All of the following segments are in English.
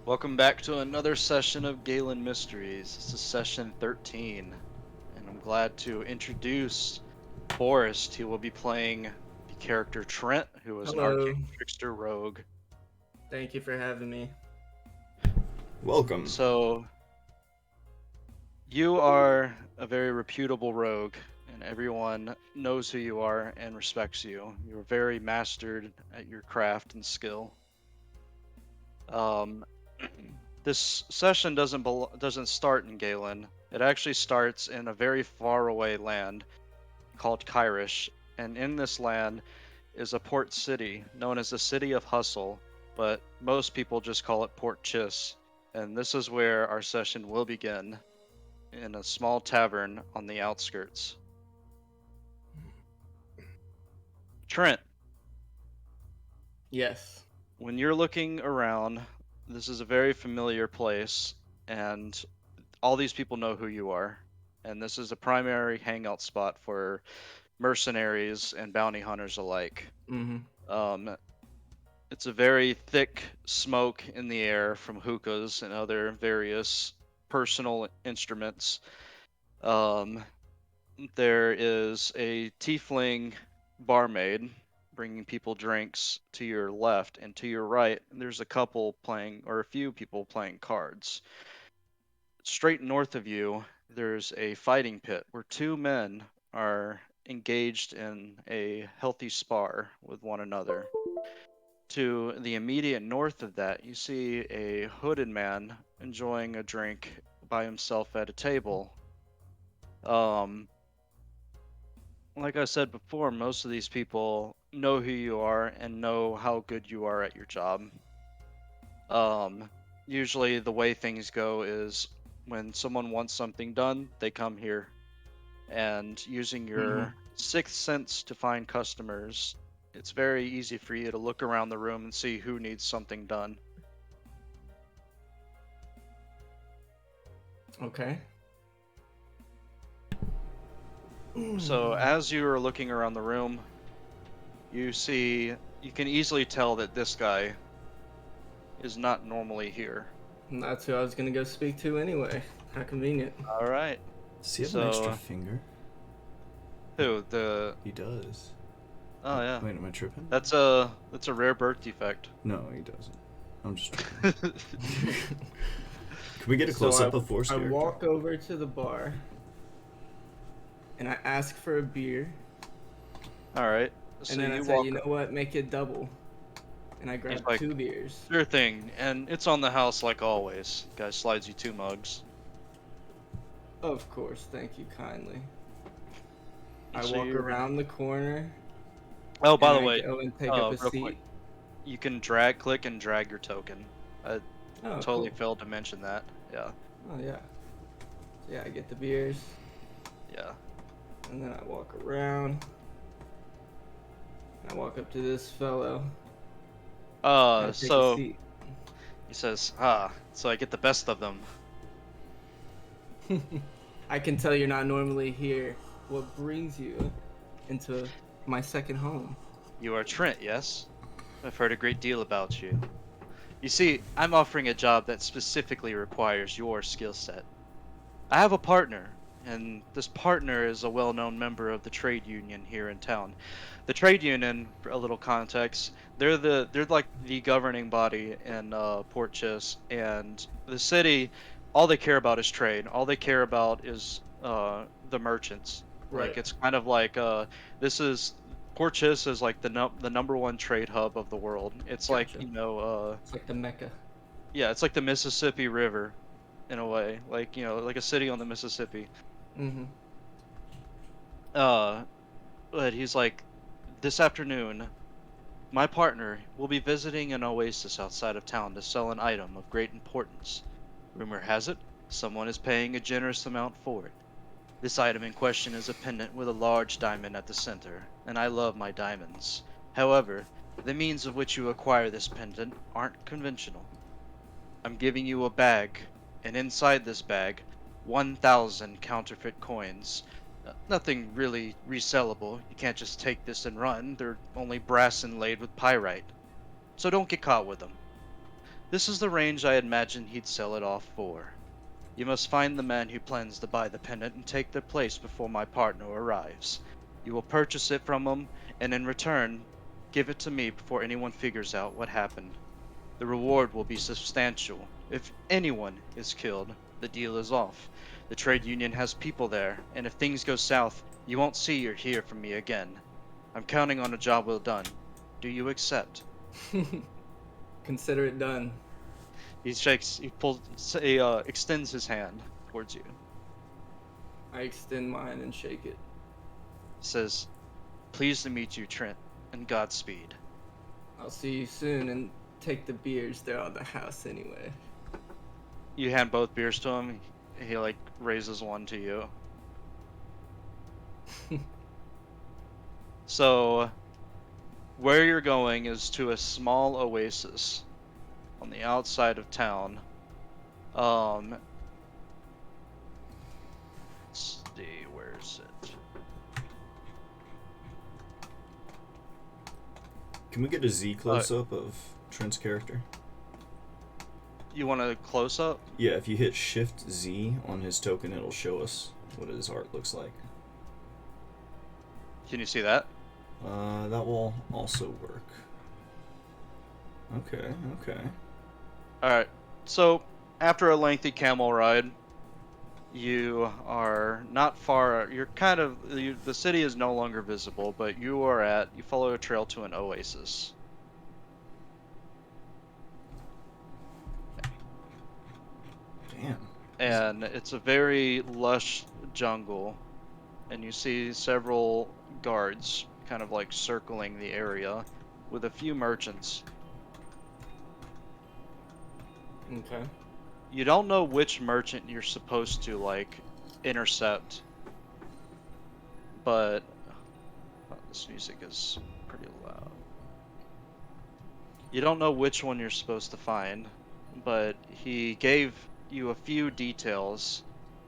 Welcome back to another session of Galen Mysteries. This is session 13, and I'm glad to introduce Forrest. He will be playing the character Trent, who is an Hello. arcane trickster rogue. Thank you for having me. Welcome. So, you are a very reputable rogue, and everyone knows who you are and respects you. You're very mastered at your craft and skill. Um, this session doesn't start in Galen. It actually starts in a very far away land called Kyrish, and in this land is a port city known as the City of Hustle, but most people just call it Port Chiss. And this is where our session will begin, in a small tavern on the outskirts. Trent, Yes. when you're looking around, this is a very familiar place, and all these people know who you are. And this is a primary hangout spot for mercenaries and bounty hunters alike. Mm-hmm. Um, it's a very thick smoke in the air from hookahs and other various personal instruments. Um, there is a tiefling barmaid bringing people drinks to your left, and to your right, there's a couple playing, or a few people playing cards. Straight north of you, there's a fighting pit where two men are engaged in a healthy spar with one another. To the immediate north of that, you see a hooded man enjoying a drink by himself at a table. Um, like I said before, most of these people know who you are and know how good you are at your job. Um, Usually the way things go is when someone wants something done, they come here. And using Mm-hmm. your sixth sense to find customers, it's very easy for you to look around the room and see who needs something done. Okay. So as you are looking around the room, you can easily tell that this guy is not normally here. That's who I was gonna go speak to anyway. How convenient. All right. Does he have an extra So finger? who the He does. oh yeah. Wait, am I tripping? That's a rare birth defect. No, he doesn't. I'm just tripping. Can we get a So close up of Force I character? walk over to the bar and I ask for a beer, All right. So and then I you say, walk you know what, make it double. And I He's grab like, 2 beers. sure thing, and it's on the house like always. Guy slides you 2 mugs. Of course, thank you kindly. I So walk you around the corner Oh, by and the I way, go and take up a real quick, seat. you can click and drag your token. I Oh, totally cool. failed to mention that. Yeah, Oh, yeah. So, yeah, I get the beers. yeah. And then I walk around. I walk up to this fellow. And I take a So seat. he says, so I get the best of them. I can tell you're not normally here. What brings you into my second home? You are Trent, yes? I've heard a great deal about you. You see, I'm offering a job that specifically requires your skill set. I have a partner, and this partner is a well-known member of the trade union here in town. The trade union, for a little context, they're like the governing body in Port Chis, and the city. All they care about is trade. All they care about is the merchants. Like Right. it's kind of like this is Port Chis is like the number one trade hub of the world. It's like Gotcha. It's like the Mecca. yeah, it's like the Mississippi River in a way, like like a city on the Mississippi. Mm-hmm. Uh, but he's like, this afternoon, my partner will be visiting an oasis outside of town to sell an item of great importance. Rumor has it, someone is paying a generous amount for it. This item in question is a pendant with a large diamond at the center, and I love my diamonds. However, the means of which you acquire this pendant aren't conventional. I'm giving you a bag, and inside this bag, 1,000 counterfeit coins. Nothing really resellable. You can't just take this and run. They're only brass inlaid with pyrite. So don't get caught with them. This is the range I imagined he'd sell it off for. You must find the man who plans to buy the pendant and take their place before my partner arrives. You will purchase it from him, and in return, give it to me before anyone figures out what happened. The reward will be substantial. If anyone is killed, the deal is off. The trade union has people there, and if things go south, you won't see or hear from me again. I'm counting on a job well done. Do you accept? Consider it done. Extends his hand towards you. I extend mine and shake it. Says, pleased to meet you, Trent, and Godspeed. I'll see you soon and take the beers. They're on the house anyway. You hand both beers to him. He like raises one to you. So, where you're going is to a small oasis on the outside of town. Let's see, where is it? Can we get a Z close up of Trent's character? You want a close up? Yeah, if you hit Shift Z on his token, it'll show us what his art looks like. Can you see that? That will also work. Okay. Alright, so after a lengthy camel ride, you are not far. You're kind of. The city is no longer visible, but you follow a trail to an oasis. Damn. And it's a very lush jungle, and you see several guards kind of like circling the area with a few merchants. Okay. You don't know which merchant you're supposed to like intercept, but this music is pretty loud. You don't know which one you're supposed to find, but he gave you a few details.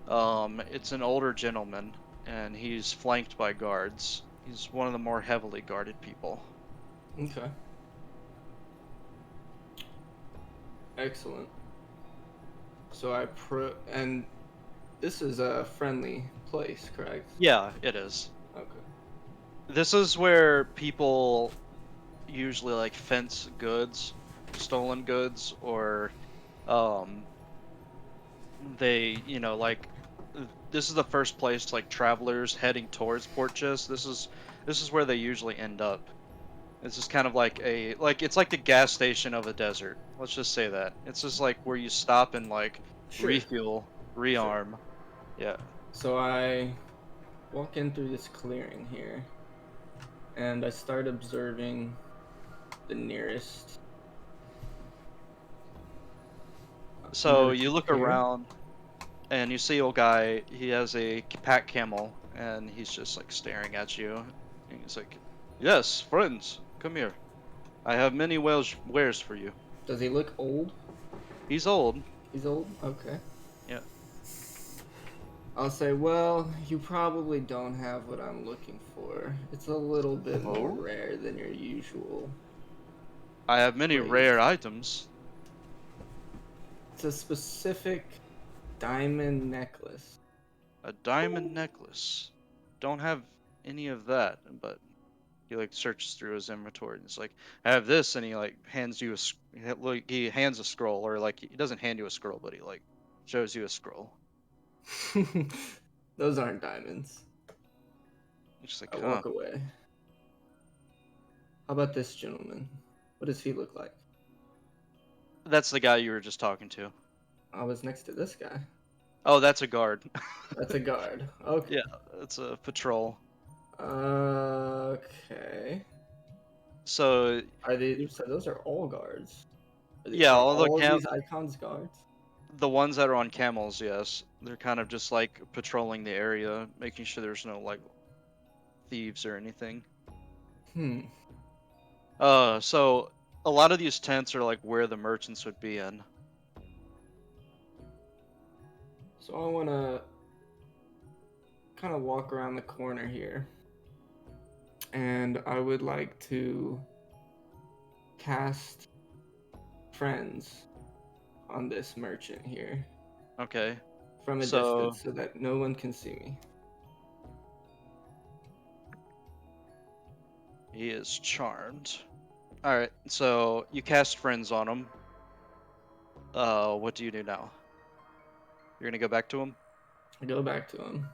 It's an older gentleman, and he's flanked by guards. He's one of the more heavily guarded people. Okay. Excellent. So and this is a friendly place, correct? Yeah, it is. Okay. This is where people usually like fence goods, stolen goods, or um, like this is the first place like travelers heading towards Port Chist. This is where they usually end up. It's just kind of like it's like the gas station of a desert. Let's just say that. It's just like where you stop and like Sure. refuel, Sure. rearm. Yeah. So I walk in through this clearing here, and I start observing the nearest. So you look here. around and you see old guy. He has a pack camel and he's just like staring at you. And he's like, "Yes, friends, come here. I have many wares for you." Does he look old? He's old. He's old? Okay. Yeah. I'll say, well, you probably don't have what I'm looking for. It's a little bit more Oh? rare than your usual. I have many Great. rare items. It's a specific diamond necklace. A diamond necklace. Don't have any of that, but he like searches through his inventory and it's like, I have this, and he like hands you he hands a scroll, or like he doesn't hand you a scroll, but he like shows you a scroll. Those aren't diamonds. It's just like, I huh. walk away. How about this gentleman? What does he look like? That's the guy you were just talking to. I was next to this guy. Oh, that's a guard. That's a guard. Okay. Yeah, it's a patrol. Okay. So So those are all guards. yeah, Are all the all of these icons guards? the ones that are on camels, yes, they're kind of just like patrolling the area, making sure there's no like thieves or anything. So a lot of these tents are like where the merchants would be in. So I want to kind of walk around the corner here. And I would like to cast friends on this merchant here Okay. from a So distance so that no one can see me. he is charmed. All right. So you cast friends on him. What do you do now? You're gonna go back to him? I go back to him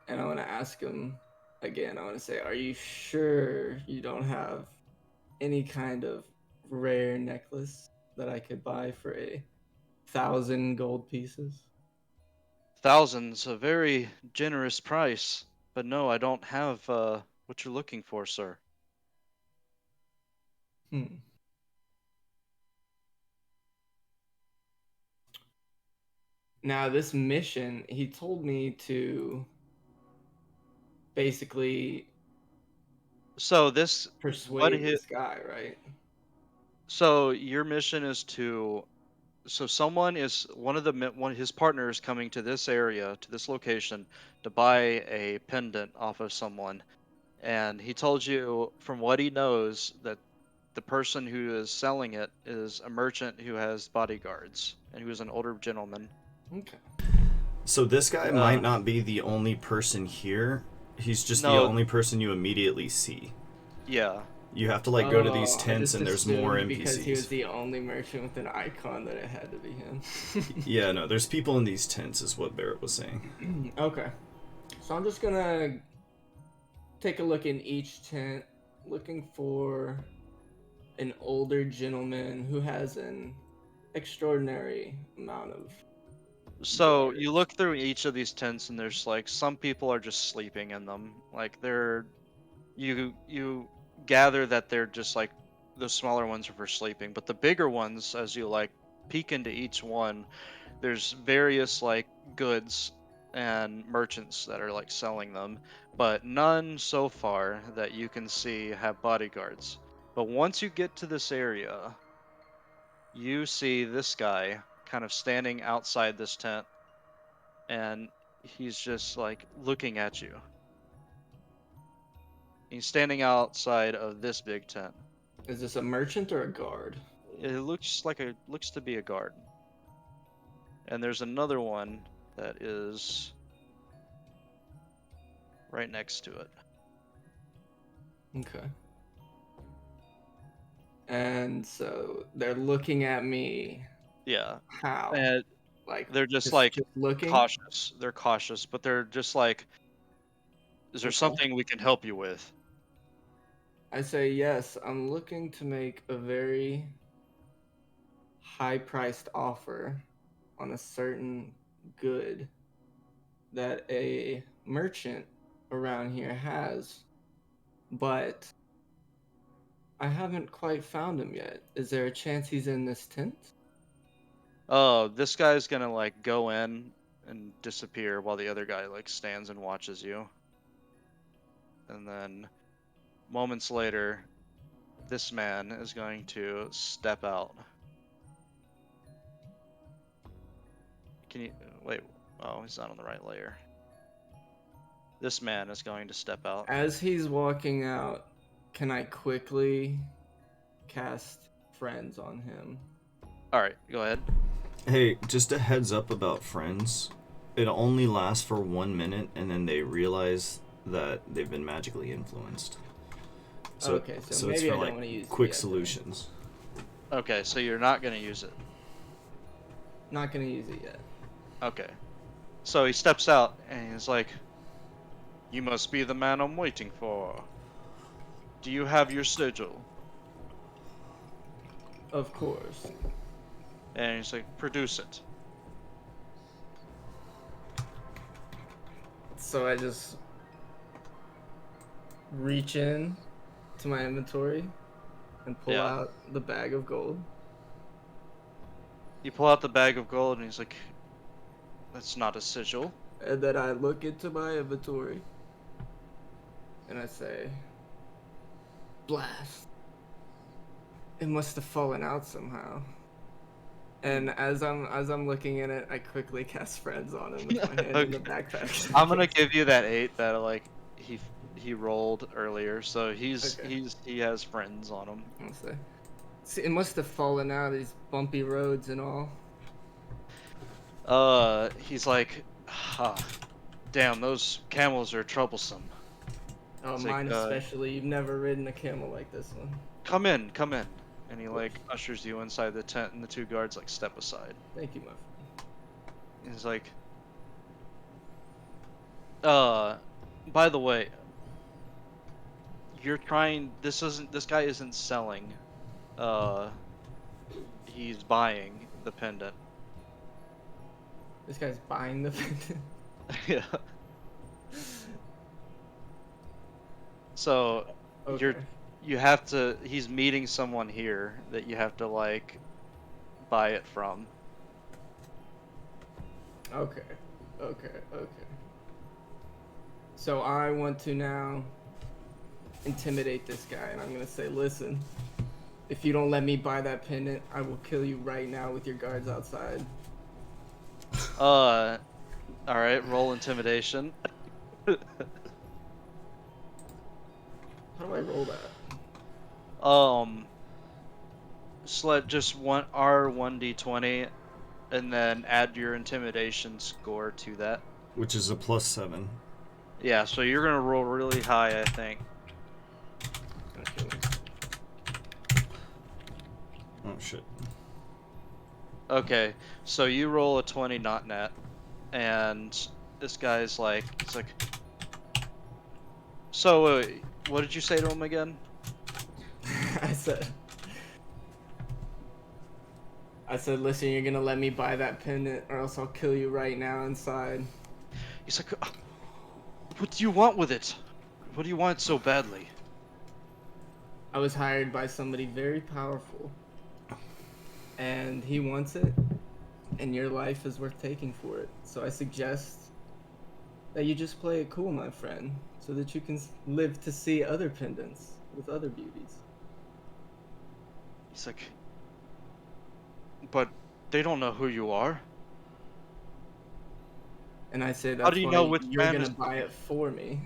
and I want to ask him again. I want to say, are you sure you don't have any kind of rare necklace that I could buy for 1,000 gold pieces? Thousands, a very generous price. But no, I don't have what you're looking for, sir. Hmm. Now, this mission, he told me to basically So what persuade he, this guy, right? so your mission is to, so someone is one of his partners coming to this area, to this location, to buy a pendant off of someone, and he told you from what he knows that the person who is selling it is a merchant who has bodyguards and who is an older gentleman. Okay. So this guy Uh, might not be the only person here. He's just the no, only person you immediately see. yeah. You have to like go to these Oh, I tents just and there's more assumed because he was NPCs. the only merchant with an icon that it had to be him. Yeah, no, there's people in these tents is what Barrett was saying. Okay. So I'm just gonna take a look in each tent, looking for an older gentleman who has an extraordinary amount of So you guards. look through each of these tents and there's like some people are just sleeping in them. Like you gather that they're just like the smaller ones are for sleeping, but the bigger ones, as you like peek into each one, there's various like goods and merchants that are like selling them, but none so far that you can see have bodyguards. But once you get to this area, you see this guy kind of standing outside this tent, and he's just like looking at you. He's standing outside of this big tent. Is this a merchant or a guard? It looks to be a guard. And there's another one that is right next to it. Okay. And so they're looking at me. Yeah. How? And Like they're just just like just looking? cautious. They're cautious, but they're just like, is there Okay. something we can help you with? I say yes. I'm looking to make a very high-priced offer on a certain good that a merchant around here has, but I haven't quite found him yet. Is there a chance he's in this tent? Oh, this guy's gonna like go in and disappear while the other guy like stands and watches you. And then moments later, this man is going to step out. Can you wait? Oh, he's not on the right layer. This man is going to step out. As he's walking out, can I quickly cast friends on him? All right, go ahead. Hey, just a heads up about friends. It only lasts for 1 minute and then they realize that they've been magically influenced. So, Okay, so it's maybe for I don't like want to use it quick yet, then. solutions. Okay, so you're not gonna use it. Not gonna use it yet. Okay. So he steps out and he's like, "You must be the man I'm waiting for. Do you have your sigil?" Of course. And he's like, "Produce it." So I just reach in to my inventory and pull Yeah. out the bag of gold. You pull out the bag of gold and he's like, "That's not a sigil." And then I look into my inventory and I say, blast. It must have fallen out somehow. And as I'm looking in it, I quickly cast friends on him with my hand in the Okay. backpack. I'm gonna give you that 8 that like he rolled earlier. So Okay. he has friends on him. I'll say. See, it must have fallen out of these bumpy roads and all. He's like, ah, damn, those camels are troublesome. Oh, He's like, mine especially. You've never ridden a camel like this one. come in, come in. And he Of course. like ushers you inside the tent, and the two guards like step aside. Thank you, my friend. He's like, by the way, this guy isn't selling. Uh, he's buying the pendant. This guy's buying the pendant. Yeah. So Okay. he's meeting someone here that you have to like buy it from. Okay. Okay. So I want to now intimidate this guy, and I'm gonna say, listen, if you don't let me buy that pendant, I will kill you right now with your guards outside. All right, roll intimidation. How do I roll that? Select just one R1d20, and then add your intimidation score to that. Which is a +7. Yeah, so you're gonna roll really high, I think. Okay. Oh shit. Okay, so you roll a 20 not net, and this guy's like, it's like, so what did you say to him again? I said, listen, you're gonna let me buy that pendant, or else I'll kill you right now inside. He's like, what do you want with it? What do you want so badly? I was hired by somebody very powerful, and he wants it, and your life is worth taking for it. So I suggest that you just play it cool, my friend, so that you can live to see other pendants with other beauties. He's like, but they don't know who you are. And I say, How that's do you why know which you're man gonna is? buy it for me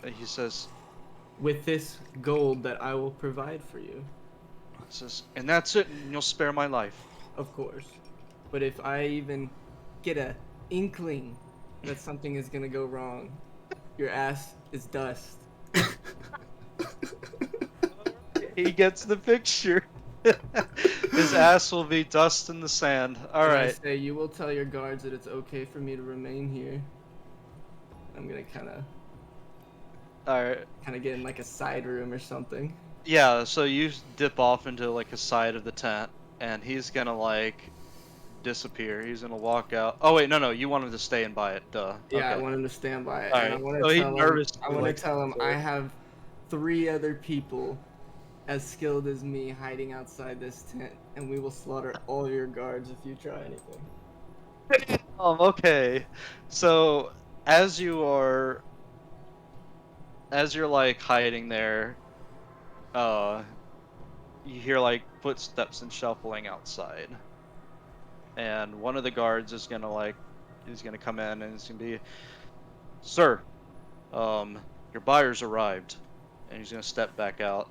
And he says, with this gold that I will provide for you. and that's it, and you'll spare my life. Of course. But if I even get a inkling that something is gonna go wrong, your ass is dust. He gets the picture. His ass will be dust in the sand. All And I right. say, you will tell your guards that it's okay for me to remain here. I'm gonna All right. get in like a side room or something. Yeah, so you dip off into like a side of the tent, and he's gonna like disappear. He's gonna walk out. Oh wait, no, you want him to stay and buy it. Duh. Yeah, I Okay. want him to stand by it, All and I right. want So to he tell him. I nervously want to like tell him stands I there. have 3 other people as skilled as me hiding outside this tent, and we will slaughter all your guards if you try anything. Okay. So as you're like hiding there, uh, you hear like footsteps and shuffling outside, and one of the guards is gonna come in and it's gonna be, sir, your buyer's arrived, and he's gonna step back out,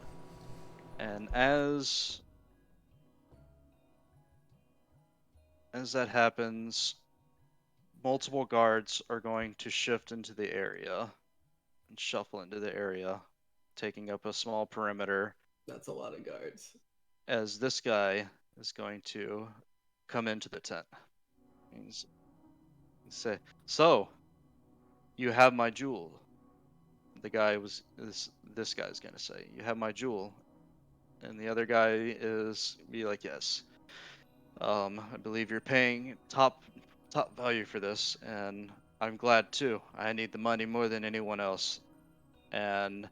and as that happens, multiple guards are going to shift into the area and shuffle into the area, taking up a small perimeter, That's a lot of guards. as this guy is going to come into the tent. He's say, so you have my jewel. This guy's gonna say, you have my jewel, and the other guy is be like, yes. I believe you're paying top value for this, and I'm glad too. I need the money more than anyone else. And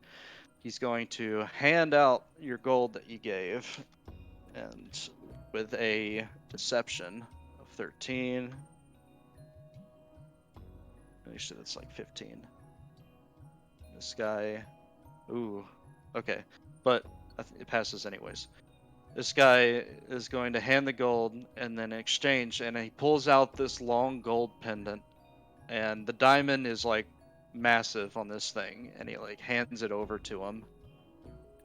he's going to hand out your gold that you gave, and with a deception of 13. Actually, that's like 15. This guy, ooh, okay, but it passes anyways. This guy is going to hand the gold and then exchange, and he pulls out this long gold pendant, and the diamond is like massive on this thing, and he like hands it over to him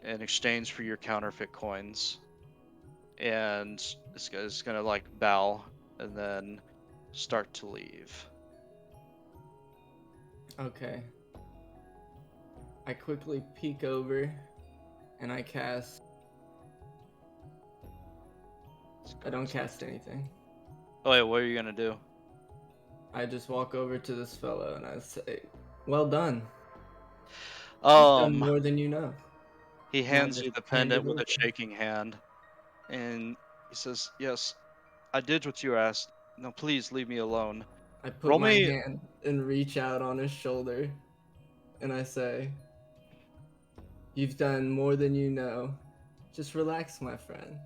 in exchange for your counterfeit coins. and this guy's gonna like bow and then start to leave. Okay. I quickly peek over and I cast. I don't cast anything. Oh wait, what are you gonna do? I just walk over to this fellow and I say, "Well done. You've done Um, more than you know." he And I hands you just the hand it pendant with a over. shaking hand, and he says, "Yes, I did what you asked. Now please leave me alone." I put Roll my me, hand and reach out on his shoulder and I say, "You've done more than you know. Just relax, my friend.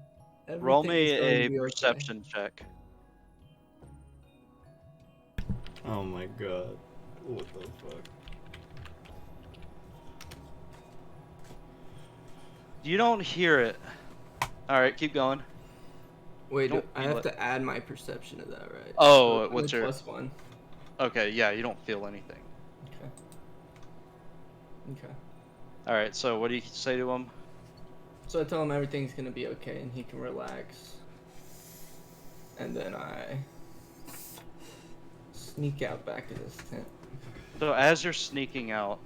roll Everything me is going to a be okay." perception check. Oh my god. What the fuck? You don't hear it. All right, keep going. You Wait, don't I feel have it. to add my perception to that, right? So Oh, it's only what's your? +1. Okay, yeah, you don't feel anything. Okay. Okay. All right, so what do you say to him? So I tell him everything's gonna be okay and he can relax. And then I sneak out back of this tent. So as you're sneaking out,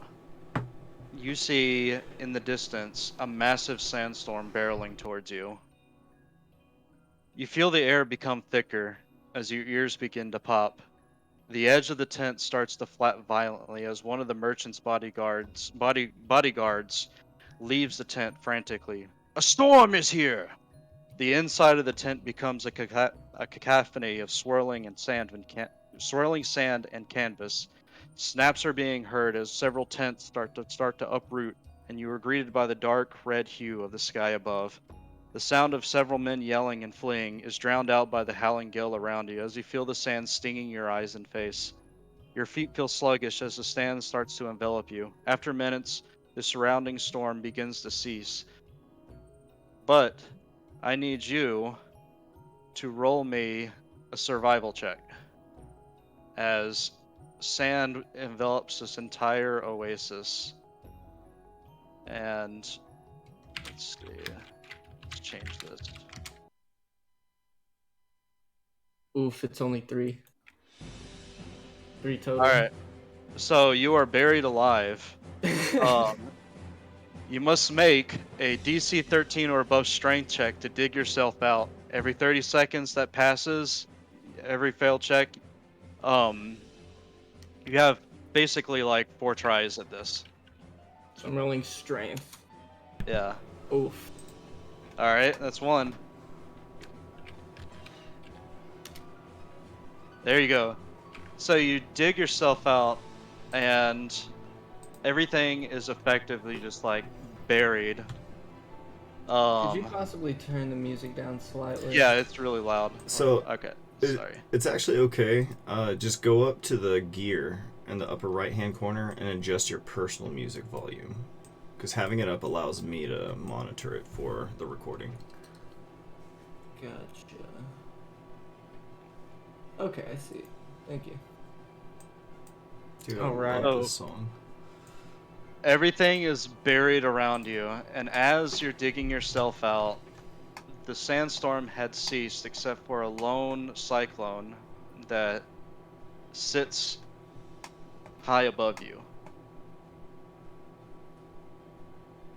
you see in the distance a massive sandstorm barreling towards you. You feel the air become thicker as your ears begin to pop. The edge of the tent starts to flap violently as one of the merchant's bodyguards leaves the tent frantically. A storm is here! The inside of the tent becomes a cacophony of swirling sand and canvas. Snaps are being heard as several tents start to uproot, and you are greeted by the dark red hue of the sky above. The sound of several men yelling and fleeing is drowned out by the howling gale around you as you feel the sand stinging your eyes and face. Your feet feel sluggish as the sand starts to envelop you. After minutes, the surrounding storm begins to cease. But I need you to roll me a survival check as sand envelops this entire oasis. And let's see, let's change this. Oof, it's only 3. 3 All total. right, so you are buried alive. Um, you must make a DC 13 or above strength check to dig yourself out. Every 30 seconds that passes, every failed check, um, you have basically like 4 tries at this. So I'm rolling strength. Yeah. Oof. All right, that's 1. There you go. So you dig yourself out, and everything is effectively just like buried. Could you Um, possibly turn the music down slightly? yeah, it's really loud. So Okay, it, sorry. it's actually okay. Just go up to the gear in the upper right hand corner and adjust your personal music volume. Because having it up allows me to monitor it for the recording. Gotcha. Okay, I see. Thank you. Dude, I Alright. love So this song. everything is buried around you, and as you're digging yourself out, the sandstorm had ceased except for a lone cyclone that sits high above you.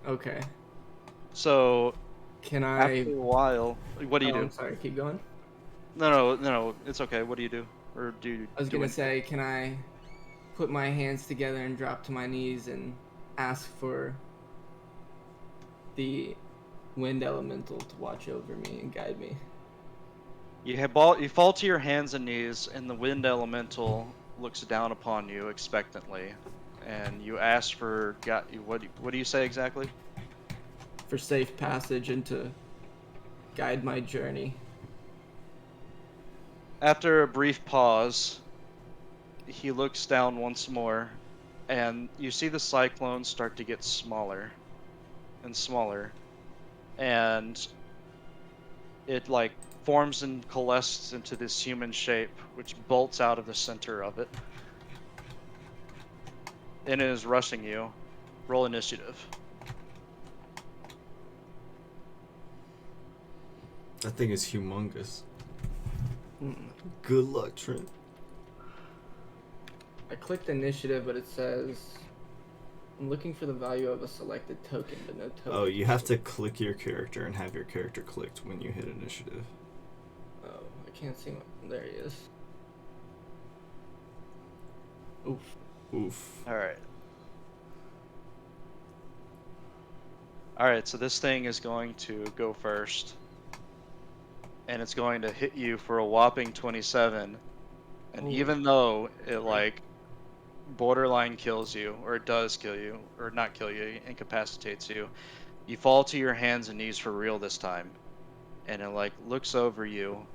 Okay. So Can after I? a while, what do you Oh, do? I'm sorry. Keep going. No, it's okay. What do you do? Or do you I was do gonna anything? say, can I put my hands together and drop to my knees and ask for the wind elemental to watch over me and guide me? You fall to your hands and knees, and the wind elemental looks down upon you expectantly, and you ask for God. What do you say exactly? For safe passage and to guide my journey. After a brief pause, he looks down once more, and you see the cyclone start to get smaller and smaller, and it like forms and coalesces into this human shape, which bolts out of the center of it, and it is rushing you. Roll initiative. That thing is humongous. Hmm. Good luck, Trent. I clicked initiative, but it says I'm looking for the value of a selected token, but no token. Oh, you have to click your character and have your character clicked when you hit initiative. Oh, I can't see my. There he is. Oof. Oof. All right. All right, so this thing is going to go first, and it's going to hit you for a whopping 27. And Holy even though it crap. like borderline kills you, or it does kill you, or not kill you, incapacitates you, you fall to your hands and knees for real this time. And it like looks over you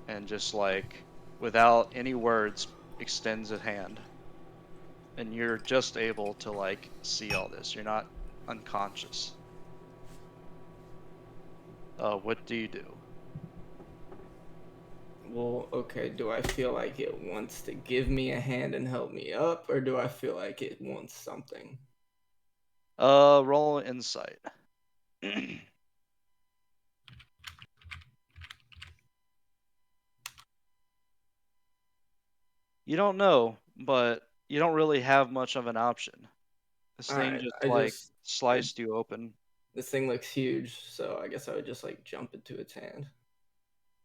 and just like without any words extends a hand. And you're just able to like see all this. You're not unconscious. What do you do? Well, okay, do I feel like it wants to give me a hand and help me up, or do I feel like it wants something? Roll insight. You don't know, but you don't really have much of an option. This thing Alright, just I like just. I, sliced you open. this thing looks huge, so I guess I would just like jump into its hand.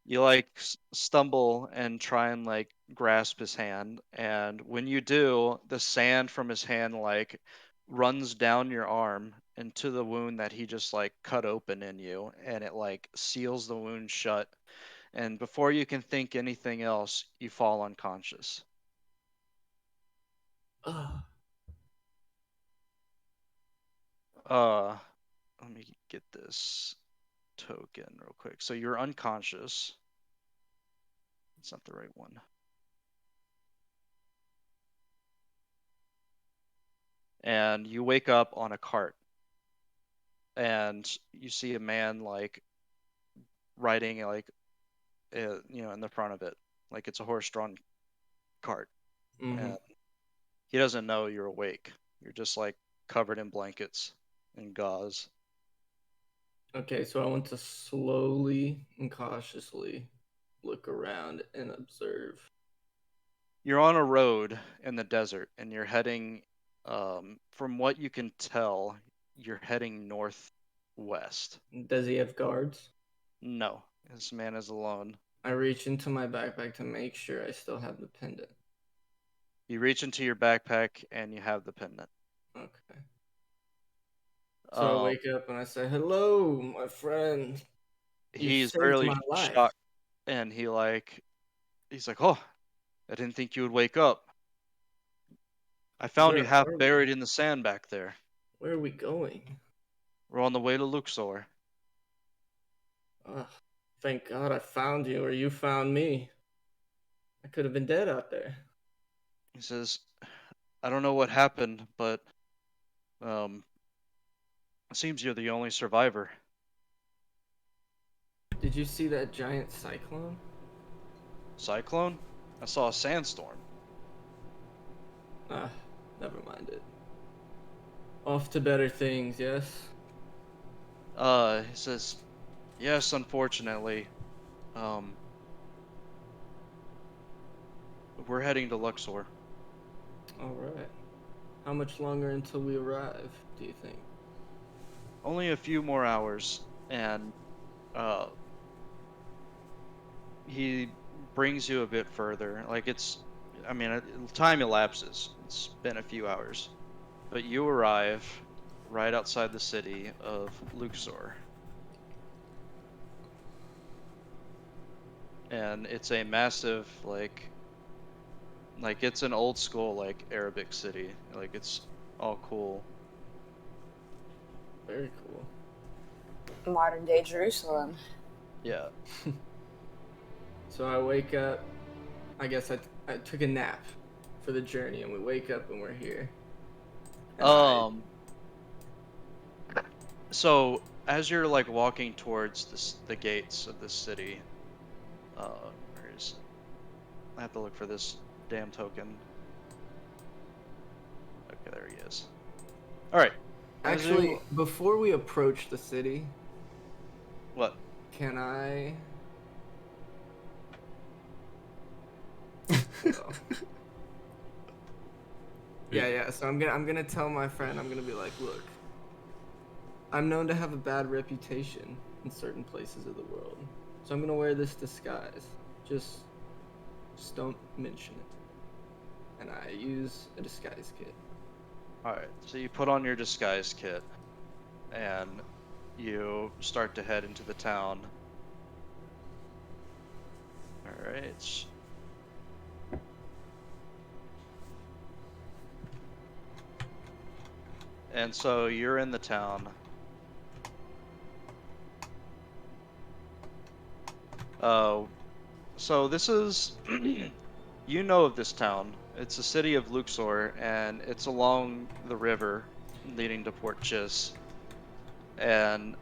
You like stumble and try and like grasp his hand, and when you do, the sand from his hand like runs down your arm into the wound that he just like cut open in you, and it like seals the wound shut. And before you can think anything else, you fall unconscious. Ugh. Uh, Let me get this token real quick. So you're unconscious. That's not the right one. And you wake up on a cart, and you see a man like riding like in the front of it, like it's a horse-drawn cart. Mm-hmm. And he doesn't know you're awake. You're just like covered in blankets and gauze. Okay, so I want to slowly and cautiously look around and observe. You're on a road in the desert, and you're heading, from what you can tell, you're heading northwest. Does he have guards? No, this man is alone. I reach into my backpack to make sure I still have the pendant. You reach into your backpack and you have the pendant. Okay. So I Um, wake up and I say, "Hello, my friend. You he's saved really my life. shocked, and he's like, "Oh, I didn't think you would wake up. I found you Where half are we? buried in the sand back there. Where are we going?" We're on the way to Luxor." Ugh, thank God I found you, or you found me. I could have been dead out there. He says, "I don't know what happened, but um, it seems you're the only survivor." Did you see that giant cyclone? Cyclone? I saw a sandstorm. Ah, never mind it. Off to better things, yes? He says, "Yes, unfortunately. Um, we're heading to Luxor. Alright. How much longer until we arrive, do you think? Only a few more hours." And uh, he brings you a bit further. I mean, time elapses. It's been a few hours, but you arrive right outside the city of Luxor, and it's a massive like it's an old school like Arabic city. Like it's all cool. Very cool. Modern day Jerusalem. Yeah. So I wake up. I guess I took a nap for the journey, and we wake up and we're here. And Um. So as you're like walking towards the gates of this city, where is it? I have to look for this damn token. Okay, there he is. All right. As actually, you before we approach the city, what? Can I? Well, yeah. So I'm gonna tell my friend. I'm gonna be like, look, I'm known to have a bad reputation in certain places of the world, so I'm gonna wear this disguise. Just don't mention it. And I use a disguise kit. Alright, so you put on your disguise kit and you start to head into the town. Alright. And so you're in the town. So this is you know of this town. It's the city of Luxor, and it's along the river leading to Port Chis. And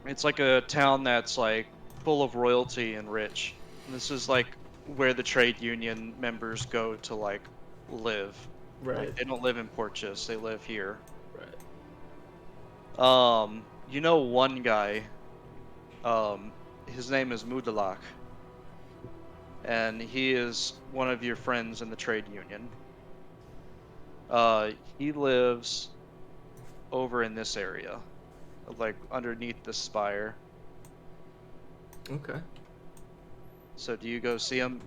it's like a town that's like full of royalty and rich. And this is like where the trade union members go to like live. Like Right. they don't live in Port Chis, they live here. Right. You know one guy, his name is Mudalak, and he is one of your friends in the trade union. He lives over in this area, like underneath the spire. Okay. So do you go see him?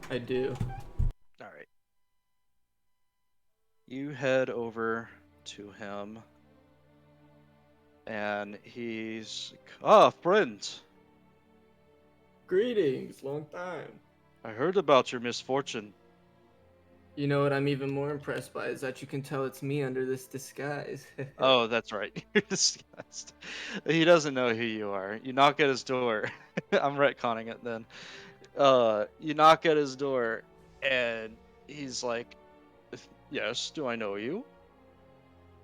I do. All right. You head over to him, and he's like, "Ah, friend, Greetings. Long time. I heard about your misfortune." You know what I'm even more impressed by is that you can tell it's me under this disguise. Oh, that's right. You're disgusted. He doesn't know who you are. You knock at his door. I'm retconning it then. You knock at his door, and he's like, "Yes, do I know you?"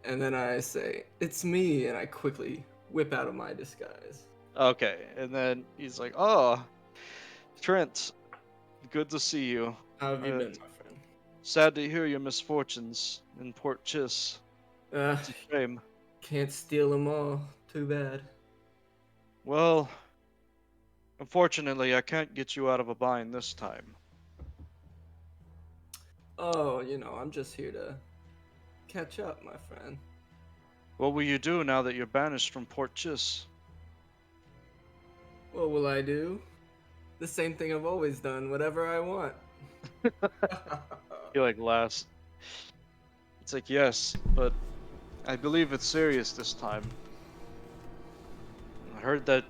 And then I say, it's me, and I quickly whip out of my disguise. Okay, and then he's like, "Oh, Trent, good to see you. How have you Uh, been, my friend? Sad to hear your misfortunes in Port Chis. Uh, It's a shame." can't steal them all. Too bad. Well, unfortunately, I can't get you out of a bind this time. Oh, I'm just here to catch up, my friend. What will you do now that you're banished from Port Chis? What will I do? The same thing I've always done, whatever I want. He like laughs. It's like, yes, but I believe it's serious this time. I heard that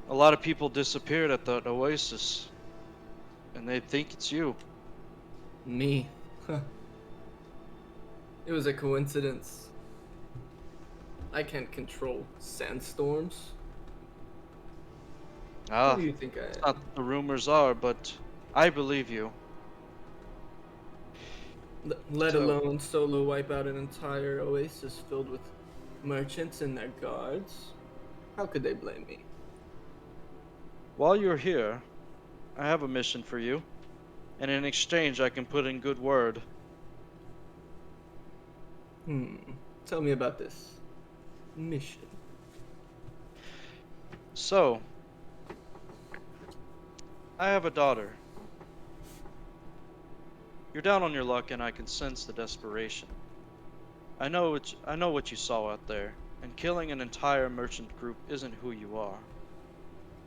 a lot of people disappeared at the oasis, and they think it's you. Me. It was a coincidence. I can't control sandstorms. Who Ah, do you think I it's am? not what the rumors are, but I believe you. Let So, alone solo wipe out an entire oasis filled with merchants and their guards. How could they blame me? while you're here, I have a mission for you, and in exchange, I can put in good word. Tell me about this mission. So, I have a daughter. You're down on your luck, and I can sense the desperation. I know what you saw out there, and killing an entire merchant group isn't who you are.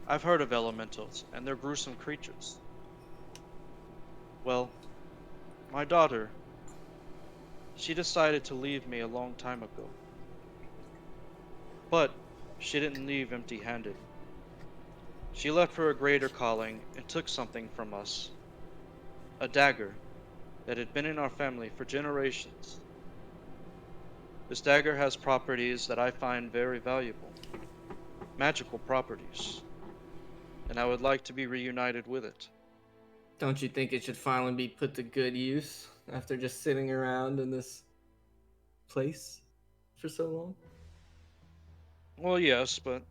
I've heard of elementals, and they're gruesome creatures. Well, my daughter, she decided to leave me a long time ago. But she didn't leave empty-handed. She left for a greater calling and took something from us. A dagger that had been in our family for generations. This dagger has properties that I find very valuable. Magical properties. And I would like to be reunited with it. Don't you think it should finally be put to good use after just sitting around in this place for so long? Well, yes, but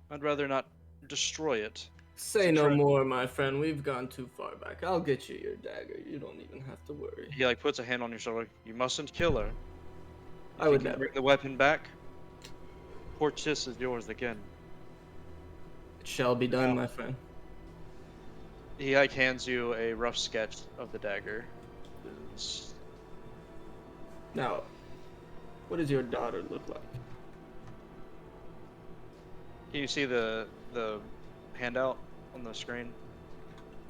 I'd rather not destroy it. It's Say a no tre- more, my friend. We've gone too far back. I'll get you your dagger. You don't even have to worry. He like puts a hand on your shoulder. You mustn't kill her. I If you would can bring never. the weapon back, Port Chis is yours again. shall be done, Yeah. my friend. He like hands you a rough sketch of the dagger. It's- Now, what does your daughter look like? Can you see the handout on the screen?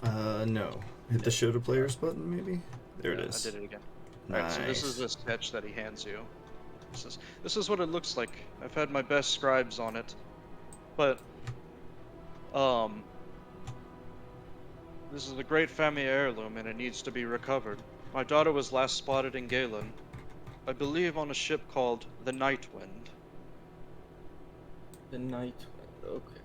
No. Hit the show to players button, maybe? There it Yeah, I is. did it again. Alright, so this is Nice. the sketch that he hands you. This is what it looks like. I've had my best scribes on it. But um this is a great family heirloom and it needs to be recovered. My daughter was last spotted in Galen. I believe on a ship called the Night Wind. The Night Wind. Okay.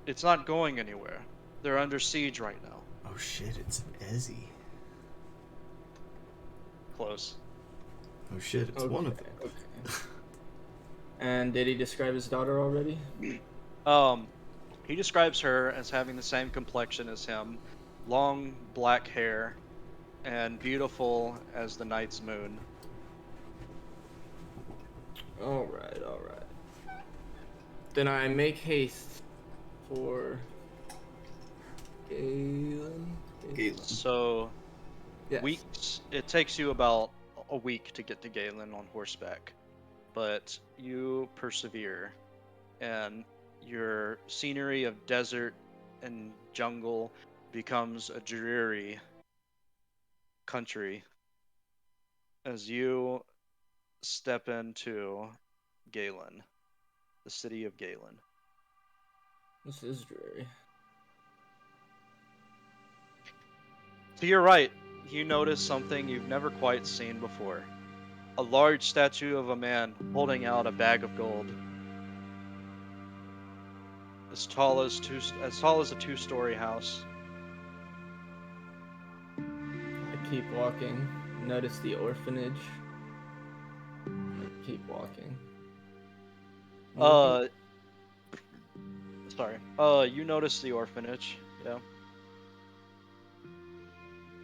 It's not going anywhere. They're under siege right now. Oh shit, it's Ezzy. Close. Oh shit, it's one of them. Okay. And did he describe his daughter already? He describes her as having the same complexion as him, long black hair, and beautiful as the night's moon. All right, all right. Then I make haste for Galen. Galen. So, Yes. weeks. It takes you about a week to get to Galen on horseback, but you persevere, and your scenery of desert and jungle becomes a dreary country as you step into Galen, the city of Galen. This is dreary. To your right, you notice something you've never quite seen before. A large statue of a man holding out a bag of gold. As tall as a two-story house. I keep walking. Notice the orphanage. I keep walking. I'm looking- Sorry. You notice the orphanage. Yeah.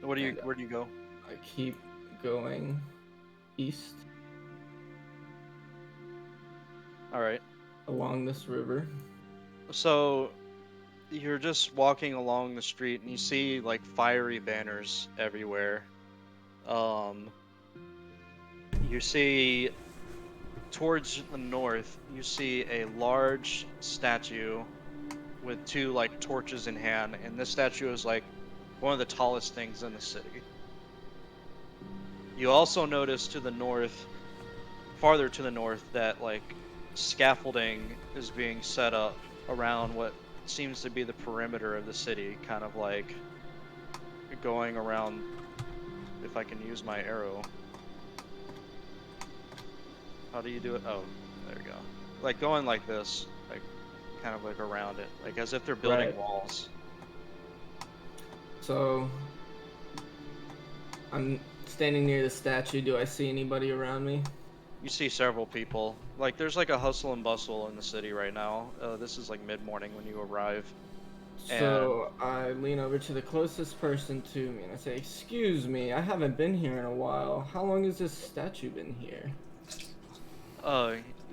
Where and do you go? I keep going east All right. along this river. So you're just walking along the street and you see like fiery banners everywhere. Um, you see towards the north, you see a large statue with two like torches in hand, and this statue is like one of the tallest things in the city. You also notice to the north, farther to the north, that like scaffolding is being set up around what seems to be the perimeter of the city, kind of like going around, if I can use my arrow. How do you do it? Oh, there you go. Like going like this, like kind of like around it, like as if they're building Right. walls. So I'm standing near the statue. Do I see anybody around me? You see several people. Like there's like a hustle and bustle in the city right now. This is like mid-morning when you arrive. So I lean over to the closest person to me and I say, "Excuse me, I haven't been here in a while. How long has this statue been here?"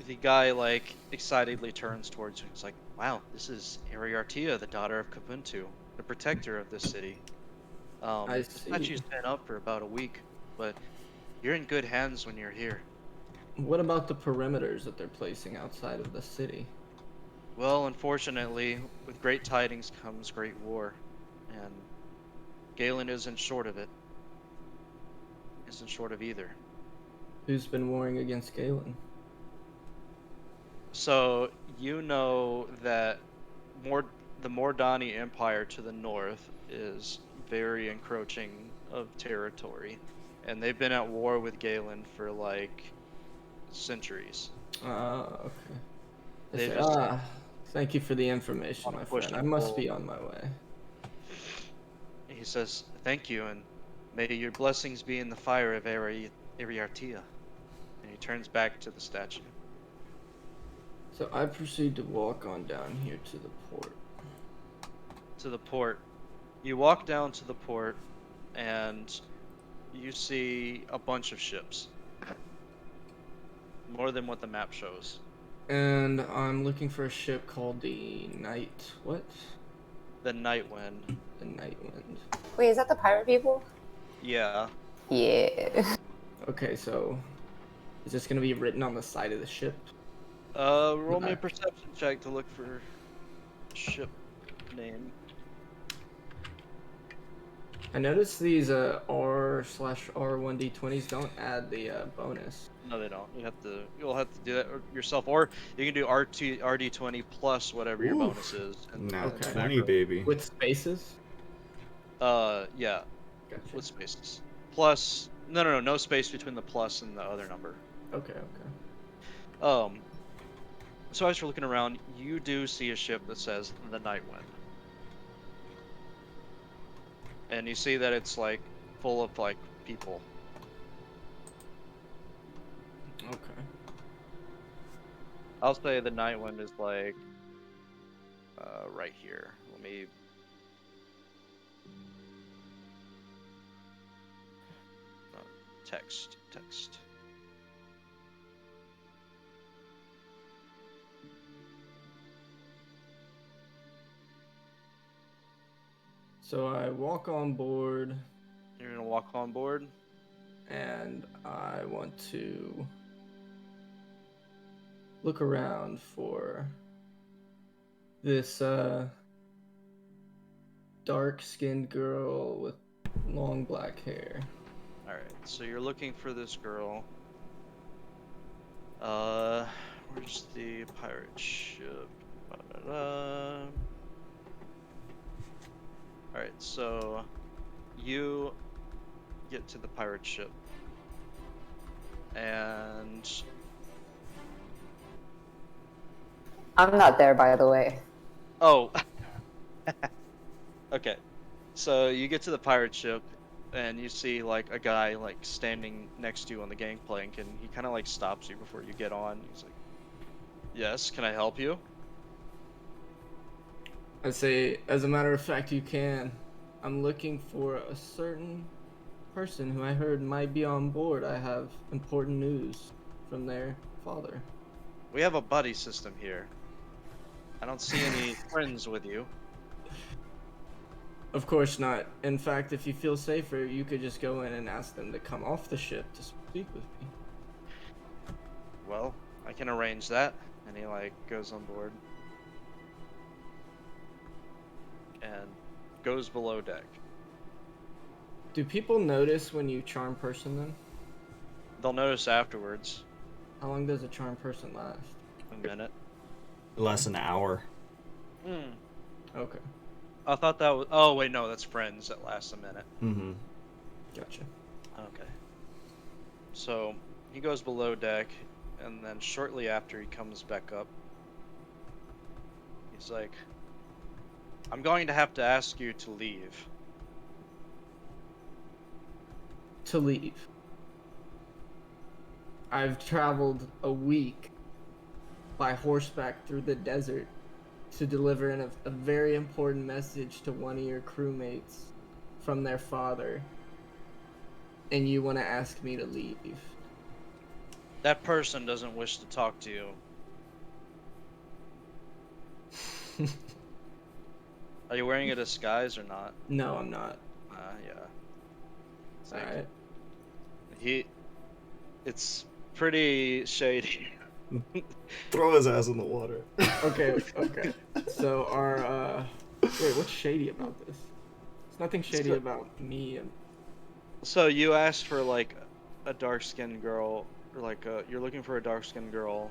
The guy like excitedly turns towards you. He's like, "Wow, this is Ariartia, the daughter of Kabuntu, the protector of this city. I The see. statue's been up for about a week, but you're in good hands when you're here." What about the perimeters that they're placing outside of the city? Well, unfortunately, with great tidings comes great war, and Galen isn't short of it. Isn't short of either. Who's been warring against Galen? So you know that the Mor'dani Empire to the north is very encroaching of territory, and they've been at war with Galen for like centuries. Okay. I They've say, just thank you for the information, on a my push friend. I and must pull. be on my way. He says, "Thank you, and may your blessings be in the fire of Ariartia." And he turns back to the statue. So I proceed to walk on down here to the port. To the port. You walk down to the port, and you see a bunch of ships. More than what the map shows. And I'm looking for a ship called the Night. What? The Night Wind. The Night Wind. Wait, is that the pirate people? Yeah. Yeah. Okay, so is this gonna be written on the side of the ship? Roll me a Okay. perception check to look for ship name. I noticed these R/R1D20s don't add the bonus. No, they don't. You'll have to do that yourself, or you can do RD20 plus whatever your Ooh. bonus is. Now Okay. the 20, macro. baby. With spaces? Yeah, Gotcha. with spaces. Plus, no space between the plus and the other number. Okay. So as you're looking around, you do see a ship that says the Night Wind. And you see that it's like full of like people. Okay. I'll say the Night Wind is like right here. Let me text. So I walk on board You're gonna walk on board. and I want to look around for this dark-skinned girl with long black hair. All right. So you're looking for this girl. Where's the pirate ship? All right. So you get to the pirate ship, and I'm not there, by the way. oh, okay. So you get to the pirate ship, and you see like a guy like standing next to you on the gangplank, and he kind of like stops you before you get on. He's like, "Yes, can I help you?" I say, as a matter of fact, you can. I'm looking for a certain person who I heard might be on board. I have important news from their father. We have a buddy system here. I don't see any friends with you. Of course not. In fact, if you feel safer, you could just go in and ask them to come off the ship to speak with me. Well, I can arrange that. And he like goes on board and goes below deck. Do people notice when you charm person them? They'll notice afterwards. How long does a charm person last? A minute. Less an hour. Okay, I thought that was. Oh wait, no, that's friends that lasts a minute. Mm-hmm. gotcha. Okay. So he goes below deck, and then shortly after he comes back up, he's like, "I'm going to have to ask you to leave." To leave. I've traveled a week by horseback through the desert to deliver a very important message to one of your crewmates from their father, and you want to ask me to leave. That person doesn't wish to talk to you. Are you wearing a disguise or not? No, I'm not. Yeah. It's like, Alright. It's pretty shady. Throw his ass in the water. Okay. So wait, what's shady about this? There's nothing shady about me. So you asked for like a dark-skinned girl, or like you're looking for a dark-skinned girl.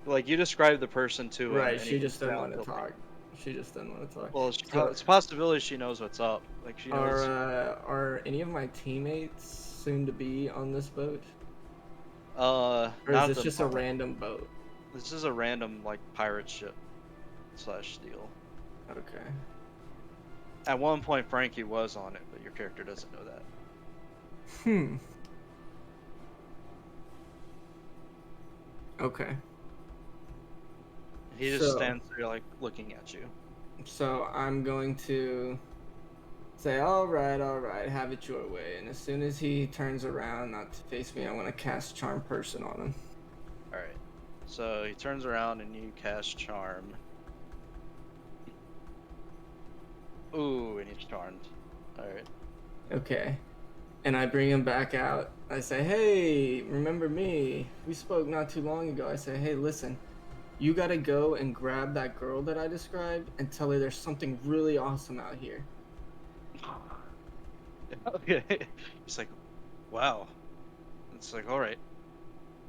Like you described the person to him. Right, and she he just didn't want to sounded- talk. She just didn't want to talk. Well, So- it's a possibility she knows what's up. Like she knows. Are any of my teammates soon to be on this boat? Or Or is this just a random boat? This is a random like pirate ship slash deal. Okay. At one point, Frankie was on it, but your character doesn't know that. Okay. He just So- stands there like looking at you. So I'm going to say, all right, have it your way. And as soon as he turns around, not to face me, I want to cast Charm Person on him. All right. So he turns around and you cast Charm. Ooh, and he's charmed. Alright. Okay. And I bring him back out. I say, hey, remember me? We spoke not too long ago. I say, hey, listen, you gotta go and grab that girl that I described and tell her there's something really awesome out here. Okay. He's like, wow. It's like, alright.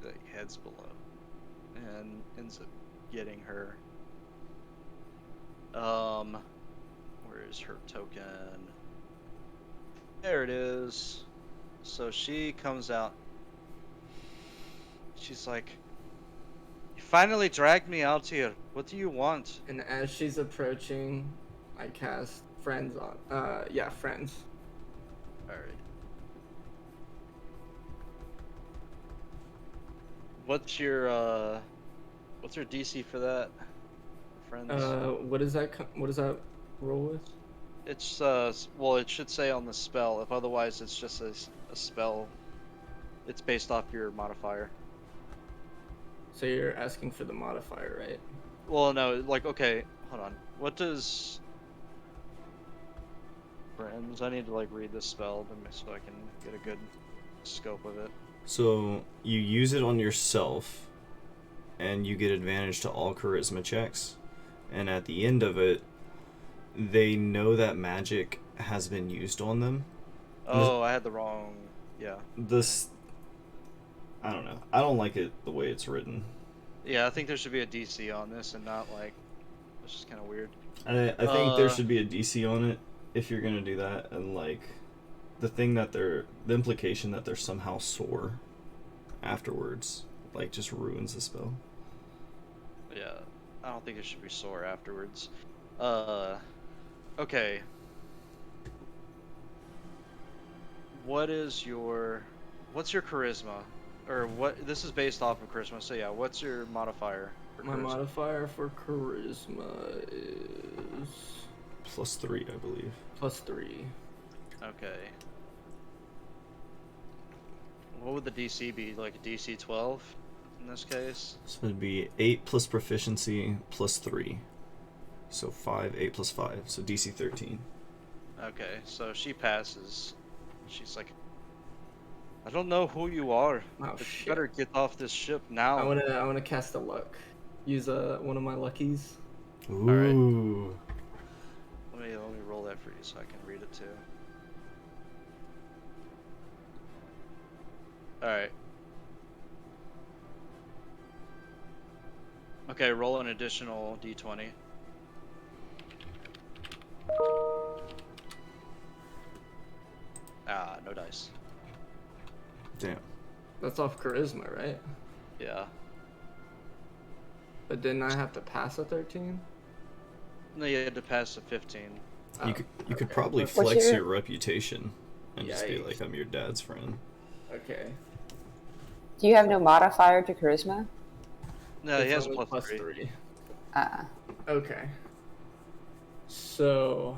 Like, heads below. And ends up getting her. Where is her token? There it is. So she comes out. She's like, you finally dragged me out here. What do you want? And as she's approaching, I cast friends on. Yeah, friends. Alright. What's your DC for that? Friends? What does that roll with? It's well, it should say on the spell. If otherwise it's just a spell. It's based off your modifier. So you're asking for the modifier, right? Well, no, like, okay, hold on. What does friends? I need to like read this spell so I can get a good scope of it. So you use it on yourself, and you get advantage to all charisma checks. And at the end of it, they know that magic has been used on them. Oh, I had the wrong. Yeah. This, I don't know. I don't like it the way it's written. Yeah, I think there should be a DC on this and not like. It's just kind of weird. I think there should be a DC on it if you're gonna do that, and like the implication that they're somehow sore afterwards, like, just ruins the spell. Yeah, I don't think it should be sore afterwards. Okay. What's your charisma? Or what, this is based off of charisma, so yeah, what's your modifier for My charisma? modifier for charisma is +3, I believe. +3. Okay. What would the DC be? Like a DC 12 in this case? So it'd be 8 plus proficiency +3. So 5, 8 plus 5. So DC 13. Okay, so she passes. She's like, I don't know who you are, Oh but you shit! better get off this ship now. I wanna cast a luck. Use one of my luckies. Ooh. Let me roll that for you so I can read it too. Alright. Okay, roll an additional d20. Ah, no dice. Damn. That's off charisma, right? Yeah. But didn't I have to pass a 13? No, you had to pass a 15. You could okay. probably What's flex your- your reputation and just be Yikes. like, I'm your dad's friend. Okay. Do you have no modifier to charisma? No, he It's has a only plus 3. Okay. So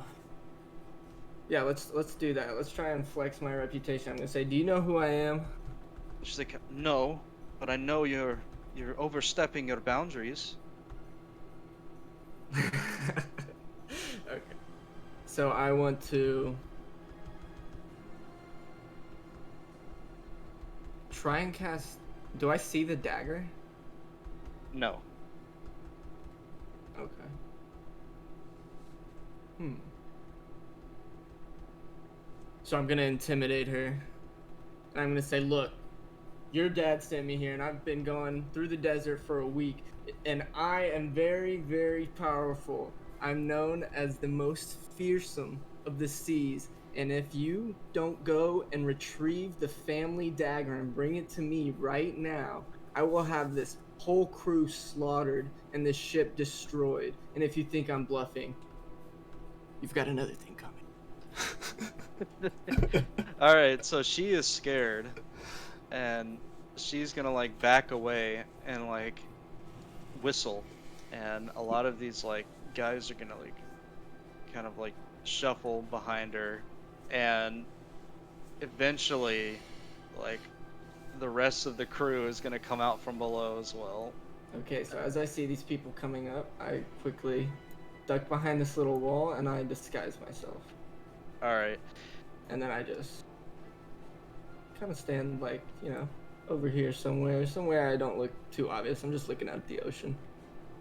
yeah, let's do that. Let's try and flex my reputation. I'm gonna say, do you know who I am? She's like, no, but I know you're overstepping your boundaries. Okay. So I want to try and cast. Do I see the dagger? No. Okay. So I'm gonna intimidate her. And I'm gonna say, look, your dad sent me here, and I've been going through the desert for a week, and I am very, very powerful. I'm known as the most fearsome of the seas, and if you don't go and retrieve the family dagger and bring it to me right now, I will have this whole crew slaughtered and this ship destroyed. And if you think I'm bluffing, you've got another thing coming. Alright, so she is scared. And she's gonna like back away and like whistle. And a lot of these like guys are gonna like kind of like shuffle behind her. And eventually, like, the rest of the crew is gonna come out from below as well. Okay, so as I see these people coming up, I quickly duck behind this little wall and I disguise myself. All right. And then I just kind of stand like, over here somewhere I don't look too obvious. I'm just looking at the ocean.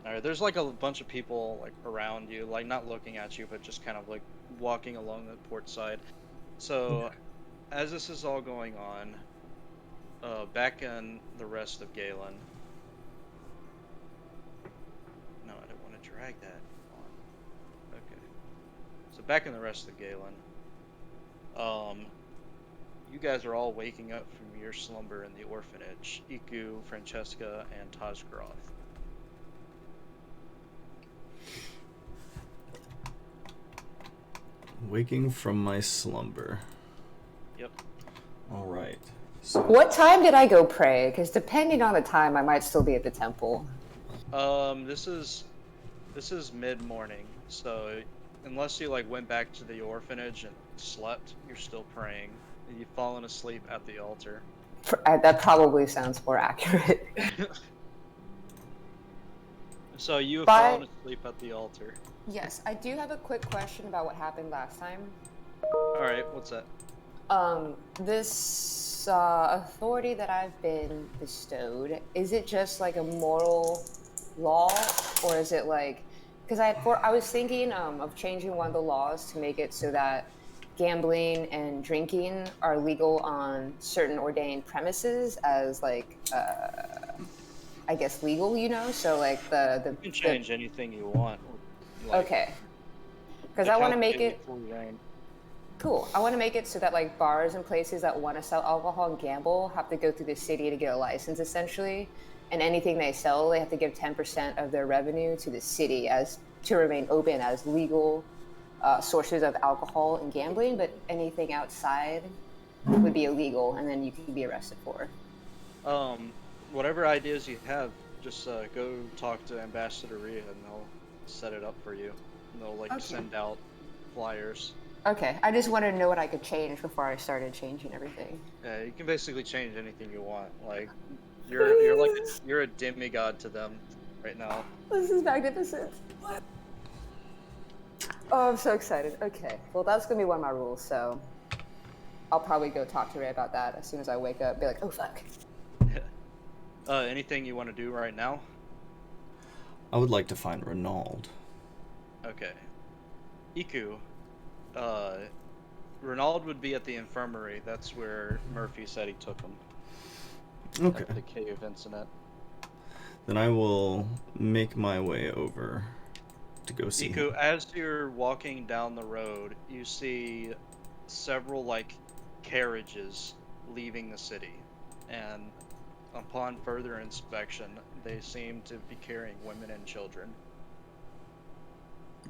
All right. There's like a bunch of people like around you, like not looking at you, but just kind of like walking along the port side. So as this is all going on, back in the rest of Galen. No, I didn't want to drag that on. Okay. So back in the rest of Galen, you guys are all waking up from your slumber in the orphanage. Iku, Francesca, and Tajgroth. Waking from my slumber. Yep. All right. So What time did I go pray? Because depending on the time, I might still be at the temple. This is mid-morning, so unless you like went back to the orphanage and slept, you're still praying. You've fallen asleep at the altar. That probably sounds more accurate. So you have Bye. fallen asleep at the altar. Yes, I do have a quick question about what happened last time. All right, what's that? This authority that I've been bestowed, is it just like a moral law, or is it like, because I was thinking of changing one of the laws to make it so that gambling and drinking are legal on certain ordained premises as like I guess legal, so like the You can change anything you want. Like, okay, because the I want to council make gave you it full reign. cool. I want to make it so that like bars and places that want to sell alcohol and gamble have to go through the city to get a license essentially, and anything they sell they have to give 10% of their revenue to the city as to remain open as legal sources of alcohol and gambling, but anything outside would be illegal and then you could be arrested for. Whatever ideas you have, just go talk to Ambassador Rhea and they'll set it up for you. And they'll like Okay. send out flyers. Okay, I just wanted to know what I could change before I started changing everything. Yeah, you can basically change anything you want. Like you're a demigod to them right now. This is magnificent. What? Oh, I'm so excited. Okay, well that's gonna be one of my rules, so I'll probably go talk to Ray about that as soon as I wake up. Be like, oh fuck. Anything you want to do right now? I would like to find Renaud. Okay. Iku, Renaud would be at the infirmary. That's where Murphy said he took him. Okay. At the cave incident. Then I will make my way over to go see Iku, him. as you're walking down the road, you see several like carriages leaving the city, and upon further inspection, they seem to be carrying women and children.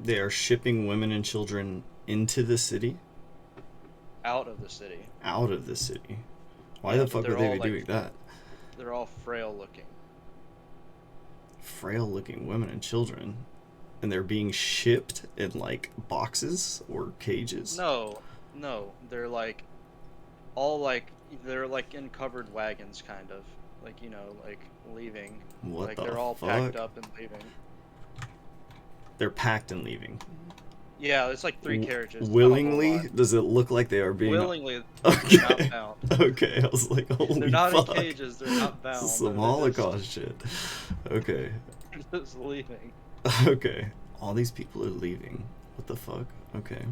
They are shipping women and children into the city? Out of the city. Out of the city. Why Yeah, the but fuck they're would they all, be like, doing that? They're all frail looking. Frail looking women and children. And they're being shipped in like boxes or cages? No, they're like all like they're like in covered wagons, kind of like like leaving. What like the they're all fuck? packed up and leaving. They're packed and leaving. Yeah, it's like 3 carriages. It's not a whole Willingly? lot. Does it look like they are being... Willingly, Okay. they're not bound. Okay, I was like, holy They're not fuck. in cages. They're not bound. This is some they're Holocaust shit. Okay. just leaving. Okay. All these people are leaving. What the fuck? Okay.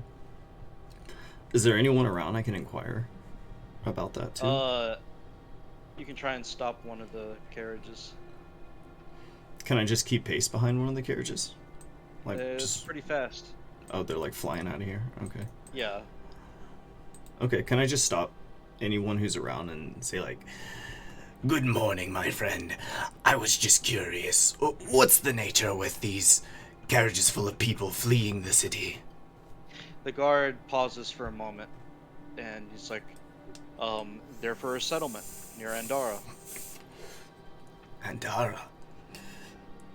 Is there anyone around I can inquire about that too? You can try and stop one of the carriages. Can I just keep pace behind one of the carriages? Like It's just... pretty fast. Oh, they're like flying out of here? Okay. Yeah. Okay, can I just stop anyone who's around and say like, Good morning, my friend. I was just curious. What's the nature with these carriages full of people fleeing the city? The guard pauses for a moment, and he's like, they're for a settlement near Andara. Andara?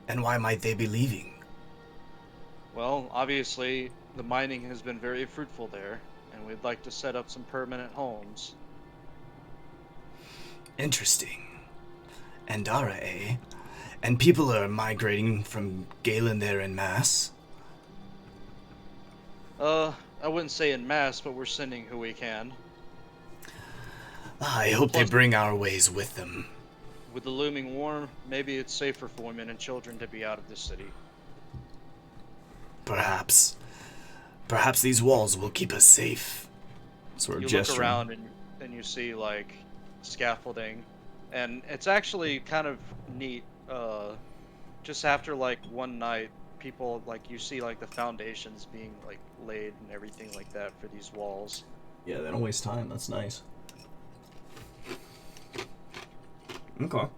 And why might they be leaving? Well, obviously, the mining has been very fruitful there, and we'd like to set up some permanent homes. Interesting. Andara, eh? And people are migrating from Galen there en masse. I wouldn't say in mass, but we're sending who we can. I hope they Plus- bring our ways with them. With the looming war, maybe it's safer for women and children to be out of the city. Perhaps. Perhaps these walls will keep us safe. Sort of You gesture. look around and you see like scaffolding, and it's actually kind of neat. Just after like one night, people like you see like the foundations being like laid and everything like that for these walls. Yeah, they don't waste time. That's nice. Okay.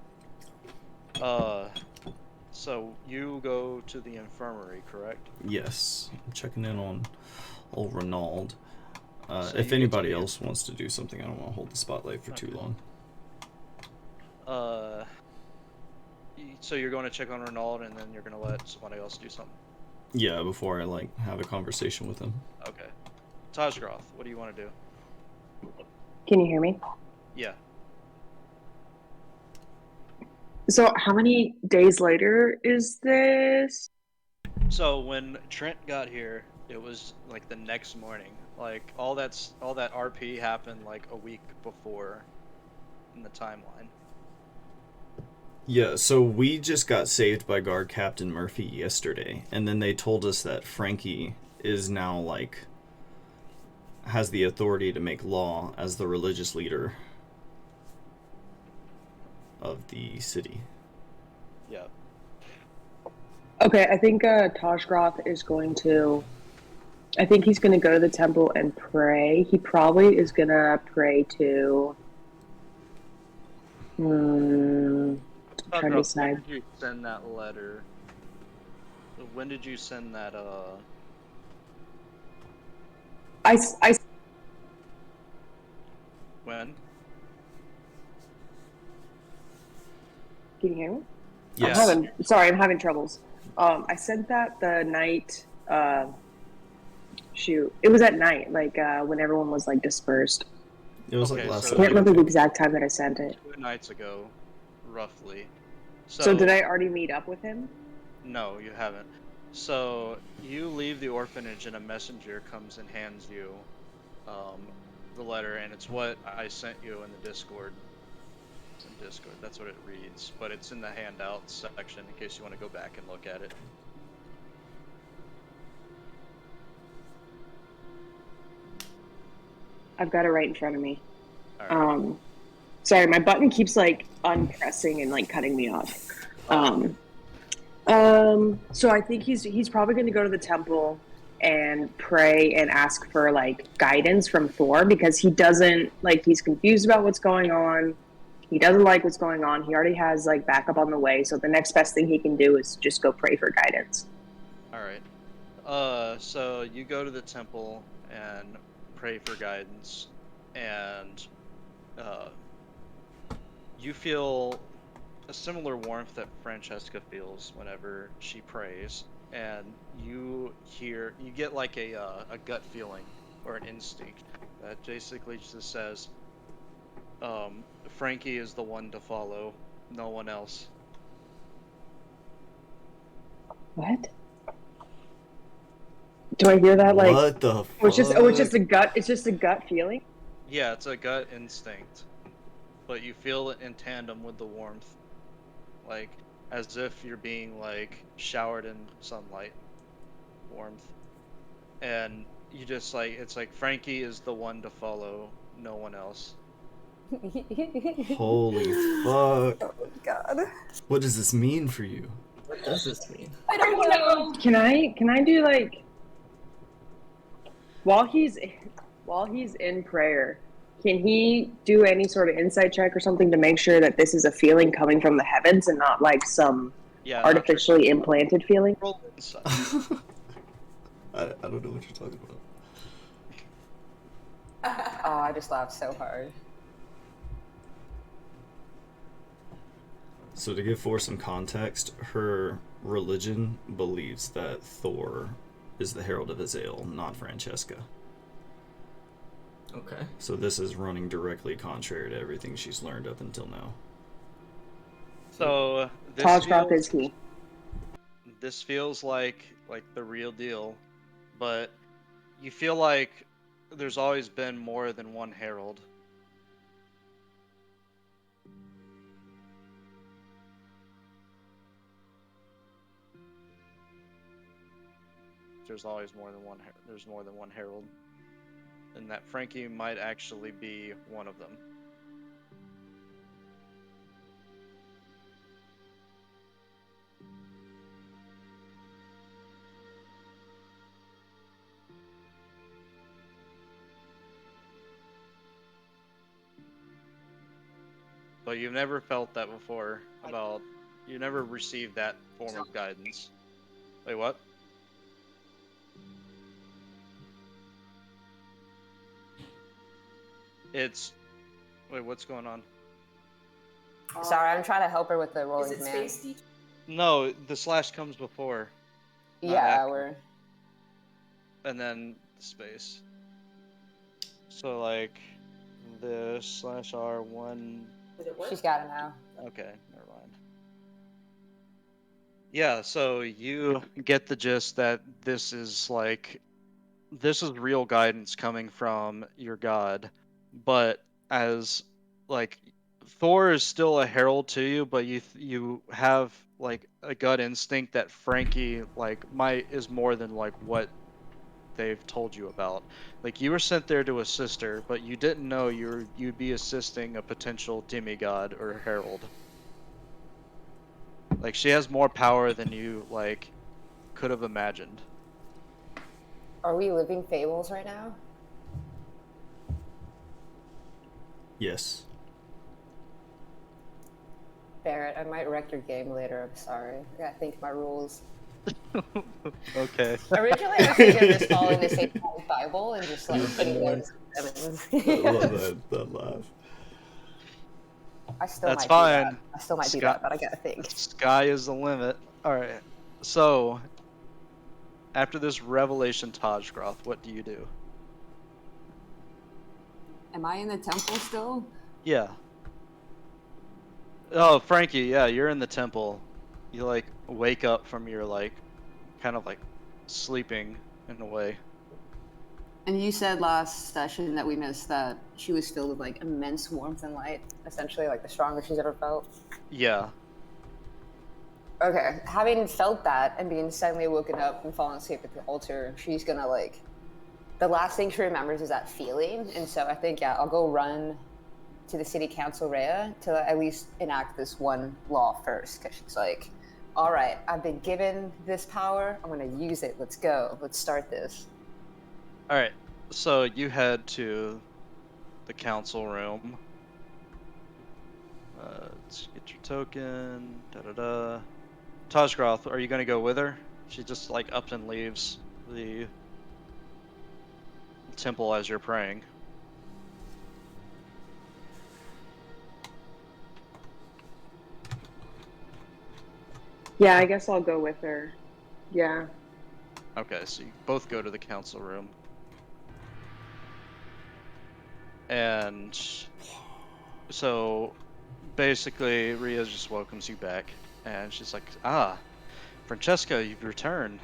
So you go to the infirmary, correct? Yes. I'm checking in on old Renaud. So you If get to anybody the- else wants to do something, I don't want to hold the spotlight for too long. So you're going to check on Renaud, and then you're going to let somebody else do something. Yeah, before I like have a conversation with him. Okay. Tajgroth, what do you want to do? Can you hear me? Yeah. So how many days later is this? So when Trent got here, it was like the next morning. Like all that RP happened like a week before in the timeline. Yeah, so we just got saved by Guard Captain Murphy yesterday, and then they told us that Frankie is now like has the authority to make law as the religious leader of the city. Yeah. Okay, I think Taj Groth is going to. I think he's going to go to the temple and pray. He probably is going to pray to. Trying to When decide. did you send that letter? When did you send that I when? can you hear me? Yes. I'm having troubles. I sent that the night. Shoot, it was at night, like when everyone was like dispersed. It was Okay, like last so I can't Saturday. remember the exact time that I sent it. 2 nights ago, roughly. So did I already meet up with him? No, you haven't. So you leave the orphanage and a messenger comes and hands you the letter, and it's what I sent you in the Discord. It's in Discord, that's what it reads, but it's in the handouts section in case you want to go back and look at it. I've got it right in front of me. Alright. Sorry, my button keeps like unpressing and like cutting me off. So I think he's probably going to go to the temple and pray and ask for like guidance from Thor, because he doesn't like, he's confused about what's going on. He doesn't like what's going on. He already has like backup on the way. So the next best thing he can do is just go pray for guidance. Alright. So you go to the temple and pray for guidance, and you feel a similar warmth that Francesca feels whenever she prays, and you get like a gut feeling or an instinct that basically just says, Frankie is the one to follow, no one else. What? Do I hear that like? What the fuck? It's just a gut. It's just a gut feeling. Yeah, it's a gut instinct, but you feel it in tandem with the warmth, like as if you're being like showered in sunlight, warmth, and you just like, it's like Frankie is the one to follow, no one else. Holy fuck. Oh God. What does this mean for you? What does this mean? I don't know. Can I do like while he's in prayer? Can he do any sort of insight check or something to make sure that this is a feeling coming from the heavens and not like some Yeah, artificially implanted feeling? roll insight. I don't know what you're talking about. Oh, I just laughed so hard. So to give Thor some context, her religion believes that Thor is the Herald of Azael, not Francesca. Okay. So this is running directly contrary to everything she's learned up until now. So Toshroth is key. this feels like the real deal, but you feel like there's always been more than one herald. There's always more than one. There's more than one herald, and that Frankie might actually be one of them. But you've never felt that before about. You never received that form of guidance. Wait, what? It's. Wait, what's going on? Sorry, I'm trying to help her with the Is rolling it command. space teacher? No, the slash comes before. not Yeah, after. we're. And then space. So like the slash R1. Did it work? She's got it now. Okay, never mind. Yeah, so you get the gist that this is real guidance coming from your god, but as like Thor is still a herald to you, but you have like a gut instinct that Frankie is more than like what they've told you about. Like you were sent there to assist her, but you didn't know you'd be assisting a potential demigod or herald. Like she has more power than you could have imagined. Are we living fables right now? Yes. Barrett, I might wreck your game later. I'm sorry. I gotta think of my rules. Okay. Originally, I was thinking of just following the same Bible and just like putting Nice. them. I love that laugh. I still That's might fine. do that. I still might do Scott- that, but I gotta think. Sky is the limit. Alright. So after this revelation, Tajgroth, what do you do? Am I in the temple still? Yeah. Oh, Frankie, yeah, you're in the temple. You wake up from your kind of sleeping in a way. And you said last session that we missed that she was filled with like immense warmth and light, essentially like the strongest she's ever felt. Yeah. Okay, having felt that and being suddenly woken up and fallen asleep at the altar, she's gonna the last thing she remembers is that feeling. And so I think, yeah, I'll go run to the city council Rhea to at least enact this one law first, because she's like, all right, I've been given this power, I'm gonna use it, let's go, let's start this. Alright, so you head to the council room. Let's get your token. Da-da-da. Tajgroth, are you going to go with her? She just up and leaves the temple as you're praying. Yeah, I guess I'll go with her. Yeah. Okay, so you both go to the council room. And so basically Rhea just welcomes you back and she's like, "Ah, Francesca, you've returned.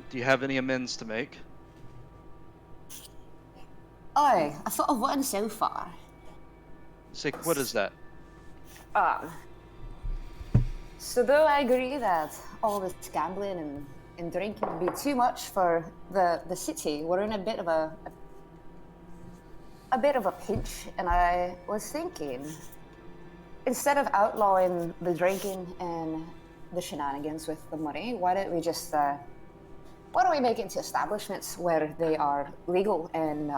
Do you have any amends to make?" I thought of one so far. It's like, what is that? So though I agree that all this gambling and drinking would be too much for the city, we're in a bit of a pinch, and I was thinking, instead of outlawing the drinking and the shenanigans with the money, why don't we make it into establishments where they are legal and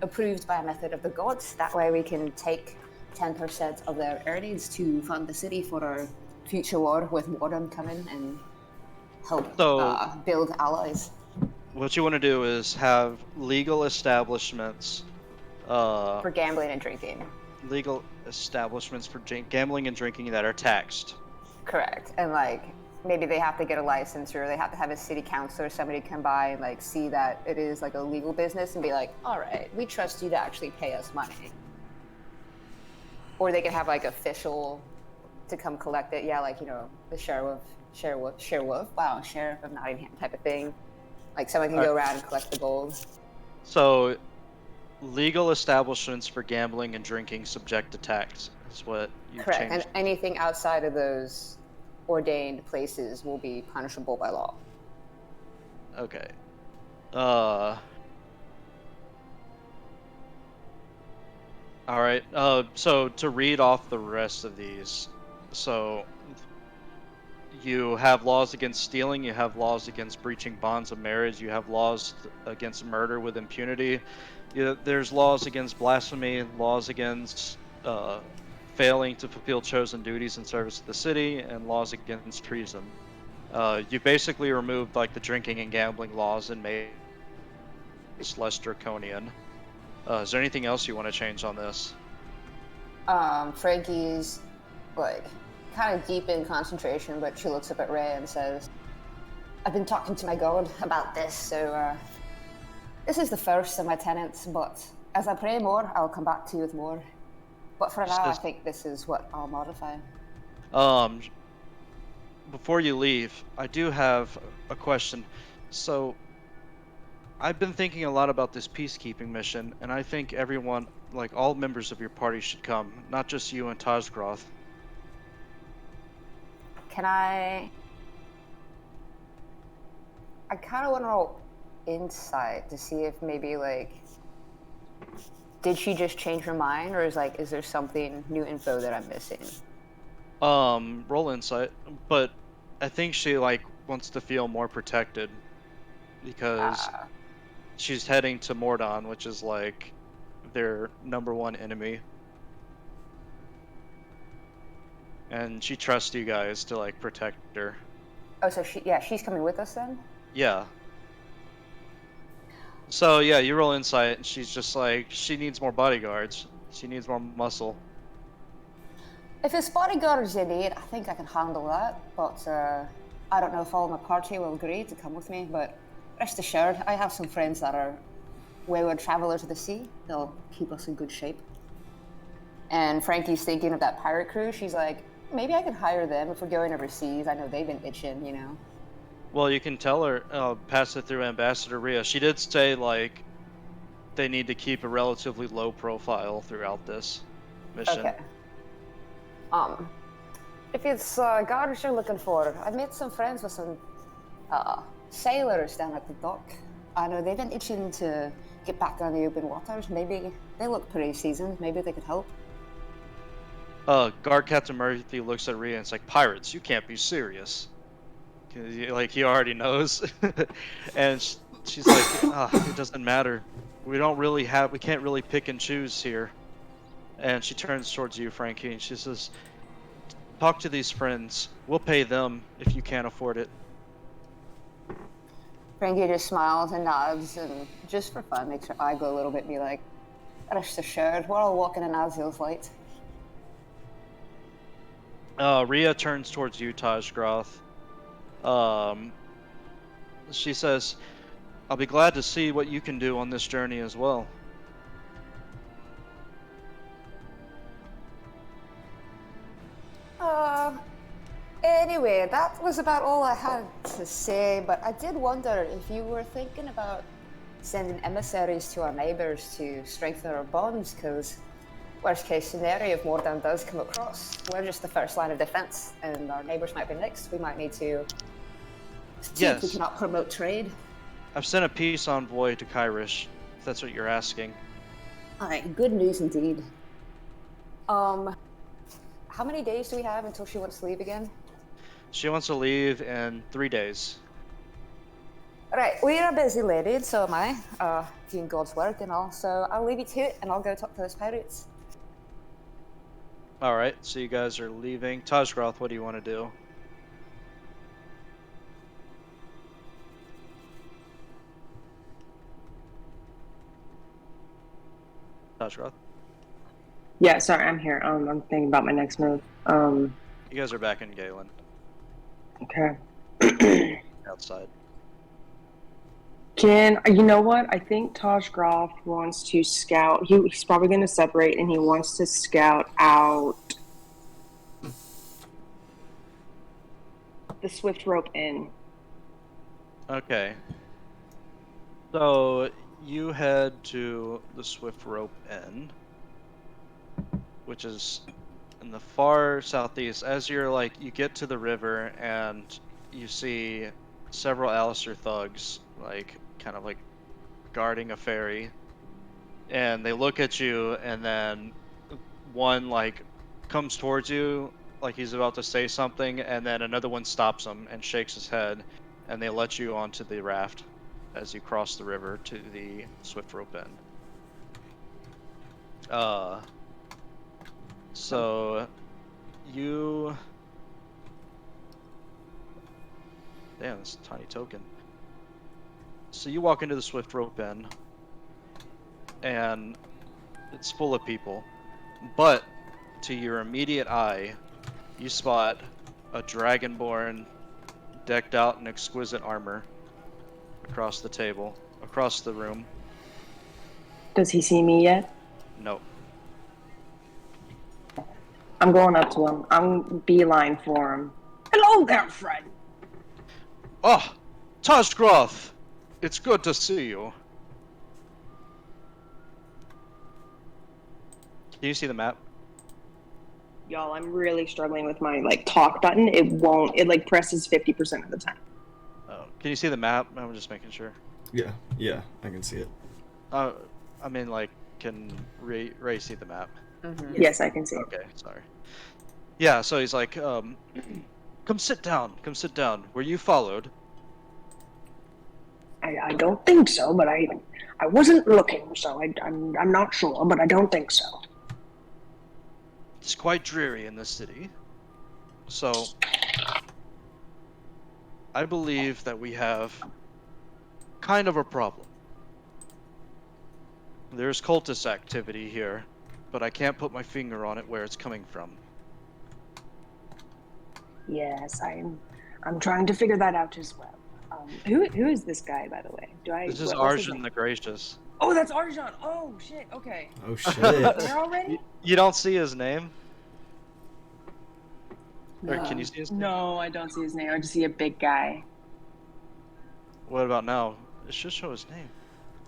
approved by a method of the gods? That way we can take 10% of their earnings to fund the city for our future war with Mor'dan coming and help build allies. What you want to do is have legal establishments For gambling and drinking. legal establishments for gambling and drinking that are taxed. Correct. And maybe they have to get a license, or they have to have a city council or somebody come by and see that it is a legal business and be like, all right, we trust you to actually pay us money. Or they can have official to come collect it. Yeah, like, the sheriff, wow, sheriff of Nottingham type of thing. Like someone can go around and collect the gold. So, legal establishments for gambling and drinking subject to tax is what you've Correct. changed. And anything outside of those ordained places will be punishable by law. Okay. All right. So to read off the rest of these, so you have laws against stealing, you have laws against breaching bonds of marriage, you have laws against murder with impunity. There's laws against blasphemy, laws against failing to fulfill chosen duties in service to the city, and laws against treason. You basically removed like the drinking and gambling laws and made it less draconian. Is there anything else you want to change on this? Frankie's like kind of deep in concentration, but she looks up at Ray and says, I've been talking to my god about this, so this is the first of my tenets, but as I pray more, I'll come back to you with more. But for now, I think this is what I'll modify. Before you leave, I do have a question. So, I've been thinking a lot about this peacekeeping mission, and I think everyone, like all members of your party, should come, not just you and Tajgroth. Can I kind of want to roll insight to see if maybe, like, did she just change her mind, or is there something, new info that I'm missing? Roll insight, but I think she, like, wants to feel more protected, because she's heading to Mor'dan, which is, like, their #1 enemy. And she trusts you guys to, like, protect her. Oh, so she's coming with us then? Yeah. So, yeah, you roll insight, and she's just like, she needs more bodyguards. She needs more muscle. If it's bodyguards you need, I think I can handle that, but I don't know if all of my party will agree to come with me, but rest assured, I have some friends that are wayward travelers of the sea. They'll keep us in good shape. And Frankie's thinking of that pirate crew. She's like, maybe I can hire them if we're going overseas. I know they've been itching, Well, you can tell her, pass it through Ambassador Rhea. She did say, like, they need to keep a relatively low profile throughout this mission. Okay. If it's guards you're looking for, I made some friends with some sailors down at the dock. I know they've been itching to get back on the open waters. Maybe they look pretty seasoned. Maybe they could help. Guard Captain Murphy looks at Rhea and it's like, pirates, you can't be serious. Like, he already knows. And she's like, it doesn't matter. We can't really pick and choose here. And she turns towards you, Frankie, and she says, talk to these friends. We'll pay them if you can't afford it. Frankie just smiles and nods, and just for fun, makes her eye go a little bit and be like, rest assured, we're all walking in Azil's light. Rhea turns towards you, Tajgroth. She says, I'll be glad to see what you can do on this journey as well. Anyway, that was about all I had to say, but I did wonder if you were thinking about sending emissaries to our neighbors to strengthen our bonds, because worst case scenario, if Mor'dan does come across, we're just the first line of defense, and our neighbors might be next. We might need to see if we cannot promote trade. I've sent a peace envoy to Kyrish, if that's what you're asking. Alright, good news indeed. How many days do we have until she wants to leave again? She wants to leave in 3 days. Right, we're a busy lady, so am I, doing God's work and all, so I'll leave you to it and I'll go talk to those pirates. Alright, so you guys are leaving. Tajgroth, what do you want to do? Tajgroth? Yeah, sorry, I'm here. I'm thinking about my next move. You guys are back in Galen. Okay. Outside. You know what? I think Taj Groff wants to scout. He's probably going to separate, and he wants to scout out the swift rope in. Okay. So you head to the Swift Rope Inn, which is in the far southeast. As you're like, you get to the river and you see several Alistair thugs, like kind of like guarding a ferry, and they look at you, and then one like comes towards you, like he's about to say something, and then another one stops him and shakes his head, and they let you onto the raft as you cross the river to the Swift Rope Inn. Uh, so you, damn, this tiny token. So you walk into the Swift Rope Inn, and it's full of people, but to your immediate eye, you spot a dragonborn decked out in exquisite armor across the table, across the room. Does he see me yet? No. I'm going up to him. I'm beeline for him. Hello there, friend. Oh, Tajgroth! It's good to see you. Can you see the map? Y'all, I'm really struggling with my like talk button. It won't. It like presses 50% of the time. Oh, can you see the map? I'm just making sure. Yeah, I can see it. I mean, like, can Ray see the map? Mm-hmm. Yes, I can see it. Okay, sorry. Yeah, so he's like, come sit down. Were you followed? I don't think so, but I wasn't looking, so I'm not sure, but I don't think so. It's quite dreary in this city. So, I believe that we have kind of a problem. There's cultist activity here, but I can't put my finger on it where it's coming from. Yes, I'm trying to figure that out as well. Who is this guy, by the way? This is What's his Arjun name? the Gracious. Oh, that's Arjan. Oh shit. Okay. Oh shit. There already? You don't see his name? Or No. can you see his name? No, I don't see his name. I just see a big guy. What about now? It should show his name.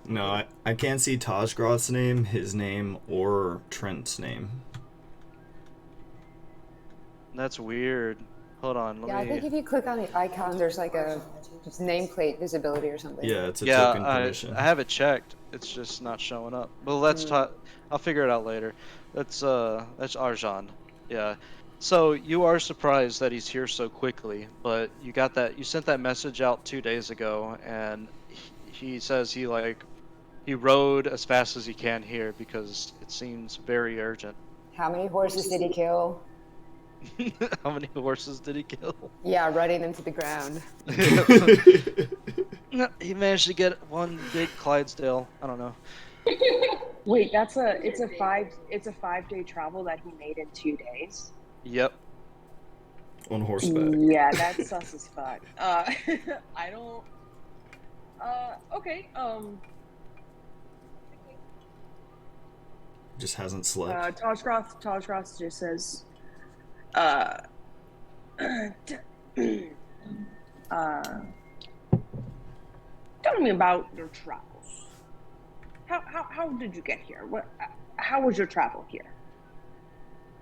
No, I can't see Tajgroth's name, his name, or Trent's name. That's weird. Hold on, Yeah, I think if you click on the icon, there's like a nameplate visibility or something. Yeah, it's a Yeah, token permission. I have it checked. It's just not showing up. Well, I'll figure it out later. That's Arjan. Yeah. So you are surprised that he's here so quickly, but you sent that message out 2 days ago, and he says he rode as fast as he can here because it seems very urgent. How many horses did he kill? How many horses did he kill? Yeah, running them to the ground. No, he managed to get one big Clydesdale. I don't know. Wait, it's a 5-day travel that he made in 2 days. Yep. On horseback. Yeah, that's sus as fuck. I don't. Okay. Just hasn't slept. Tajgroth just says, tell me about your travels. How did you get here? How was your travel here?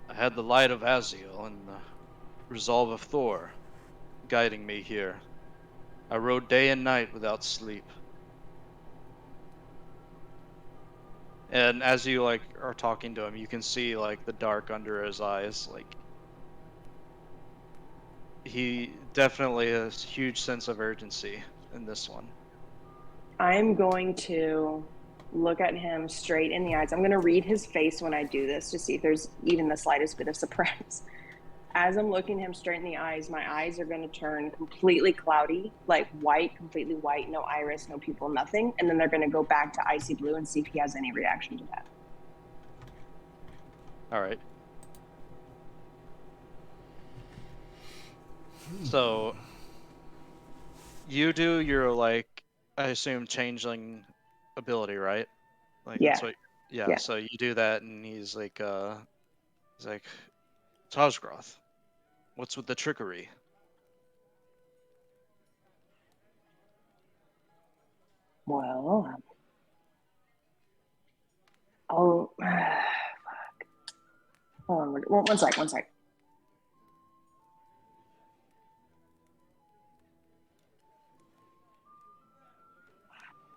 I had the light of Aziel and the resolve of Thor guiding me here. I rode day and night without sleep. And as you are talking to him, you can see the dark under his eyes. He definitely has a huge sense of urgency in this one. I'm going to look at him straight in the eyes. I'm going to read his face when I do this to see if there's even the slightest bit of surprise. As I'm looking him straight in the eyes, my eyes are going to turn completely cloudy, like white, completely white, no iris, no pupil, nothing. And then they're going to go back to icy blue and see if he has any reaction to that. All right. So you do your I assume changeling ability, right? Yeah. That's what, yeah. So you do that, and he's like Tajgroth, what's with the trickery? Well, oh, fuck. Hold on, one sec.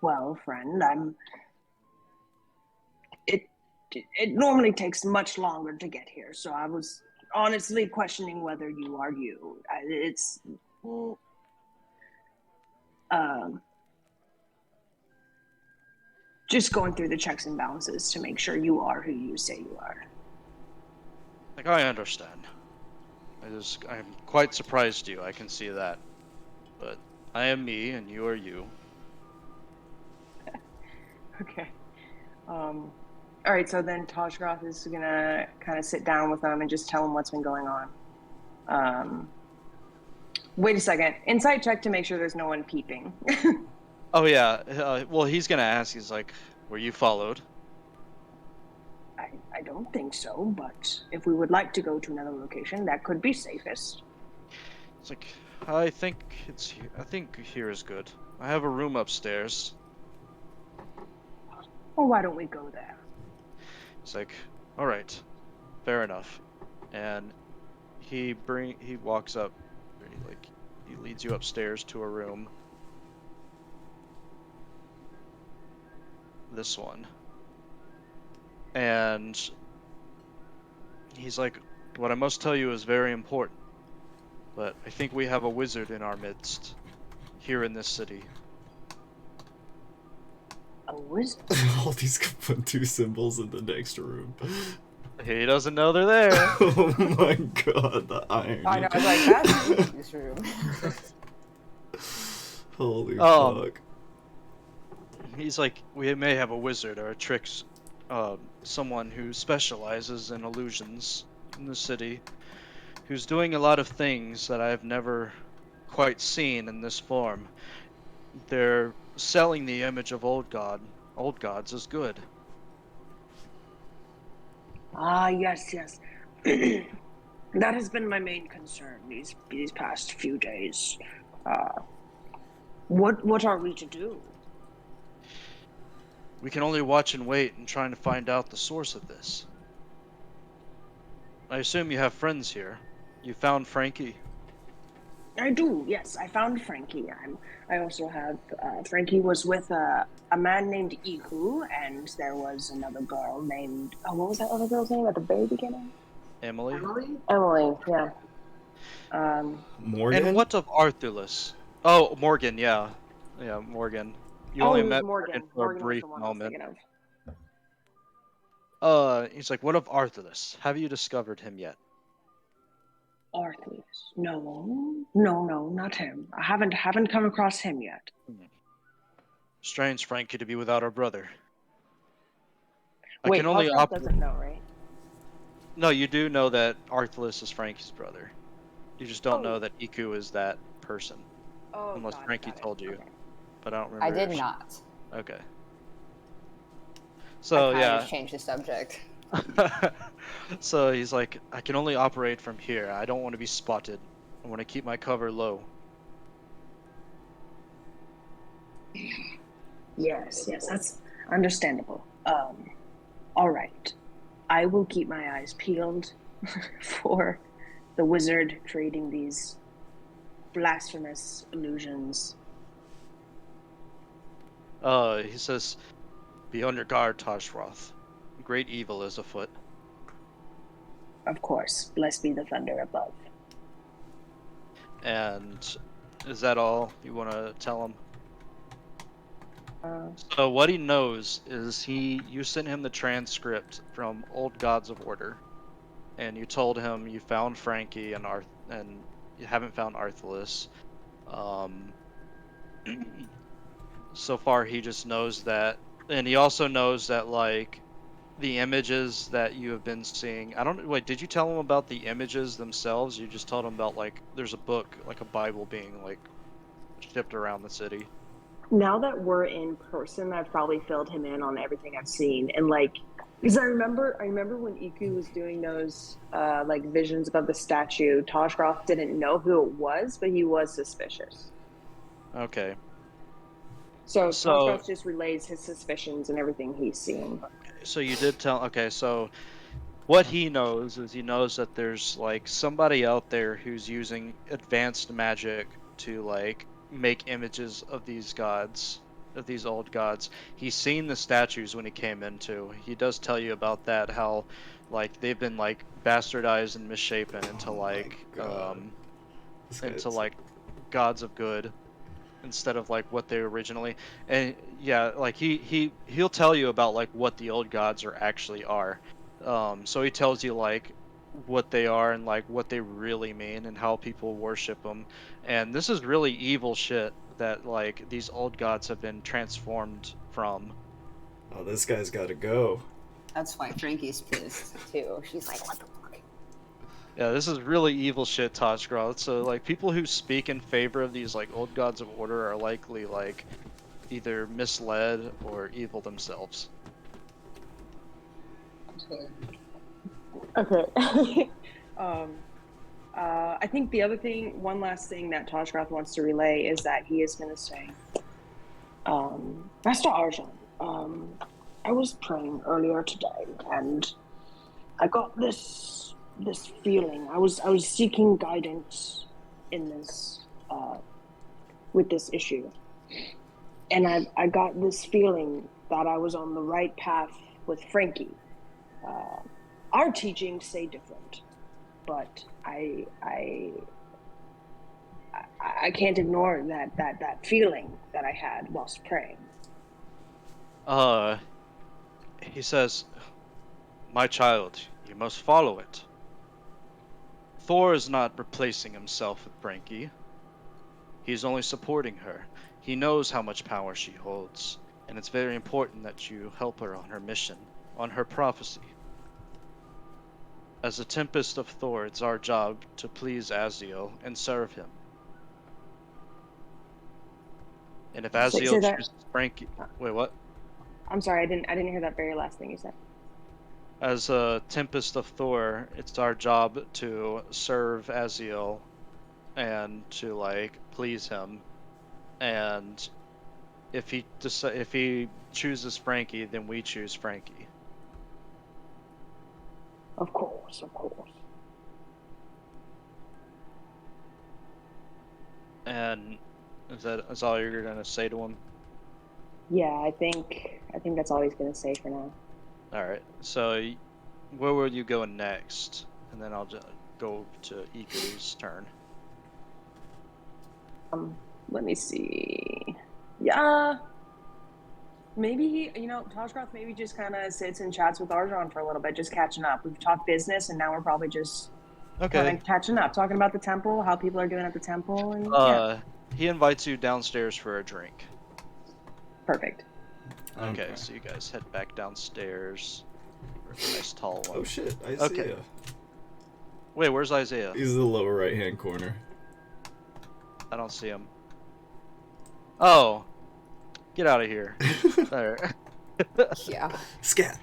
Well, friend, it normally takes much longer to get here, so I was honestly questioning whether you are you. It's just going through the checks and balances to make sure you are who you say you are. Like, I understand. I'm quite surprised you, I can see that. But I am me, and you are you. Okay. All right, so then Toshgroth is gonna kind of sit down with them and just tell them what's been going on. Wait a second. Insight check to make sure there's no one peeping. Oh yeah, well he's gonna ask, he's like, were you followed? I don't think so, but if we would like to go to another location, that could be safest. It's like, I think here is good. I have a room upstairs. Well, why don't we go there? It's like, alright, fair enough. And he walks up, he leads you upstairs to a room. This one. And he's like, what I must tell you is very important. But I think we have a wizard in our midst, here in this city. A wizard? All these Ubuntu symbols in the next room. He doesn't know they're there. Oh my god, the irony. I know, I was like, that's this room. Holy fuck. He's like, we may have a wizard or a tricks, someone who specializes in illusions in the city, who's doing a lot of things that I've never quite seen in this form. They're selling the image of old gods as good. Ah, yes. That has been my main concern these past few days. What are we to do? We can only watch and wait and trying to find out the source of this. I assume you have friends here. You found Frankie? I do, yes. I found Frankie. I also have Frankie was with a man named Ihu, and there was another girl named what was that other girl's name at the very beginning? Emily? Emily, yeah. Morgan? And what of Arthurlus? Oh, Morgan, yeah. Yeah, Morgan. You only met Morgan for a brief moment. He's like, what of Arthurlus? Have you discovered him yet? Arthurlus? No, not him. I haven't come across him yet. Strange, Frankie, to be without our brother. Wait, I can only doesn't know, right? No, you do know that Arthurlus is Frankie's brother. You just don't know that Iku is that person. Oh, unless Frankie told you. Okay. But I don't remember. I did not. Okay. So I yeah. just changed the subject. So he's like, I can only operate from here. I don't want to be spotted. I want to keep my cover low. Yes, that's understandable. All right. I will keep my eyes peeled for the wizard creating these blasphemous illusions. He says, be on your guard, Toshroth. Great evil is afoot. Of course, blessed be the thunder above. And is that all you want to tell him? So what he knows is you sent him the transcript from Old Gods of Order, and you told him you found Frankie and you haven't found Arthurlus. So far he just knows that, and he also knows that like the images that you have been seeing. I don't wait. Did you tell him about the images themselves? You just told him about like there's a book, like a Bible, being like shipped around the city. Now that we're in person, I've probably filled him in on everything I've seen, and like, because I remember when Iku was doing those like visions above the statue, Toshgroth didn't know who it was, but he was suspicious. Okay. So So, Toshgoth just relays his suspicions and everything he's seen. so you did tell. Okay, so what he knows is he knows that there's like somebody out there who's using advanced magic to like make images of these gods, of these old gods. He's seen the statues when he came into. He does tell you about that, how like they've been like bastardized and misshapen Oh my god. This into guy's like gods of good instead of like what they originally. And yeah, like he'll tell you about like what the old gods are actually are. So he tells you like what they are and like what they really mean and how people worship them. And this is really evil shit that like these old gods have been transformed from. Oh, this guy's gotta go. That's why Frankie's pissed too. She's like, what the fuck? Yeah, this is really evil shit, Toshgrad. So like people who speak in favor of these like old gods of order are likely like either misled or evil themselves. Okay. I think the other thing, one last thing that Toshgoth wants to relay is that he is going to say, Master Arjan, I was praying earlier today and I got this feeling. I was seeking guidance in this with this issue, and I got this feeling that I was on the right path with Frankie. Our teachings say different, but I can't ignore that feeling that I had whilst praying. He says, "My child, you must follow it. Thor is not replacing himself with Frankie. He's only supporting her. He knows how much power she holds, and it's very important that you help her on her mission, on her prophecy. As the Tempest of Thor, it's our job to please Aziel and serve him. And if Say Aziel that. chooses Frankie, wait, what? I'm sorry, I didn't hear that very last thing you said. As a Tempest of Thor, it's our job to serve Aziel and to like please him. And if he chooses Frankie, then we choose Frankie." Of course. And is all you're gonna say to him? Yeah, I think that's all he's gonna say for now. All right. So where will you go next? And then I'll just go to Iku's turn. Let me see. Yeah, maybe Toshgroth maybe just kind of sits and chats with Arjan for a little bit, just catching up. We've talked business, and now we're probably just kind of catching up, talking about the temple, how people are doing at the temple, and yeah. He invites you downstairs for a drink. Perfect. Okay, so you guys head back downstairs. Nice tall one. Oh shit, Isaiah. Okay. Wait, where's Isaiah? He's in the lower right hand corner. I don't see him. Oh, get out of here. There. Yeah. Scat.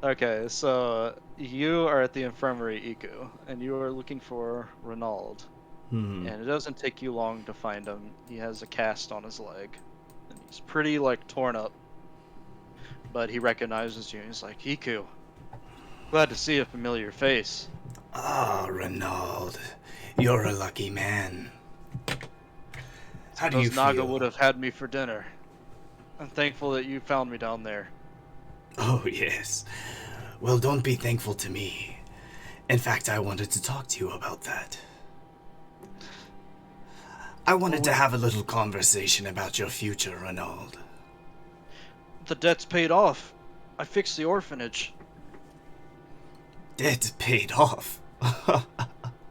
Okay, so you are at the infirmary, Iku, and you are looking for Ronald. And it doesn't take you long to find him. He has a cast on his leg, and he's pretty like torn up. But he recognizes you. And he's like, "Iku, glad to see a familiar face." Ah, Ronald, you're a lucky man. How do you Those Naga feel? would have had me for dinner. I'm thankful that you found me down there. Oh, yes. Well, don't be thankful to me. In fact, I wanted to talk to you about that. I wanted to have a little conversation about your future, Ronald. The debt's paid off. I fixed the orphanage. Debt paid off.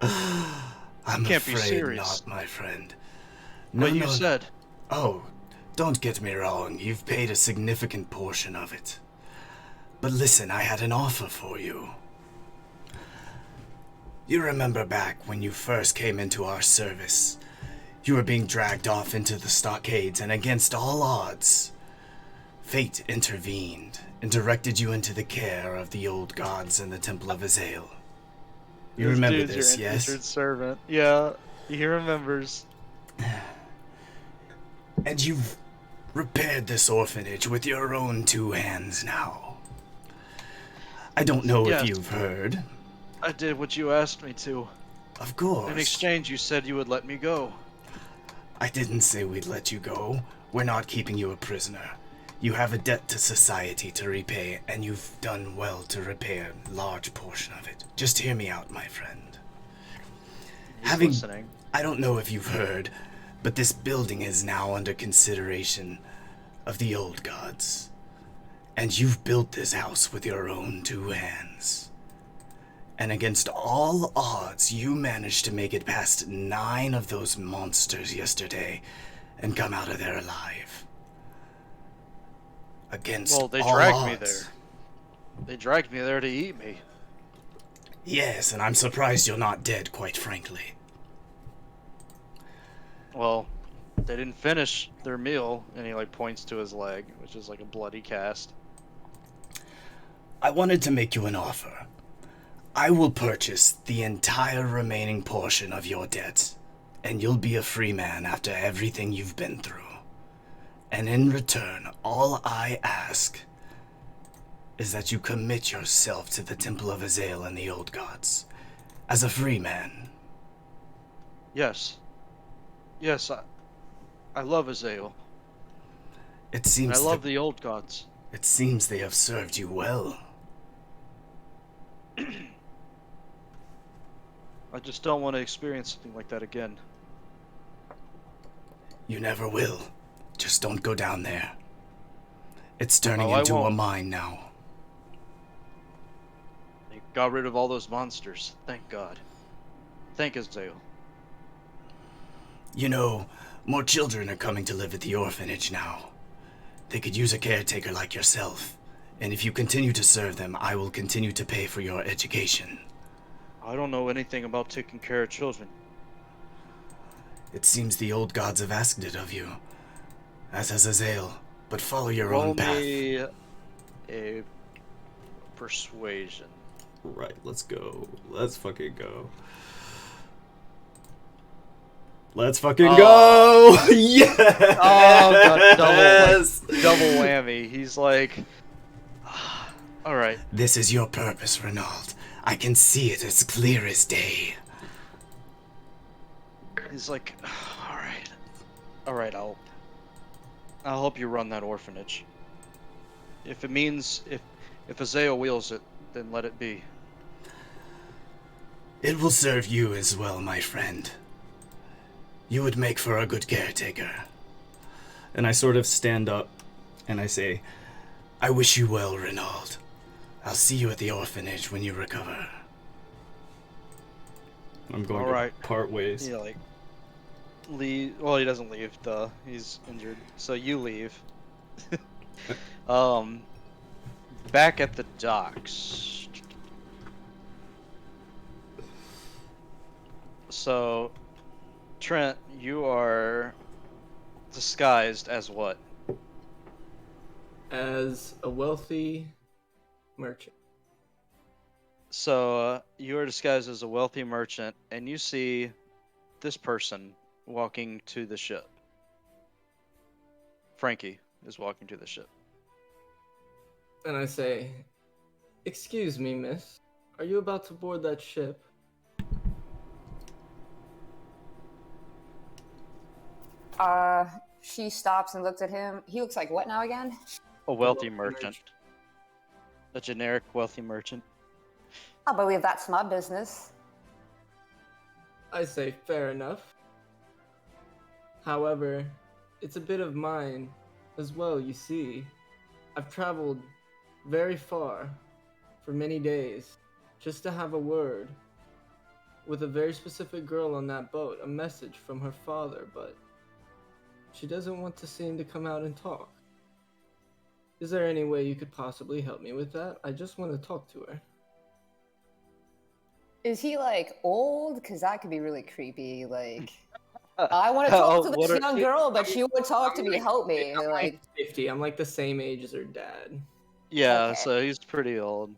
I'm Can't be afraid serious. not, my friend. But you said. Oh, don't get me wrong. You've paid a significant portion of it. But listen, I had an offer for you. You remember back when you first came into our service? You were being dragged off into the stockades, and against all odds, fate intervened and directed you into the care of the old gods in the Temple of Azael. You remember this, your yes? indentured servant. Yeah, he remembers. And you've repaired this orphanage with your own 2 hands now. I don't know if Yes. you've heard. I did what you asked me to. Of course. In exchange, you said you would let me go. I didn't say we'd let you go. We're not keeping you a prisoner. You have a debt to society to repay, and you've done well to repay a large portion of it. Just hear me out, my friend. He's listening. I don't know if you've heard, but this building is now under consideration of the old gods. And you've built this house with your own 2 hands. And against all odds, you managed to make it past 9 of those monsters yesterday and come out of there alive. Against Well, they all dragged me odds. there. They dragged me there to eat me. Yes, and I'm surprised you're not dead, quite frankly. Well, they didn't finish their meal, and he like points to his leg, which is like a bloody cast. I wanted to make you an offer. I will purchase the entire remaining portion of your debt, and you'll be a free man after everything you've been through. And in return, all I ask is that you commit yourself to the Temple of Azael and the Old Gods, as a free man. Yes. Yes, I love Azael. It And seems I love the old gods. it seems they have served you well. I just don't want to experience something like that again. You never will. Just don't go down there. It's turning Oh, I into a won't. mine now. They got rid of all those monsters. Thank God. Thank Azael. You know, more children are coming to live at the orphanage now. They could use a caretaker like yourself. And if you continue to serve them, I will continue to pay for your education. I don't know anything about taking care of children. It seems the old gods have asked it of you, as has Azael, but follow your Roll own path. me a persuasion. Right, let's go. Let's fucking go. Let's fucking go! Yes! Oh, got double whammy. He's like, all right. This is your purpose, Renaud. I can see it as clear as day. He's like, all right. I'll help you run that orphanage. If it means if Azael wheels it, then let it be. It will serve you as well, my friend. You would make for a good caretaker. And I sort of stand up and I say, I wish you well, Renaud. I'll see you at the orphanage when you recover. I'm going All right. to part ways. He like leave. Well, he doesn't leave. Duh, he's injured. So you leave. Back at the docks. So, Trent, you are disguised as what? As a wealthy merchant. So, you are disguised as a wealthy merchant, and you see this person walking to the ship. Frankie is walking to the ship. And I say, excuse me, miss. Are you about to board that ship? She stops and looks at him. He looks like what now again? A wealthy merchant. A generic wealthy merchant. I believe that's my business. I say, fair enough. However, it's a bit of mine as well, you see. I've traveled very far for many days just to have a word with a very specific girl on that boat, a message from her father, but she doesn't want to seem to come out and talk. Is there any way you could possibly help me with that? I just want to talk to her. Is he like old? Because that could be really creepy. Like, I want to talk to this young girl, but she would talk to me, help me. I'm Like, 50. I'm like the same age as her dad. Yeah, Okay. so he's pretty old.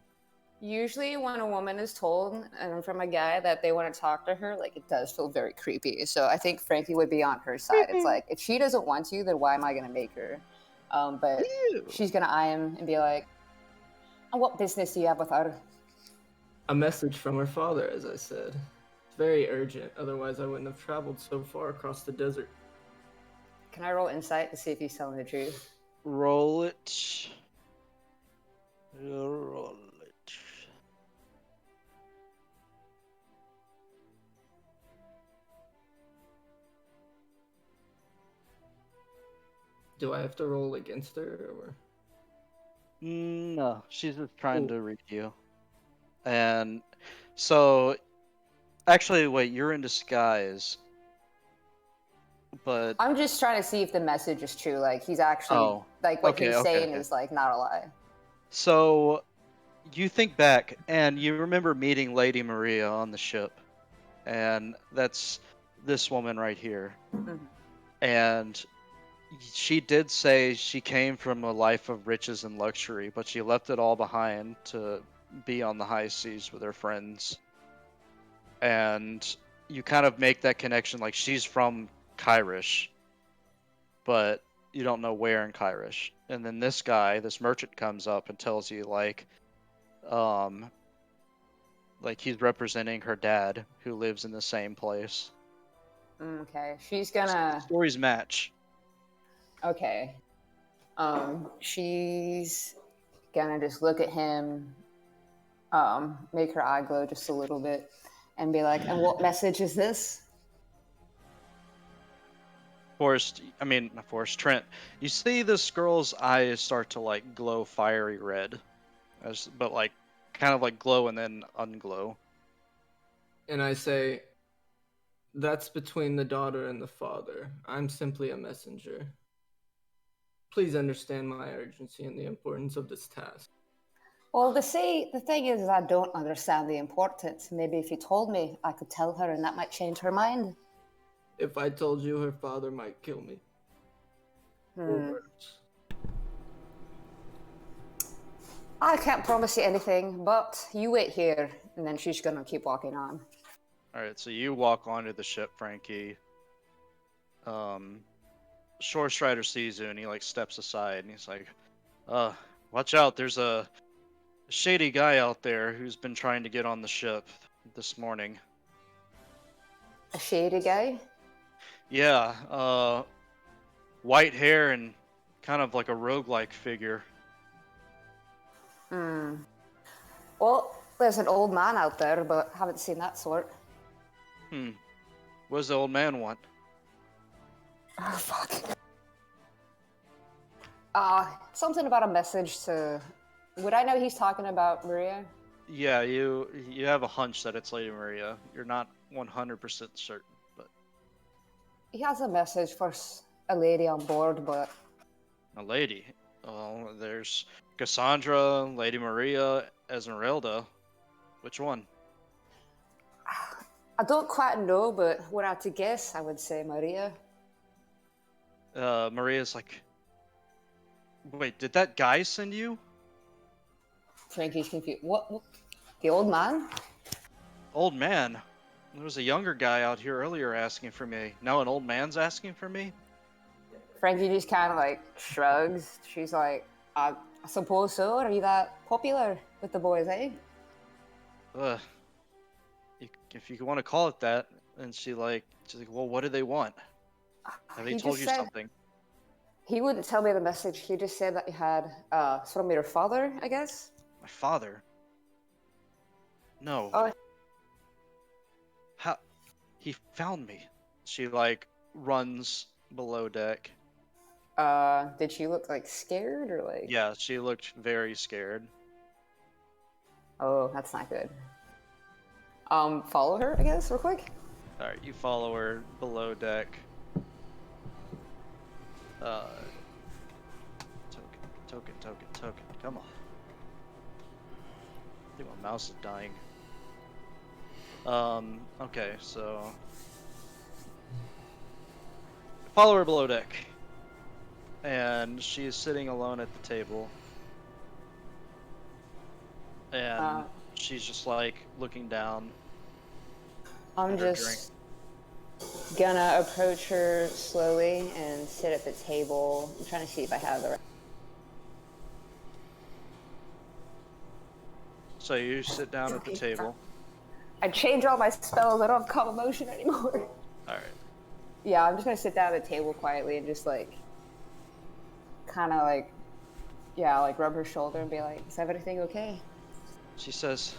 Usually, when a woman is told, and from a guy, that they want to talk to her, like, it does feel very creepy. So I think Frankie would be on her side. It's like, if she doesn't want to, then why am I going to make her? But Ew. she's going to eye him and be like, "And what business do you have with her?" A message from her father, as I said. It's very urgent, otherwise I wouldn't have traveled so far across the desert. Can I roll insight to see if he's telling the truth? Roll it. Roll it. Do I have to roll against her, or? No, she's just trying Ooh. to read you. And so, actually, wait, you're in disguise. But I'm just trying to see if the message is true. Like, he's actually, like, what he's saying is, like, not a lie. So you think back and you remember meeting Lady Maria on the ship. And that's this woman right here. Mhm. And she did say she came from a life of riches and luxury, but she left it all behind to be on the high seas with her friends. And you kind of make that connection, like she's from Kyrish, but you don't know where in Kyrish. And then this guy, this merchant, comes up and tells you um, like he's representing her dad, who lives in the same place. Okay, she's gonna. Stories match. Okay. She's gonna just look at him, make her eye glow just a little bit, and be like, "And what message is this?" Not Forrest, Trent. You see this girl's eyes start to like glow fiery red, but like kind of like glow and then unglow. And I say, that's between the daughter and the father. I'm simply a messenger. Please understand my urgency and the importance of this task. Well, the thing is, I don't understand the importance. Maybe if you told me, I could tell her, and that might change her mind. If I told you, her father might kill me. Or worse. I can't promise you anything, but you wait here, and then she's gonna keep walking on. All right, so you walk onto the ship, Frankie. Shore Strider sees you and he like steps aside and he's like, watch out, there's a shady guy out there who's been trying to get on the ship this morning." A shady guy? Yeah, white hair and kind of like a roguelike figure. Well, there's an old man out there, but haven't seen that sort. What does the old man want? Oh, fuck. Something about a message to... Would I know he's talking about Maria? Yeah, you have a hunch that it's Lady Maria. You're not 100% certain, but He has a message for a lady on board, but... a lady. Oh, there's Cassandra, Lady Maria, Esmeralda. Which one? I don't quite know, but were I to guess, I would say Maria. Maria's like, wait, did that guy send you? Frankie's confused. What? The old man? Old man? There was a younger guy out here earlier asking for me. Now an old man's asking for me? Frankie just kind of like shrugs. She's like, I suppose so. Are you that popular with the boys, eh? If you want to call it that. And she's like, well, what do they want? Have they He told just you said- something? He wouldn't tell me the message. He just said that you had from your father, I guess. My father? No. Oh, How? He found me. She like runs below deck. did she look like scared or like? Yeah, she looked very scared. Oh, that's not good. Follow her, I guess, real quick. Alright, you follow her below deck. Token. Come on. I think my mouse is dying. Okay, so follow her below deck. And she is sitting alone at the table. and she's just like looking down I'm at her drink. just gonna approach her slowly and sit at the table. I'm trying to see if I have the right. So you sit down at the table. I change all my spells. I don't have calm emotion anymore. All right. Yeah, I'm just gonna sit down at the table quietly and just like, kind of like, yeah, like rub her shoulder and be like, "Is everything okay?" She says,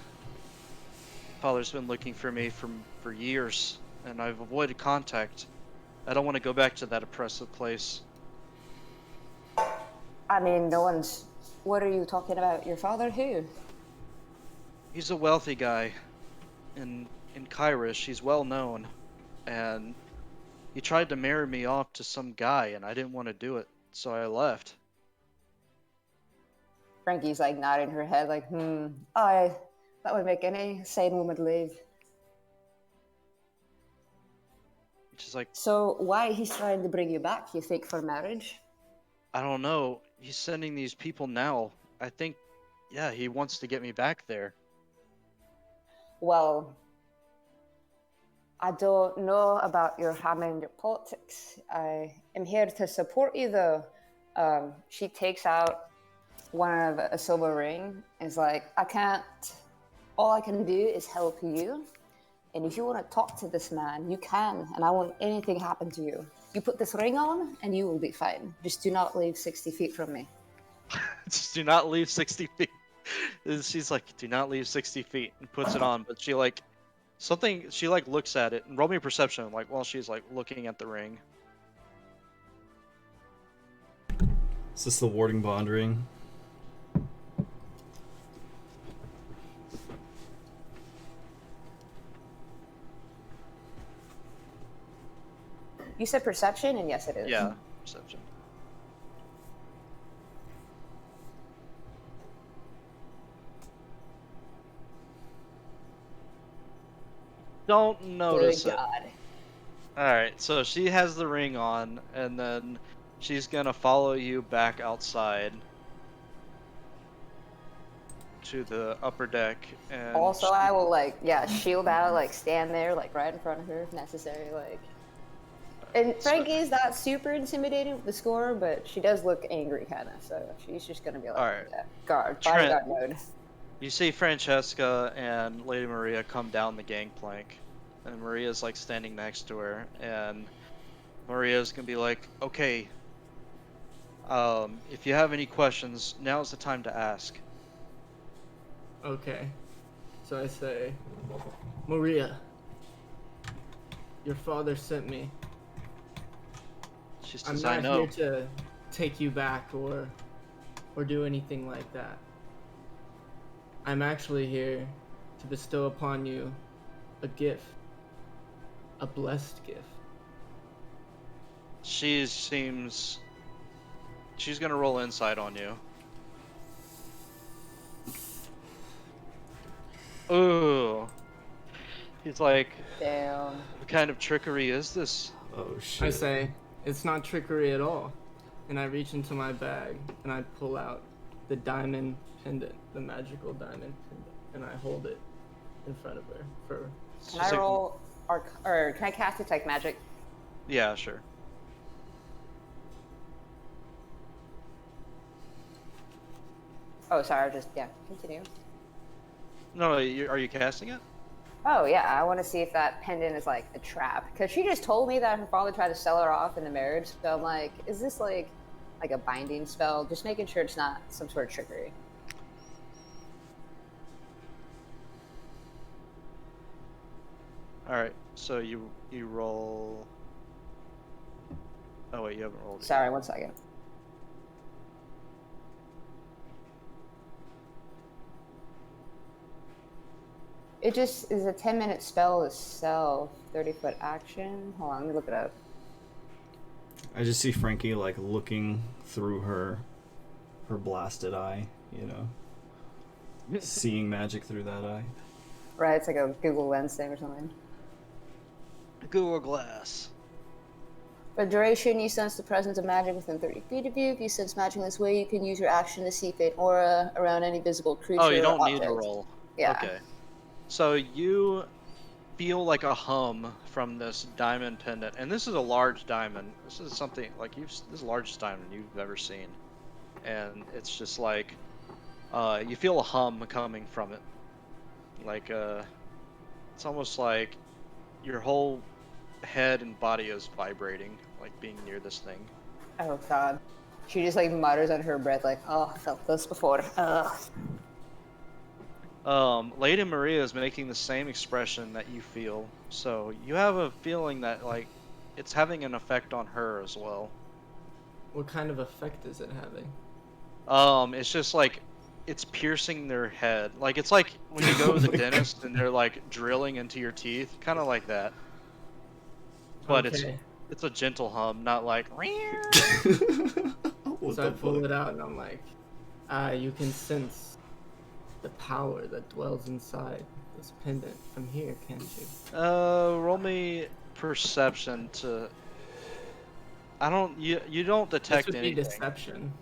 "Father's been looking for me for years, and I've avoided contact. I don't want to go back to that oppressive place." I mean, no one's. What are you talking about? Your father? Who? He's a wealthy guy in Kyrish. He's well known, and he tried to marry me off to some guy, and I didn't want to do it, so I left. Frankie's like nodding her head, like, I. That would make any sane woman leave. She's like, So why he's trying to bring you back? You think for marriage? "I don't know. He's sending these people now. I think, yeah, he wants to get me back there." Well, I don't know about your family and your politics. I am here to support you, though. She takes out one of a silver ring and is like, I can't. All I can do is help you. And if you want to talk to this man, you can. And I won't anything happen to you. You put this ring on, and you will be fine. Just do not leave 60 feet from me. Just do not leave 60 feet. She's like, "Do not leave 60 feet," and puts it on. But she like she like looks at it and roll me a perception like while she's like looking at the ring. Is this the warding bond ring? You said perception, and yes, it is. Yeah, perception. Don't notice Good it. God. Alright, so she has the ring on, and then she's gonna follow you back outside to the upper deck. And Also, I will like, yeah, shield out, like stand there, like right in front of her if necessary, like. And Frankie's not super intimidating with the score, but she does look angry, kind of. So she's just gonna be like, Alright. yeah, bodyguard mode. You see Francesca and Lady Maria come down the gangplank, and Maria's like standing next to her, and Maria's gonna be like, "Okay, if you have any questions, now's the time to ask." Okay. So I say, Maria, your father sent me. She I'm says, "I not know." here to take you back or do anything like that. I'm actually here to bestow upon you a gift. A blessed gift. She's gonna roll insight on you. Ooh. He's like, Damn. "What kind of trickery is this?" Oh shit. I say, it's not trickery at all. And I reach into my bag and I pull out the diamond pendant, the magical diamond pendant, and I hold it in front of her for. Can I roll, or can I cast detect magic? Yeah, sure. Oh, sorry, yeah, continue. No, are you casting it? Oh yeah, I want to see if that pendant is like a trap, because she just told me that her father tried to sell her off in the marriage. So I'm like, is this like a binding spell? Just making sure it's not some sort of trickery. All right, so you roll. Oh wait, you haven't rolled. Sorry, 1 second. It just is a 10-minute spell itself, 30-foot action. Hold on, let me look it up. I just see Frankie like looking through her blasted eye, you know, seeing magic through that eye. Right, it's like a Google Lens thing or something. Google Glass. For duration, you sense the presence of magic within 30 feet of you. If you sense magic in this way, you can use your action to see faint aura around any visible creature Oh, you or don't need to object. roll. Yeah. Okay. So you feel like a hum from this diamond pendant, and this is a large diamond. This is something like this is the largest diamond you've ever seen, and it's just like you feel a hum coming from it, like it's almost like your whole head and body is vibrating, like being near this thing. Oh god. She just like mutters under her breath, like, "Oh, I felt this before." Ugh. Lady Maria is making the same expression that you feel, so you have a feeling that like it's having an effect on her as well. What kind of effect is it having? It's just like it's piercing their head. Like it's like when you go to the dentist and they're like drilling into your teeth, kind of like that. But Okay. it's a gentle hum, not like. What So I the pull fuck? it out and I'm like, you can sense the power that dwells inside this pendant from here, can't you? Roll me perception to. I don't. You don't This detect would be anything. deception.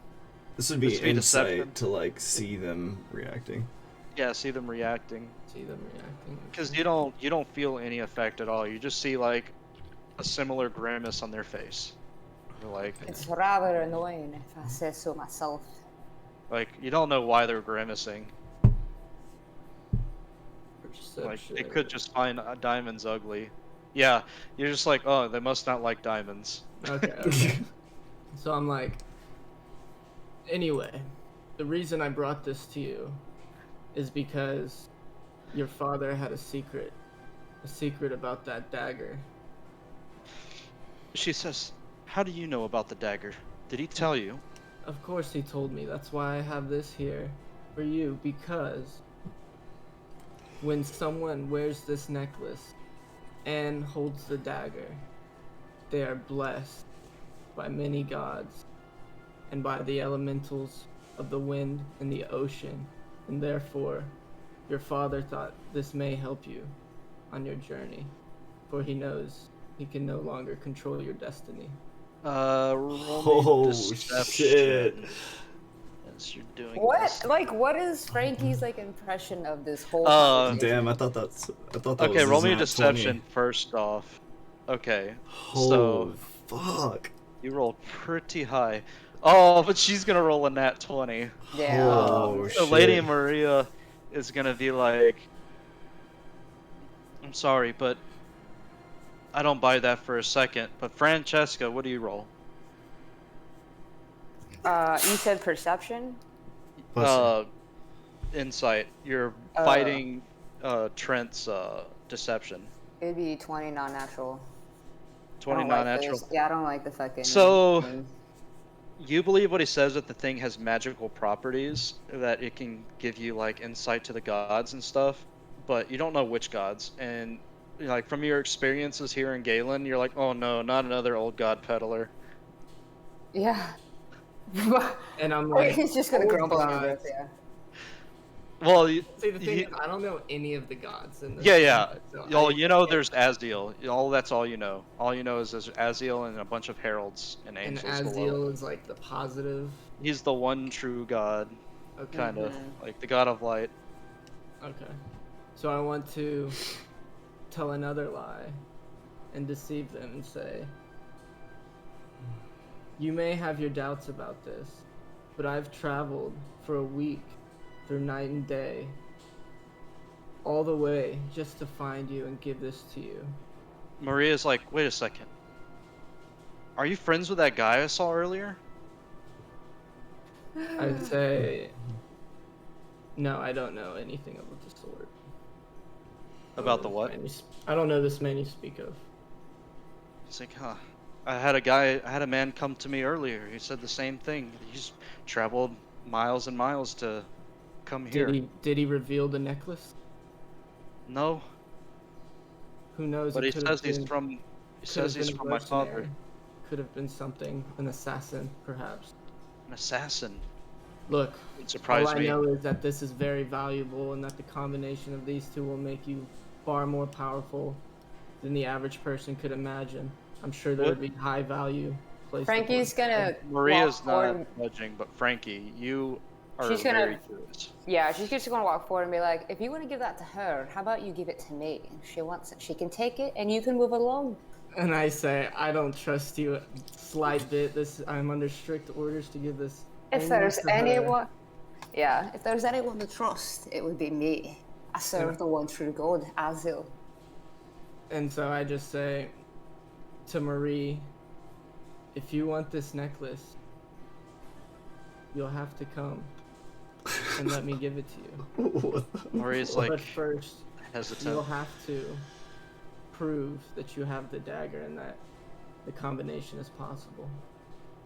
This would be This would be deception. insight to like see them reacting. Yeah, see them reacting. See them reacting. Because you don't feel any effect at all. You just see like a similar grimace on their face. You're It's rather annoying if I say so myself. like you don't know why they're grimacing. Like Perception. they could just find diamonds ugly. Yeah, you're just like, oh, they must not like diamonds. Okay, okay. So I'm like, anyway, the reason I brought this to you is because your father had a secret about that dagger. She says, how do you know about the dagger? Did he tell you? Of course he told me. That's why I have this here for you, because when someone wears this necklace and holds the dagger, they are blessed by many gods and by the elementals of the wind and the ocean, and therefore your father thought this may help you on your journey, for he knows he can no longer control your destiny. Roll Oh, me deception. shit. As you're doing What? this. Like, what is Frankie's like impression of this whole? Uh, conversation? Damn, I thought that Okay, was roll his me a nat deception 20. first off. Okay, Oh, so fuck. you rolled pretty high. Oh, but she's gonna roll a nat 20. Yeah. Oh, So Lady shit. Maria is gonna be like, I'm sorry, but I don't buy that for a second. But Francesca, what do you roll? You said perception. Pussy. Insight. You're Oh. fighting Trent's deception. It'd be 20 non-natural. 20 I don't like non-natural. this. Yeah, I don't like the fucking. So- thing. You believe what he says, that the thing has magical properties, that it can give you like insight to the gods and stuff, but you don't know which gods. And like from your experiences here in Galen, you're like, oh no, not another old god peddler. Yeah. And I'm like, He's just gonna "Oh, grumble under God." breath. Yeah. Well, See, the thing you- is, I don't know any of the gods in this. yeah. So All I- you know, there's Azrael. That's all you know. All you know is there's Azrael and a bunch of heralds and And angels below. Azrael is like the positive. He's the one true god, Okay. kind of Mhm. like the god of light. Okay. So I want to tell another lie and deceive them and say, you may have your doubts about this, but I've traveled for a week through night and day, all the way just to find you and give this to you. Maria's like, wait a second. Are you friends with that guy I saw earlier? I say, no, I don't know anything of the sort. About the what? I don't know this man you speak of. He's like, huh. I had a man come to me earlier. He said the same thing. He's traveled miles and miles to come here. Did he reveal the necklace? No, Who knows? but it he could have says he's been- from. He could says have he's been a from my father. mercenary. Could have been something, an assassin, perhaps. An assassin. Look, It all surprised I me. know is that this is very valuable and that the combination of these two will make you far more powerful than the average person could imagine. I'm sure there would be high value placed Frankie's upon. gonna Maria's walk forward. not budging, but Frankie, you are She's gonna, very curious. yeah, she's just gonna walk forward and be like, "If you want to give that to her, how about you give it to me? If she wants it, she can take it, and you can move along." And I say, I don't trust you, slight bit. I'm under strict orders to give this. If only there's to her. anyone, yeah, if there's anyone to trust, it would be me. I serve the one true God, Azil. And so I just say to Marie, if you want this necklace, you'll have to come and let me give it to you. Maria's But like first, hesitant. you'll have to prove that you have the dagger and that the combination is possible.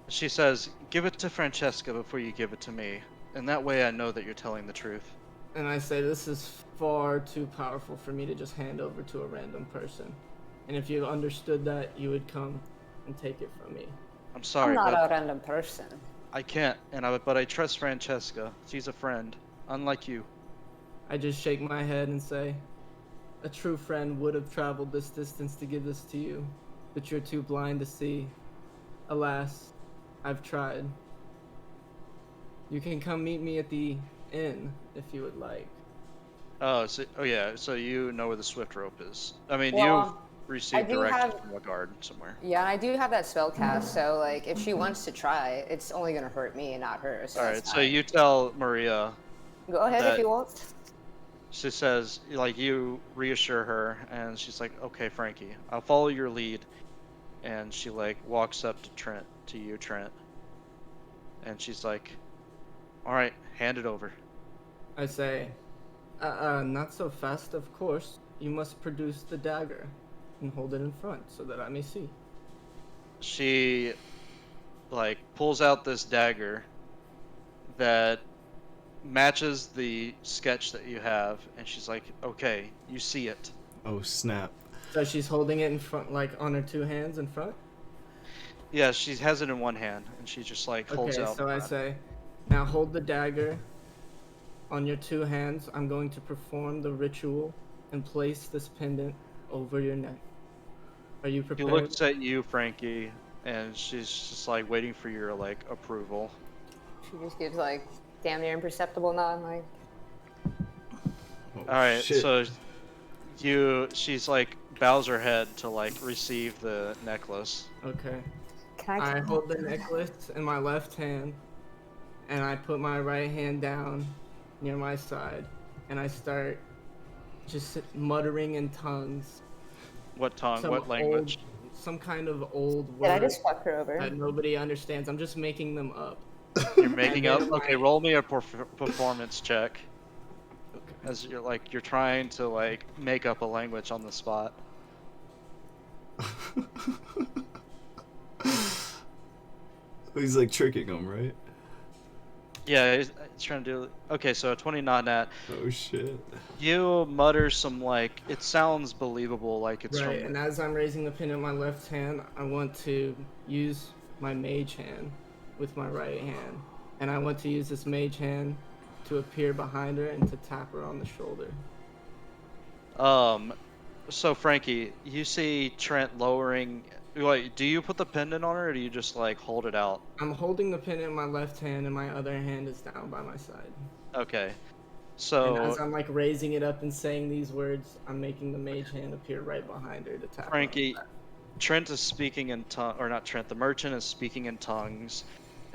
She says, "Give it to Francesca before you give it to me, and that way I know that you're telling the truth." And I say, this is far too powerful for me to just hand over to a random person. And if you understood that, you would come and take it from me. I'm sorry, I'm not but a random person. I can't. But I trust Francesca. She's a friend, unlike you. I just shake my head and say, a true friend would have traveled this distance to give this to you, but you're too blind to see. Alas, I've tried. You can come meet me at the inn if you would like. Oh, yeah. So you know where the swift rope is. I mean, Well, you've received do directions have- from a guard somewhere. Yeah, and I do have that spell cast, so like, if she wants to try, it's only gonna hurt me and not her. So All right. that's So fine. you tell Maria. Go ahead that- if you want. She says, like, you reassure her, and she's like, "Okay, Frankie, I'll follow your lead." And she like walks up to you, Trent, and she's like, "All right, hand it over." I say, not so fast, of course. You must produce the dagger and hold it in front so that I may see. She like pulls out this dagger that matches the sketch that you have, and she's like, "Okay, you see it." Oh snap! So she's holding it in front, like on her two hands in front? Yeah, she has it in one hand, and she just like holds Okay, out. so I say, now hold the dagger on your two hands. I'm going to perform the ritual and place this pendant over your neck. Are you She prepared? looks at you, Frankie, and she's just like waiting for your like approval. She just gives like damn near imperceptible nod, like. Oh, All right, shit. so she's like bows her head to like receive the necklace. Okay. Can I hold the necklace in my left hand, and I put my right hand down near my side, and I start just muttering in tongues. What tongue? Some What language? Some kind of old Did I word just fuck her over? that nobody understands. I'm just making them up. You're making And up. then Okay, my- roll me a performance check. As you're trying to like make up a language on the spot. He's like tricking him, right? Yeah, he's trying to do. Okay, so a 20 not nat. Oh shit! You mutter some like it sounds believable, like it's Right, from. and as I'm raising the pin in my left hand, I want to use my mage hand with my right hand. And I want to use this mage hand to appear behind her and to tap her on the shoulder. So Frankie, you see Trent lowering. Wait, do you put the pendant on her, or do you just like hold it out? I'm holding the pin in my left hand and my other hand is down by my side. Okay. And So as I'm like raising it up and saying these words, I'm making the mage hand appear right behind her to tap her on Frankie, the back. Trent is speaking in tongue, or not Trent. The merchant is speaking in tongues,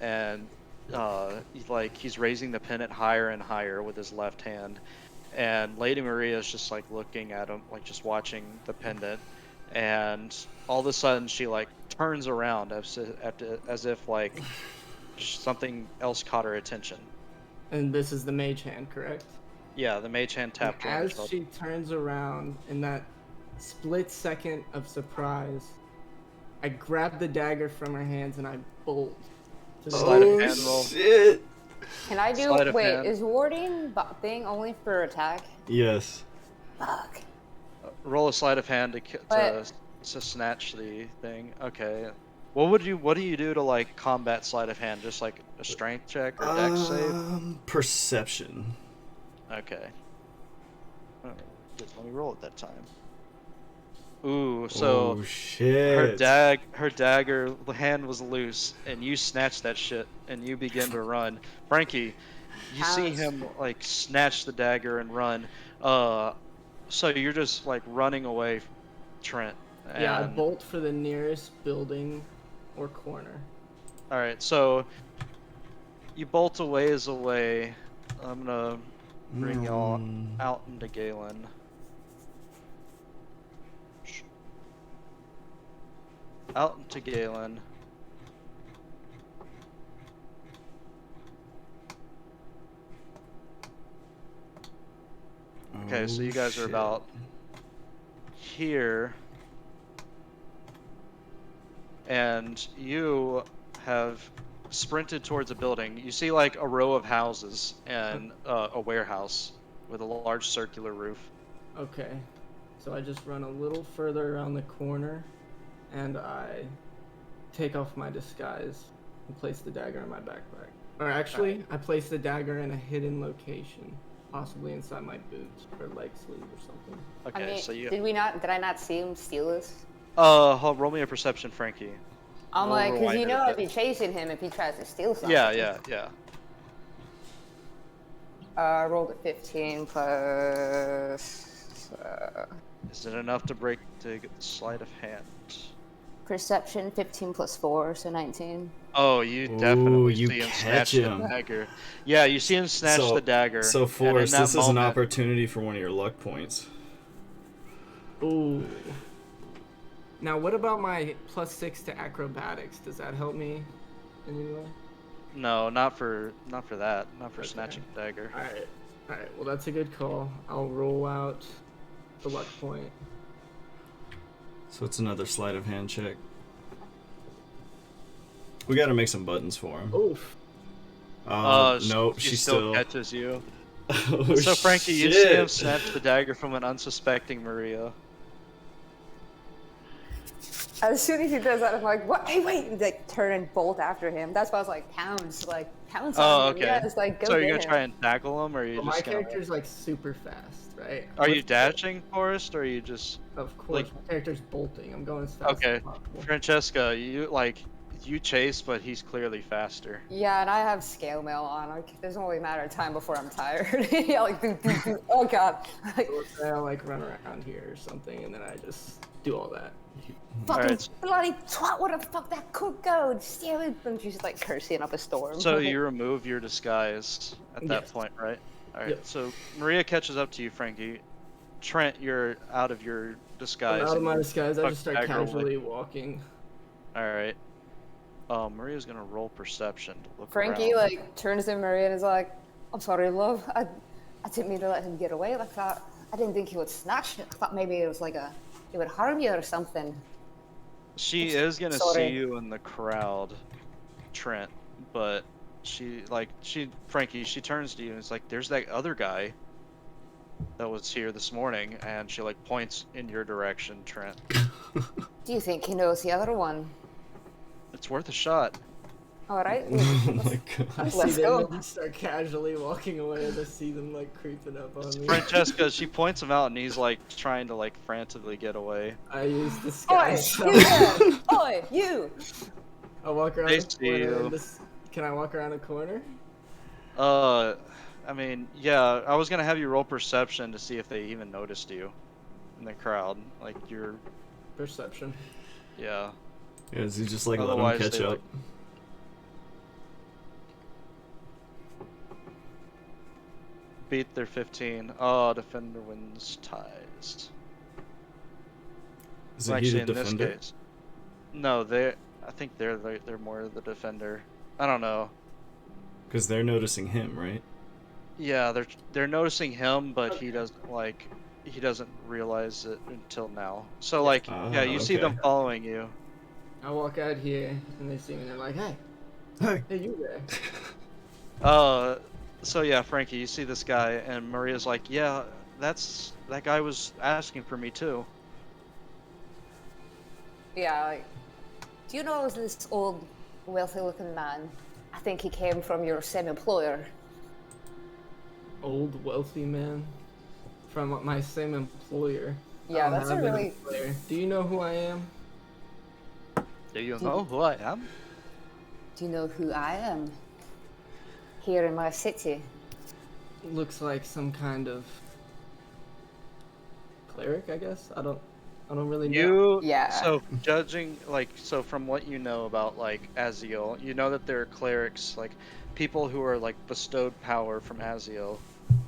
and he's raising the pendant higher and higher with his left hand, and Lady Maria is just like looking at him, like just watching the pendant, and all of a sudden she like turns around as if like something else caught her attention. And this is the mage hand, correct? Yeah, the mage hand tapped her on the As shoulder. she turns around in that split second of surprise, I grab the dagger from her hands and I bolt to the Sleight of Oh hand roll. shit! Can I do? Sleight of Wait, hand. is warding thing only for attack? Yes. Fuck. Roll a sleight of hand But- to snatch the thing. Okay. What do you do to like combat sleight of hand? Just like a strength check or dex save? Perception. Okay. Oh, just let me roll at that time. Ooh, so Oh shit. her dagger hand was loose, and you snatch that shit, and you begin to run. Frankie, you see Has him like snatch the dagger and run. Uh, so you're just like running away, Trent. Yeah, I And bolt for the nearest building or corner. all right, so you bolt a ways away. I'm gonna bring y'all out into Galen. Out into Galen. Okay, so you guys are about here, and you have sprinted towards a building. You see like a row of houses and a warehouse with a large circular roof. Okay. So I just run a little further around the corner, and I take off my disguise and place the dagger in my backpack. Or actually, I place the dagger in a hidden location, possibly inside my boots or leg sleeve or something. Okay, I mean, so you did I not see him steal this? roll me a perception, Frankie. I'm We'll like, because you rewind it a know I'd bit. be chasing him if he tries to steal something. Yeah. I rolled a 15 plus Is it enough to get the sleight of hand? perception, 15 plus 4, so 19. Oh, you definitely you see him catch snatch him. the dagger. Yeah, you see him snatch the dagger. So and in Forrest, that this is an moment- opportunity for one of your luck points. Ooh. Now, what about my +6 to acrobatics? Does that help me in any way? No, not for that. Not for Okay. snatching the dagger. Alright. Well, that's a good call. I'll roll out the luck point. So it's another sleight of hand check. We gotta make some buttons for him. Oof. Nope, she she still catches you. Oh, So Frankie, you see him snatch the dagger from an unsuspecting Maria. As soon as he does that, I'm like, what? Hey, wait! And, like, turn and bolt after him. That's why I was like, pounce on Oh, him. okay. Yeah, just like, go So you're get gonna him. try and tackle him, or are you Well, my just gonna? character's like super fast, right? Are you What's- dashing, Forrest, or are you just? Of course, like- my character's bolting. I'm going as fast Okay, as possible. Francesca, you chase, but he's clearly faster. Yeah, and I have scale mail on. Like, there's only a matter of time before I'm tired. Yeah, like, do. Oh god. Like, So let's say I like run around here or something, and then I just do all that. fucking Alright. bloody twat! Where the fuck that could go? Steal it! And she's like cursing up a storm. So you remove your disguise at that Yes. point, right? All right. Yep. So Maria catches up to you, Frankie. Trent, you're out of your disguise. I'm out of and my you disguise. I tuck just start the dagger away. casually walking. All right. Maria's gonna roll perception to look Frankie around. like turns to Maria and is like, "I'm sorry, love. I didn't mean to let him get away. Like I didn't think he would snatch it. I thought maybe it was like it would harm you or something." She is gonna Sorry. see you in the crowd, Trent, but Frankie, she turns to you and is like, "There's that other guy that was here this morning," and she like points in your direction, Trent. Do you think he knows the other one? It's worth a shot. All right. Oh my god. I see Let's them go. and just start casually walking away as I see them like creeping up on me. Francesca, she points him out, and he's like trying to like frantically get away. I use Oi, disguise. you there! Oi, you! I walk around They the see corner. you. And just... Can I walk around a corner? I mean, yeah, I was gonna have you roll perception to see if they even noticed you in the crowd. Like you're, Perception. yeah. Yeah, does he just like let him Otherwise, catch they, up? like- Beat their 15. Oh, defender wins ties. Is Well, it he actually, the in this defender? case, no, I think they're more the defender. I don't know. Because they're noticing him, right? Yeah, they're noticing him, but he doesn't realize it until now. So like, yeah, you see them okay. following you. I walk out here and they see me and they're like, hey, Hey. hey, you there? So yeah, Frankie, you see this guy, and Maria's like, yeah, that guy was asking for me too. Yeah, like, do you know this old, wealthy-looking man? I think he came from your same employer. Old wealthy man from my same employer. Yeah, I don't that's a have any really. flair. Do you know who I am? Do you know who I am? Do you know who I am? Here in my city. Looks like some kind of cleric, I guess. I don't really know. You Yeah. so judging so from what you know about Aziel, you know that there are clerics, people who are bestowed power from Aziel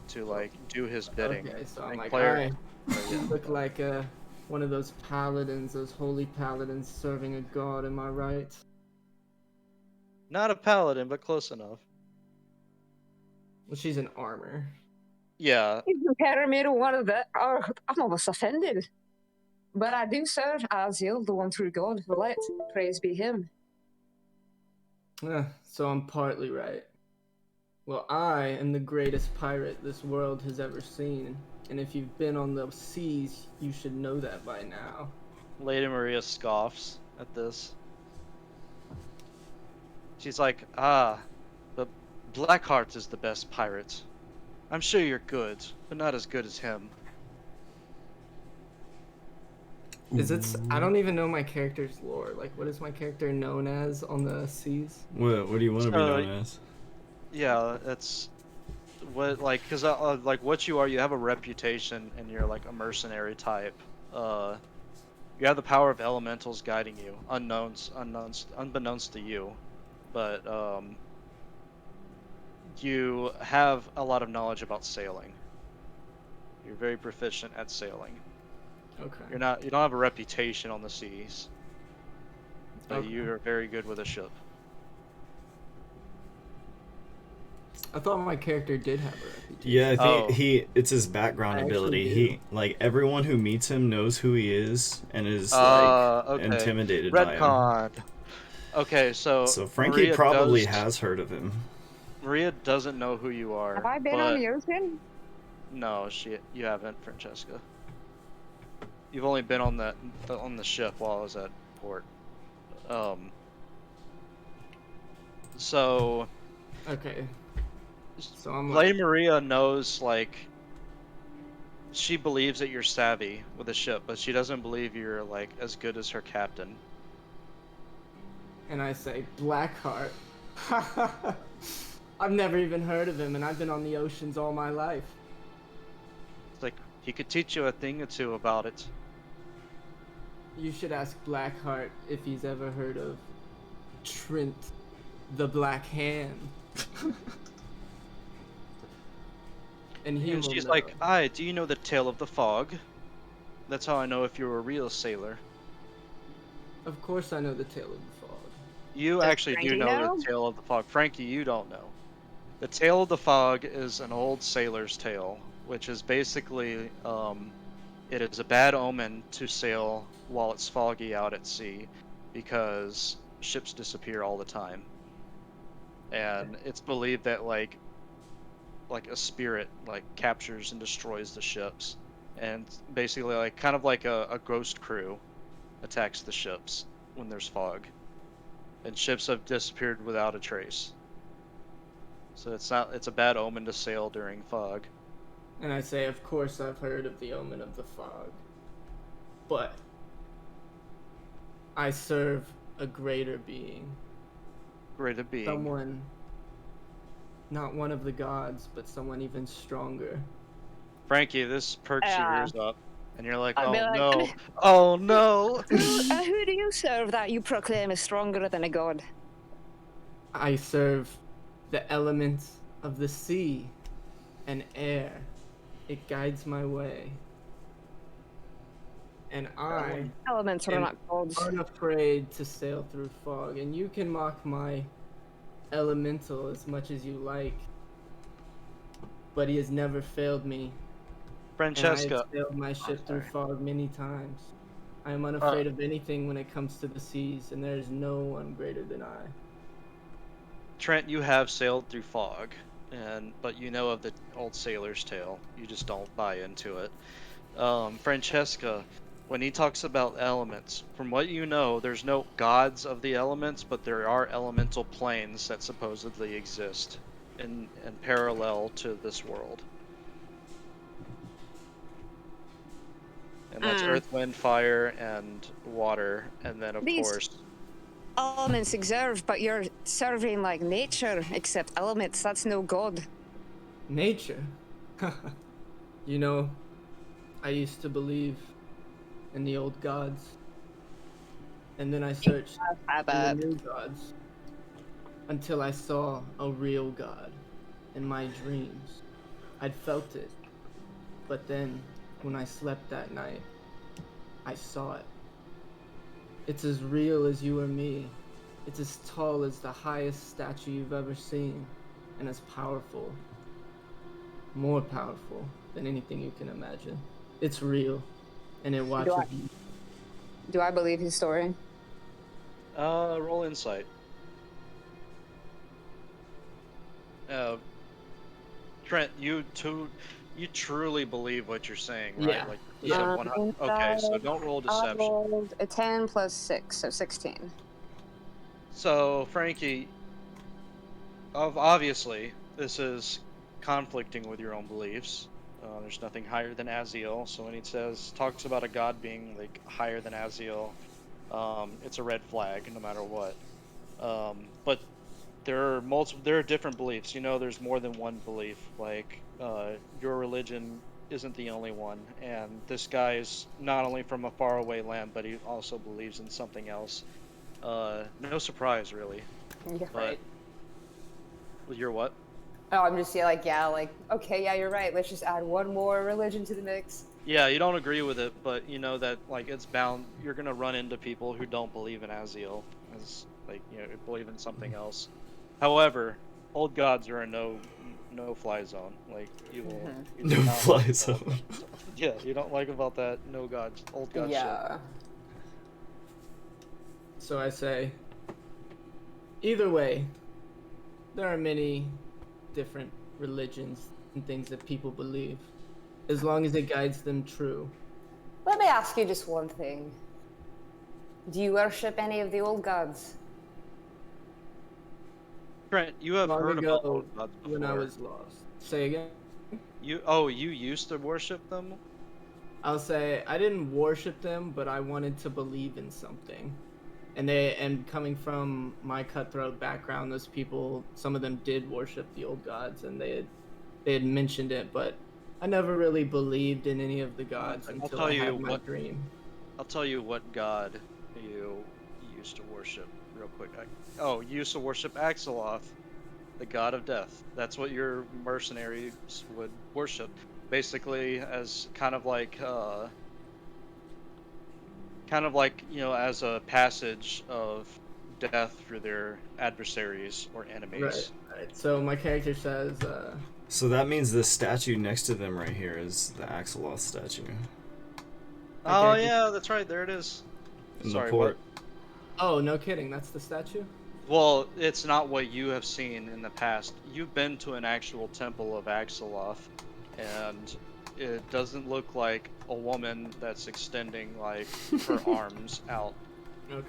to do his bidding. Okay, so I'm And like, clerics, I look like one of those paladins, those holy paladins serving a god. Am I right? not a paladin, but close enough. Well, she's in armor. Yeah, You compare me to one of the. Oh, I'm almost offended. But I do serve Aziel, the one true God. Let praise be him. So I'm partly right. Well, I am the greatest pirate this world has ever seen, and if you've been on those seas, you should know that by now. Lady Maria scoffs at this. She's like, but Blackheart is the best pirate. I'm sure you're good, but not as good as him. Is it? I don't even know my character's lore. Like, what is my character known as on the seas? What do you want to be known as? Yeah, that's because what you are. You have a reputation, and you're like a mercenary type. You have the power of elementals guiding you, unbeknownst to you, but you have a lot of knowledge about sailing. You're very proficient at sailing. Okay. You don't have a reputation on the seas, but Okay. you are very good with a ship. I thought my character did have a reputation. Yeah, I think it's his background I ability. actually He everyone who meets him knows who he is and is Okay. intimidated by him. Retcon. Okay, so Frankie Maria probably has heard of him. Maria doesn't know who you are. Have I been on the ocean? No, you haven't, Francesca. You've only been on the ship while I was at port. So. Okay. So I'm Lady Maria knows, she believes that you're savvy with a ship, but she doesn't believe you're, as good as her captain. And I say, Blackheart. I've never even heard of him, and I've been on the oceans all my life. It's like, he could teach you a thing or two about it. You should ask Blackheart if he's ever heard of Trent the Black Hand. And she's like, do you know the tale of the fog? That's how I know if you're a real sailor. Of course I know the tale of the fog. You actually do know the tale of the fog. Frankie, you don't know. The tale of the fog is an old sailor's tale, which is basically, it is a bad omen to sail while it's foggy out at sea, because ships disappear all the time. And it's believed that, a spirit captures and destroys the ships, and basically kind of like a ghost crew attacks the ships when there's fog, and ships have disappeared without a trace. So it's a bad omen to sail during fog. And I say, of course I've heard of the omen of the fog, but I serve a greater being. Greater being. Someone, not one of the gods, but someone even stronger. Frankie, this perks your ears up, and you're like, I'd be oh like, no, oh no. Who do you serve that you proclaim is stronger than a god? I serve the elements of the sea and air. It guides my way. And I Elements are not gods. unafraid to sail through fog. And you can mock my elemental as much as you like, but he has never failed me. Francesca. And I have sailed my ship through fog many times. I am unafraid of anything when it comes to the seas, and there is no one greater than I. Trent, you have sailed through fog, but you know of the old sailor's tale. You just don't buy into it. Francesca, when he talks about elements, from what you know, there's no gods of the elements, but there are elemental planes that supposedly exist in parallel to this world. and that's earth, wind, fire, and water, and then of These- course. Elements exist, but you're serving like nature, except elements. That's no god. Nature. You know, I used to believe in the old gods, and then I searched for the new gods until I saw a real god in my dreams. I'd felt it, but then when I slept that night, I saw it. It's as real as you or me. It's as tall as the highest statue you've ever seen, and as powerful, more powerful than anything you can imagine. It's real, and it watches you. Do I believe his story? Roll insight. Trent, you truly believe what you're saying, right? Yeah. Like you said, 100. Okay, so don't roll I deception. rolled a 10 plus 6, so 16. So Frankie, obviously this is conflicting with your own beliefs. There's nothing higher than Aziel, so when he talks about a god being like higher than Aziel, it's a red flag no matter what. But there are different beliefs. You know, there's more than one belief. Like your religion isn't the only one, and this guy is not only from a faraway land, but he also believes in something else. No surprise, really. Yeah, But right. you're what? Oh, I'm just okay, yeah, you're right. Let's just add one more religion to the mix. Yeah, you don't agree with it, but you know that like it's bound. You're gonna run into people who don't believe in Aziel, as like believe in something else. However, old gods are a no fly zone. Like you will you do No not fly like zone. Yeah, you don't like about that no gods old god Yeah. So I say, either way, there are many different religions and things that people believe, as long as it guides them true. Let me ask you just one thing. Do you worship any of the old gods? shit. Trent, you have Long heard ago, about old gods before. when I was lost. Say again? You used to worship them? I'll say I didn't worship them, but I wanted to believe in something. And coming from my cutthroat background, those people, some of them did worship the old gods, and they had mentioned it, but I never really believed in any of the gods until I had my dream. I'll tell you what god you used to worship real quick. You used to worship Axeloth, the god of death. That's what your mercenaries would worship, basically as kind of like as a passage of death for their adversaries or enemies. Right. So my character says, So that means the statue next to them right here is the Axeloth statue. Oh Okay. yeah, that's right. There it is. In Sorry, the port. oh, no kidding, that's the statue? Well, it's not what you have seen in the past. You've been to an actual temple of Axeloth, and it doesn't look like a woman that's extending like her arms out. Okay.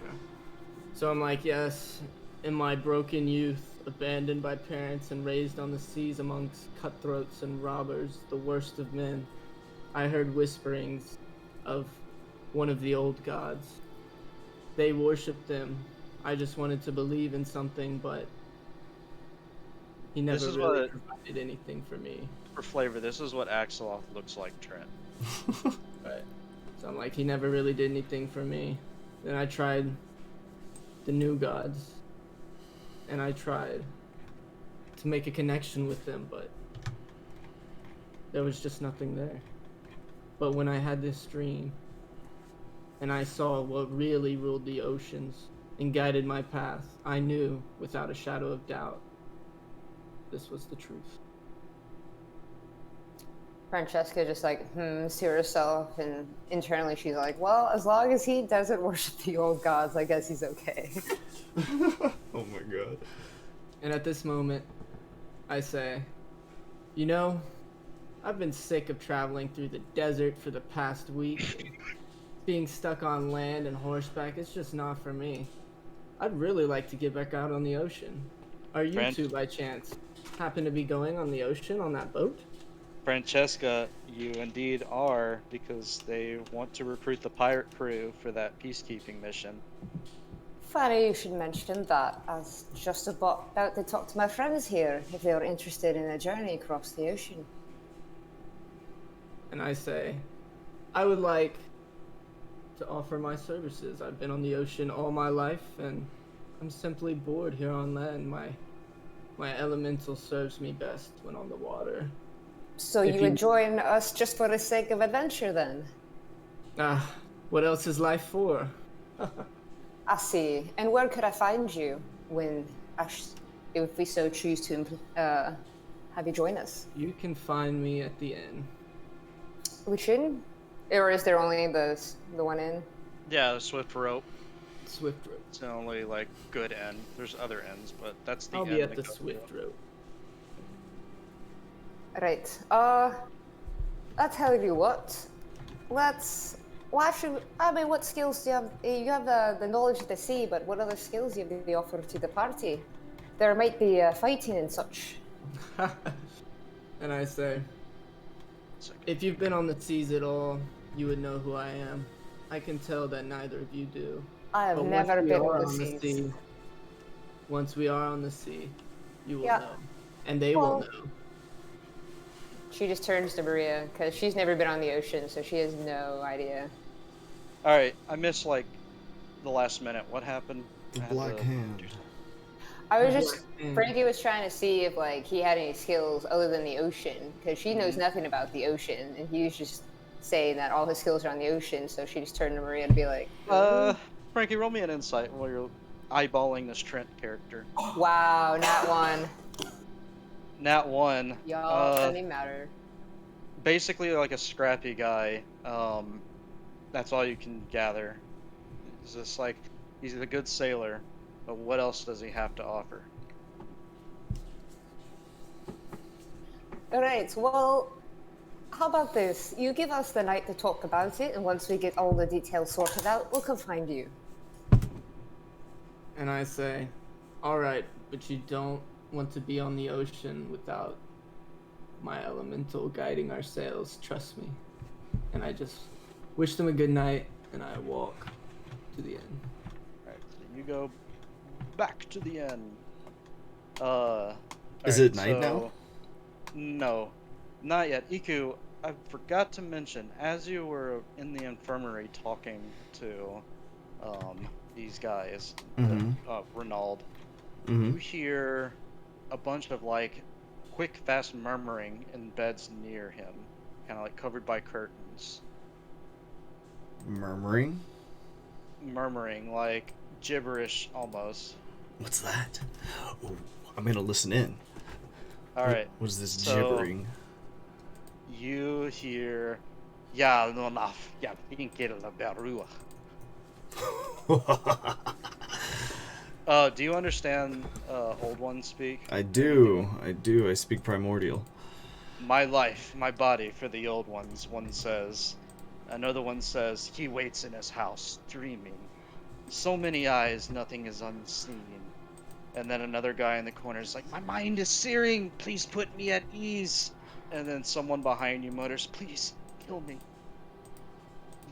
So I'm like, yes, in my broken youth, abandoned by parents and raised on the seas amongst cutthroats and robbers, the worst of men, I heard whisperings of one of the old gods. They worshipped them. I just wanted to believe in something, but he never really provided anything for me. For flavor, this is what Axeloth looks like, Trent. Right. So I'm like, he never really did anything for me. Then I tried the new gods, and I tried to make a connection with them, but there was just nothing there. But when I had this dream, and I saw what really ruled the oceans and guided my path, I knew without a shadow of doubt this was the truth. Francesca just to herself, and internally she's like, well, as long as he doesn't worship the old gods, I guess he's okay. Oh my god. And at this moment, I say, I've been sick of traveling through the desert for the past week. Being stuck on land and horseback, it's just not for me. I'd really like to get back out on the ocean. Are you two, by chance, happen to be going on the ocean on that boat? Francesca, you indeed are, because they want to recruit the pirate crew for that peacekeeping mission. Funny you should mention that. I was just about to talk to my friends here if they were interested in a journey across the ocean. And I say, I would like to offer my services. I've been on the ocean all my life, and I'm simply bored here on land. My elemental serves me best when on the water. So If you would join us just for the sake of adventure, then? What else is life for? I see. And where could I find you when, if we so choose to have you join us? You can find me at the inn. Which inn? Or is there only the one inn? Yeah, the Swift Rope. Swift Rope. It's the only like good end. There's other ends, but that's the I'll end. be at that the goes Swift through. Rope. Right. I'll tell you what. What skills do you have? You have the knowledge of the sea, but what other skills do you have to offer to the party? There might be fighting and such. And I say, if you've been on the seas at all, you would know who I am. I can tell that neither of you do. I have But never once we been are on the on seas. sea, once we are on the sea, you will Yeah. know. And they will know. She just turns to Maria, because she's never been on the ocean, so she has no idea. All right, I missed like the last minute. What happened? The I had Black to- Hand. I was just, Mm. Frankie was trying to see if like he had any skills other than the ocean, because she knows nothing about the ocean, and he was just saying that all his skills are on the ocean, so she just turned to Maria to be like, Frankie, roll me an insight while you're eyeballing this Trent character. wow, not one. Nat 1. Y'all, doesn't even matter. Basically like a scrappy guy. That's all you can gather. It's just like he's a good sailor, but what else does he have to offer? Alright, well, how about this? You give us the night to talk about it, and once we get all the details sorted out, we'll come find you. And I say, alright, but you don't want to be on the ocean without my elemental guiding our sails, trust me. And I just wish them a good night, and I walk to the inn. Alright, so you go back to the end. Is it night now? No, not yet. Iku, I forgot to mention, as you were in the infirmary talking to these guys, Renaud, you hear a bunch of like quick, fast murmuring in beds near him, kind of like covered by curtains. Murmuring? Murmuring, like gibberish almost. What's that? Oh, I'm gonna listen in. Alright. What is this so gibbering? You hear, "Ya no naf, ya pinkel la berua." Do you understand Old One speak? I do. I speak primordial. My life, my body for the Old Ones, one says. Another one says, "He waits in his house, dreaming. So many eyes, nothing is unseen." And then another guy in the corner is like, "My mind is searing, please put me at ease." And then someone behind you mutters, "Please, kill me."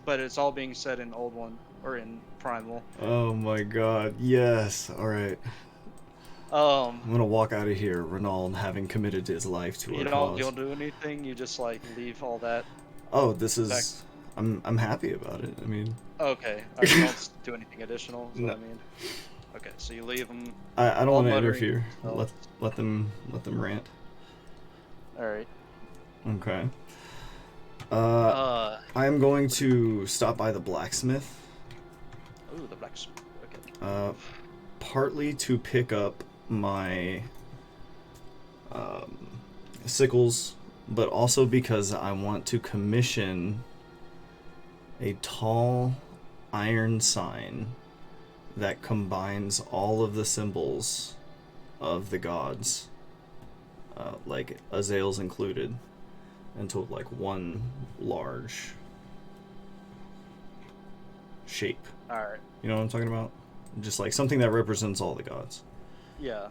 But it's all being said in Old One, or in Primal. Oh my god, yes. Alright. I'm gonna walk out of here, Renaud, having committed his life to our cause. You don't do anything, you just like leave all that. Oh, this is... I'm happy about it. I mean... Okay, you don't do anything additional, is what I mean? Okay, so you leave them. I don't want to muttering interfere. themselves. Let them rant. Alright. Okay. I am going to stop by the blacksmith. Ooh, the blacksmith. Okay. Partly to pick up my sickles, but also because I want to commission a tall iron sign that combines all of the symbols of the gods, like Azale's included, into like one large shape. Alright. You know what I'm talking about? Just like something that represents all the gods. Yeah.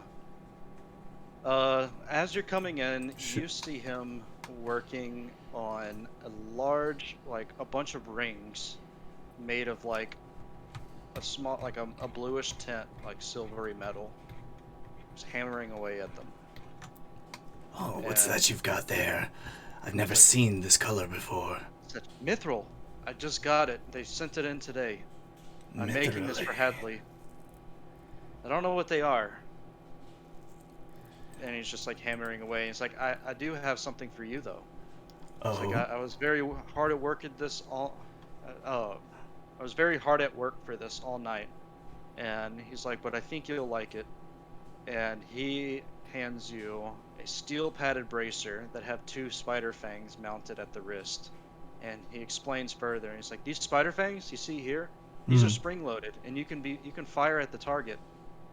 As you're coming in, you see him working on a large, like a bunch of rings made of like a small, like a bluish tint, like silvery metal. Just hammering away at them. Oh, what's And that you've got there? I've never like, seen this color before. said, Mithril, I just got it. They sent it in today. I'm making this for Mithril. Hadley. I don't know what they are. And he's just like hammering away. He's like, I do have something for you though. It's like Oh, I was very hard at work at this all. I was very hard at work for this all night, and he's like, but I think you'll like it. And he hands you a steel padded bracer that have 2 spider fangs mounted at the wrist. And he explains further. And he's like, these spider fangs you see here, these are spring loaded, and you can fire at the target.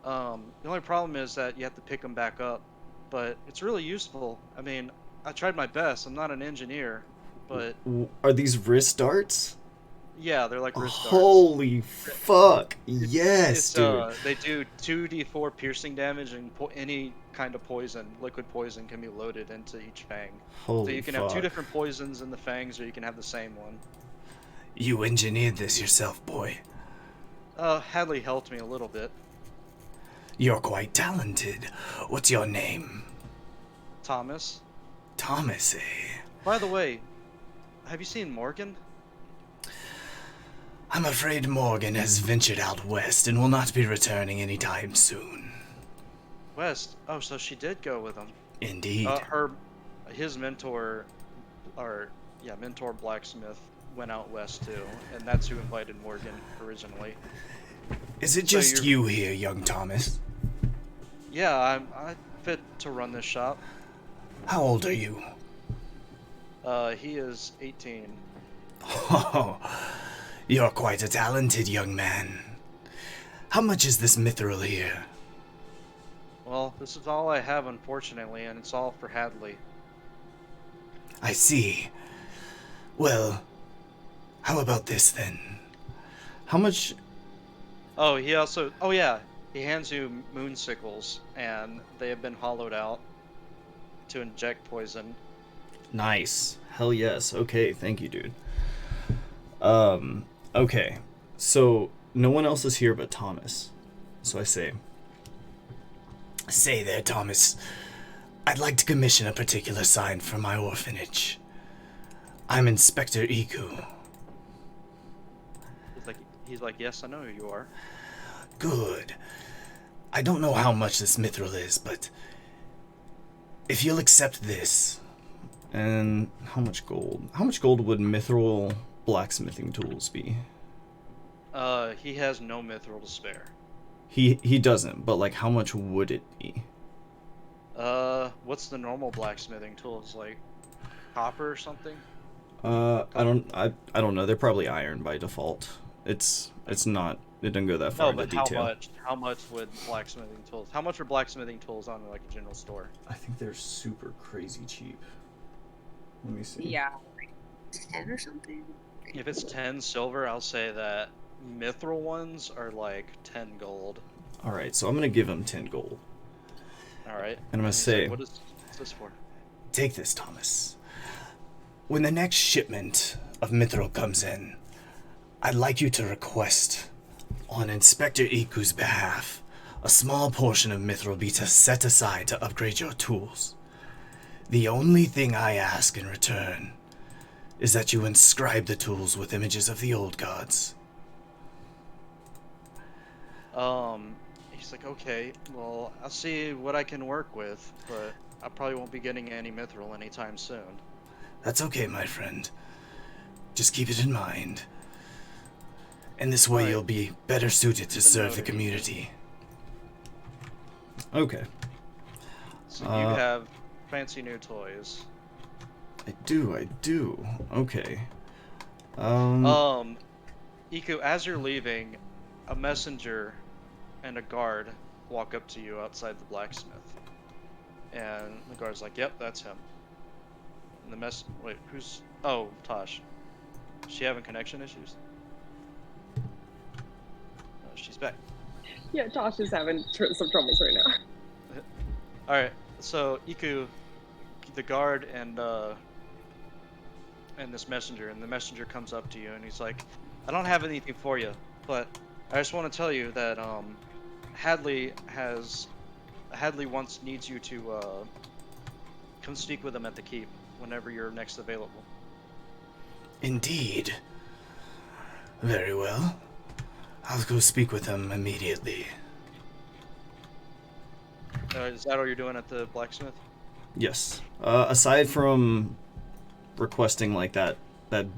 The only problem is that you have to pick them back up, but it's really useful. I mean, I tried my best. I'm not an engineer, but Are these wrist darts? yeah, they're like wrist darts. Holy fuck! Yes, dude. They do 2d4 piercing damage, and any kind of poison, liquid poison, can be loaded into each fang. Holy So you can fuck. have 2 different poisons in the fangs, or you can have the same one. you engineered this yourself, boy. Hadley helped me a little bit. You're quite talented. What's your name? Thomas. Thomas, eh? By the way, have you seen Morgan? I'm afraid Morgan has ventured out west and will not be returning anytime soon. West. Oh, so she did go with him. Indeed. His mentor, mentor blacksmith went out west too, and that's who invited Morgan originally. Is it so just you're- you here, young Thomas? Yeah, I fit to run this shop. How old are you? He is 18. Oh, you're quite a talented young man. How much is this mithril here? Well, this is all I have, unfortunately, and it's all for Hadley. I see. Well, how about this then? How much? Oh, he hands you moon sickles, and they have been hollowed out to inject poison. Nice. Hell yes. Okay, thank you, dude. Okay. So no one else is here but Thomas. So I say, Say there, Thomas. I'd like to commission a particular sign for my orphanage. I'm Inspector Iku. He's like, yes, I know who you are. Good. I don't know how much this mithril is, but if you'll accept this, and how much gold? How much gold would mithril blacksmithing tools be? He has no mithril to spare. He doesn't, but like how much would it be? What's the normal blacksmithing tools, like copper or something? I don't know. They're probably iron by default. It's not. It doesn't go that far No, into but detail. how much would blacksmithing tools? How much are blacksmithing tools on like a general store? I think they're super crazy cheap. Let me see. Yeah, 10 or something. If it's 10 silver, I'll say that mithril ones are like 10 gold. All right, so I'm gonna give him 10 gold. All right. And I'm gonna he's say, like, what's this for? take this, Thomas. When the next shipment of mithril comes in, I'd like you to request, on Inspector Iku's behalf, a small portion of mithril be set aside to upgrade your tools. The only thing I ask in return is that you inscribe the tools with images of the old gods. He's like, okay, well, I'll see what I can work with, but I probably won't be getting any mithril anytime soon. That's okay, my friend. Just keep it in mind. In this way, Alright. you'll be better suited to Good serve the note. community. okay, So you Uh, have fancy new toys. I do. Okay. Iku, as you're leaving, a messenger and a guard walk up to you outside the blacksmith. And the guard's like, yep, that's him. And wait, who's... Oh, Tosh. Is she having connection issues? No, she's back. Yeah, Tosh is having some troubles right now. Alright, so Iku, the guard and and this messenger, and the messenger comes up to you, and he's like, "I don't have anything for you, but I just want to tell you that Hadley has Hadley once needs you to come speak with him at the keep whenever you're next available." Indeed. Very well. I'll go speak with him immediately. Is that all you're doing at the blacksmith? Yes. Aside from requesting like that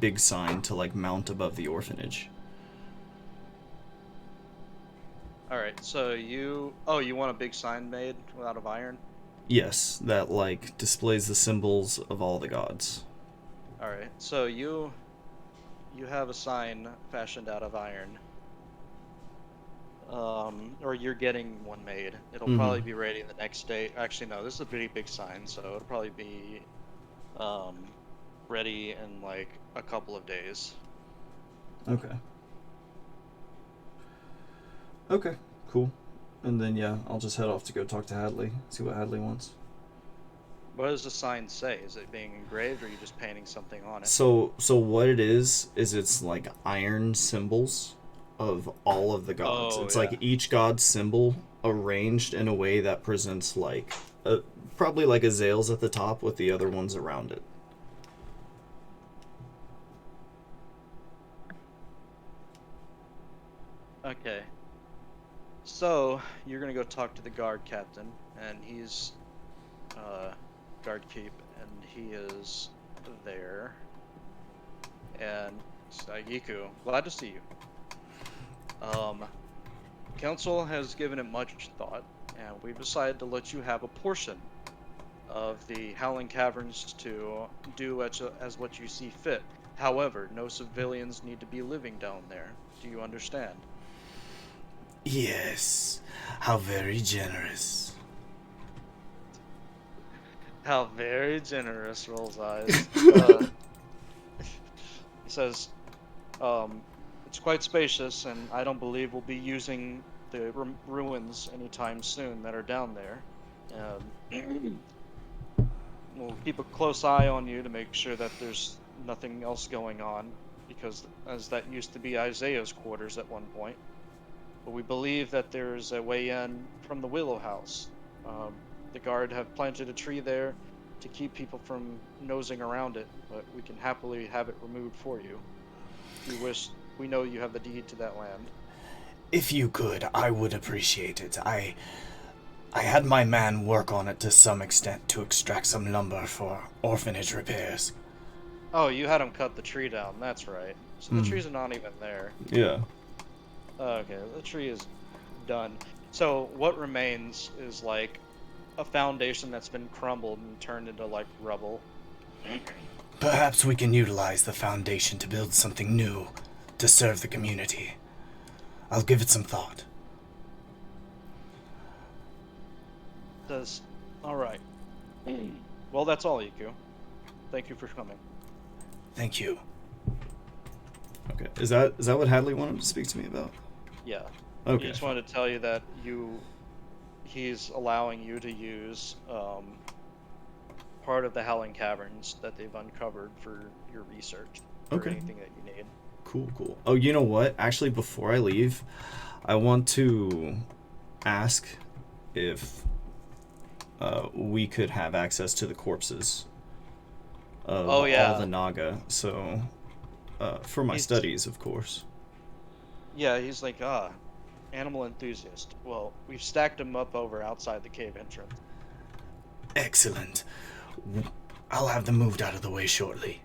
big sign to like mount above the orphanage. All right. So you want a big sign made out of iron? Yes, that like displays the symbols of all the gods. All right. So you have a sign fashioned out of iron. Or you're getting one made. It'll probably be ready the next day. Actually, no, this is a pretty big sign, so it'll probably be ready in like a couple of days. Okay. Okay, cool. And then yeah, I'll just head off to go talk to Hadley, see what Hadley wants. What does the sign say? Is it being engraved, or are you just painting something on it? So what it is it's like iron symbols of all of the gods. Oh, it's yeah. like each god's symbol arranged in a way that presents like probably like Azale's at the top with the other ones around it. Okay. So you're gonna go talk to the guard captain, and he's guard keep, and he is there. And Yiku, glad to see you. Council has given it much thought, and we've decided to let you have a portion of the Howling Caverns to do as what you see fit. However, no civilians need to be living down there. Do you understand? Yes. How very generous. How very generous, rolls eyes. He says, it's quite spacious, and I don't believe we'll be using the ruins anytime soon that are down there. We'll keep a close eye on you to make sure that there's nothing else going on, because as that used to be Isaiah's quarters at one point. But we believe that there's a way in from the Willow House. The guard have planted a tree there to keep people from nosing around it, but we can happily have it removed for you. If you wish, we know you have the deed to that land. If you could, I would appreciate it. I had my man work on it to some extent to extract some lumber for orphanage repairs. Oh, you had him cut the tree down, that's right. So the trees are not even there. Yeah. Okay, the tree is done. So what remains is like a foundation that's been crumbled and turned into like rubble. Perhaps we can utilize the foundation to build something new to serve the community. I'll give it some thought. Says, all right. Well, that's all, Iku. Thank you for coming. Thank you. Okay. Is that what Hadley wanted to speak to me about? Yeah. Okay. He just wanted to tell you that he's allowing you to use part of the Howling Caverns that they've uncovered for your research. Or Okay. anything that you need. Cool. Oh, you know what? Actually, before I leave, I want to ask if we could have access to the corpses of Oh, yeah. all the Naga. So, for my studies, of course. Yeah, he's like, animal enthusiast. Well, we've stacked them up over outside the cave entrance. Excellent. I'll have them moved out of the way shortly.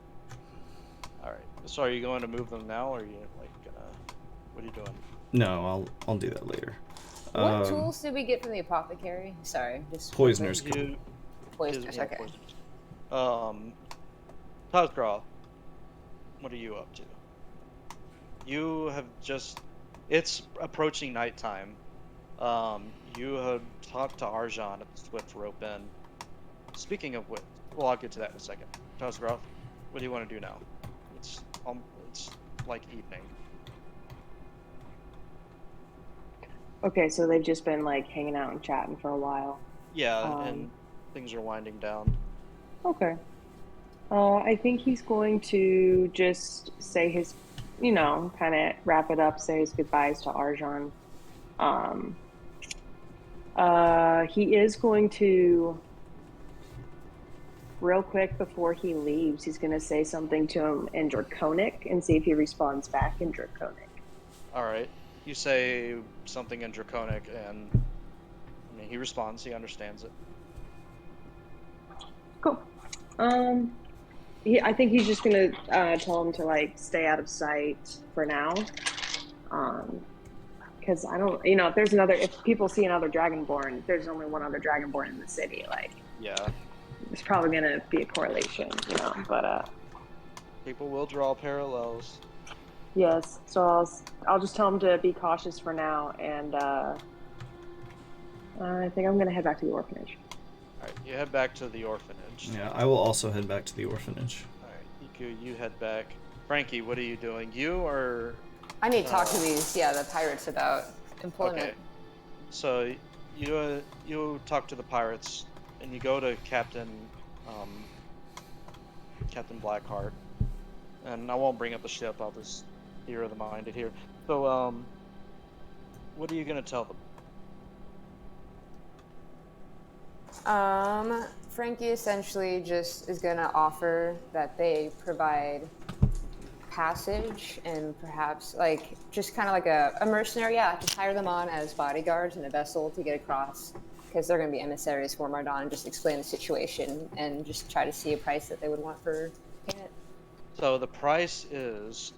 Alright. So are you going to move them now, or are you, like, what are you doing? No, I'll do that later. What tools did we get from the apothecary? Sorry, just Poisoners. Poisoners. Yeah, Okay. Poisoners. Tazgraw, what are you up to? You have just... It's approaching nighttime. You have talked to Arjan at the Swift Rope Inn. Speaking of which, well, I'll get to that in a second. Tazgraw, what do you want to do now? It's like evening. Okay, so they've just been like hanging out and chatting for a while. Yeah, and things are winding down. Okay. I think he's going to just say his, kind of wrap it up, say his goodbyes to Arjan. Um, he is going to, real quick before he leaves, he's going to say something to him in Draconic and see if he responds back in Draconic. All right. You say something in Draconic, and I mean, he responds. He understands it. Cool. I think he's just gonna tell him to like stay out of sight for now. Because I don't, if people see another Dragonborn, there's only one other Dragonborn in the city. Like, Yeah. there's probably gonna be a correlation, But People will draw parallels. yes. So I'll just tell him to be cautious for now, and I think I'm gonna head back to the orphanage. All right. You head back to the orphanage. Yeah, I will also head back to the orphanage. All right. Iku, you head back. Frankie, what are you doing? You are. I need to talk to the pirates about employment. Okay. So you talk to the pirates, and you go to Captain Blackheart, and I won't bring up the ship. I'll just hear the minded here. So what are you gonna tell them? Frankie essentially just is gonna offer that they provide passage and perhaps like just kind of like a mercenary, just hire them on as bodyguards in a vessel to get across, because they're gonna be emissaries for Mor'dan. Just explain the situation and just try to see a price that they would want for payment. So the price is,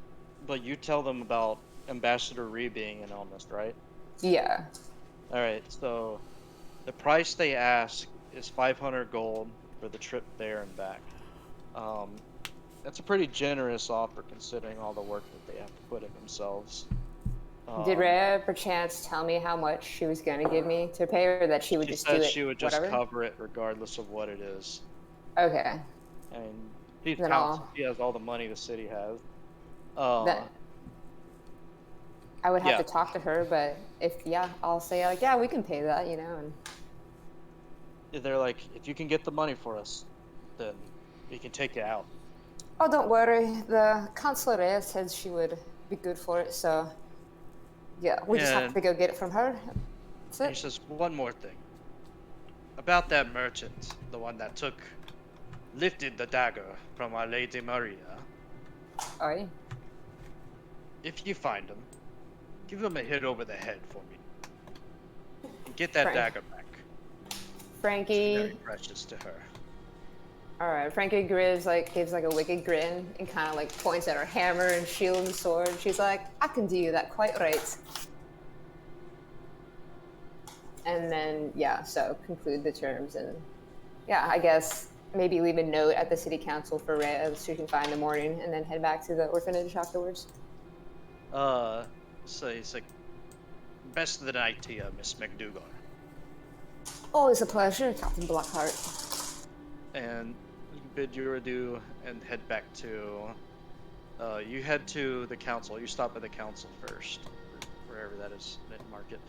but you tell them about Ambassador Ree being an illness, right? Yeah. All right. So the price they ask is 500 gold for the trip there and back. That's a pretty generous offer considering all the work that they have to put in themselves. Did Rhea perchance tell me how much she was going to give me to pay, or that she would just do it? She would just whatever? cover it regardless of what it is. Okay. And she Then counts. She has all the money the city has. That I would have yeah. to talk to her, but I'll say like, we can pay that, and they're like, if you can get the money for us, then we can take it out. oh, don't worry. The consulate said she would be good for it, so we just have to go get it from her. That's it. He says, one more thing. About that merchant, the one that lifted the dagger from Our Lady Maria. Aye. If you find him, give him a hit over the head for me. And get that dagger back. Frankie. It's very precious to her. Alright, Frankie gives like a wicked grin and kind of like points at her hammer and shield and sword. She's like, I can do that quite right. And then, so conclude the terms, and I guess maybe leave a note at the city council for Rhea so she can find in the morning, and then head back to the orphanage afterwards. So he's like, best of the night to you, Miss McDougal. Always a pleasure, Captain Blackheart. And you bid your adieu and head back to, you head to the council. You stop at the council first, wherever that is, mid-market.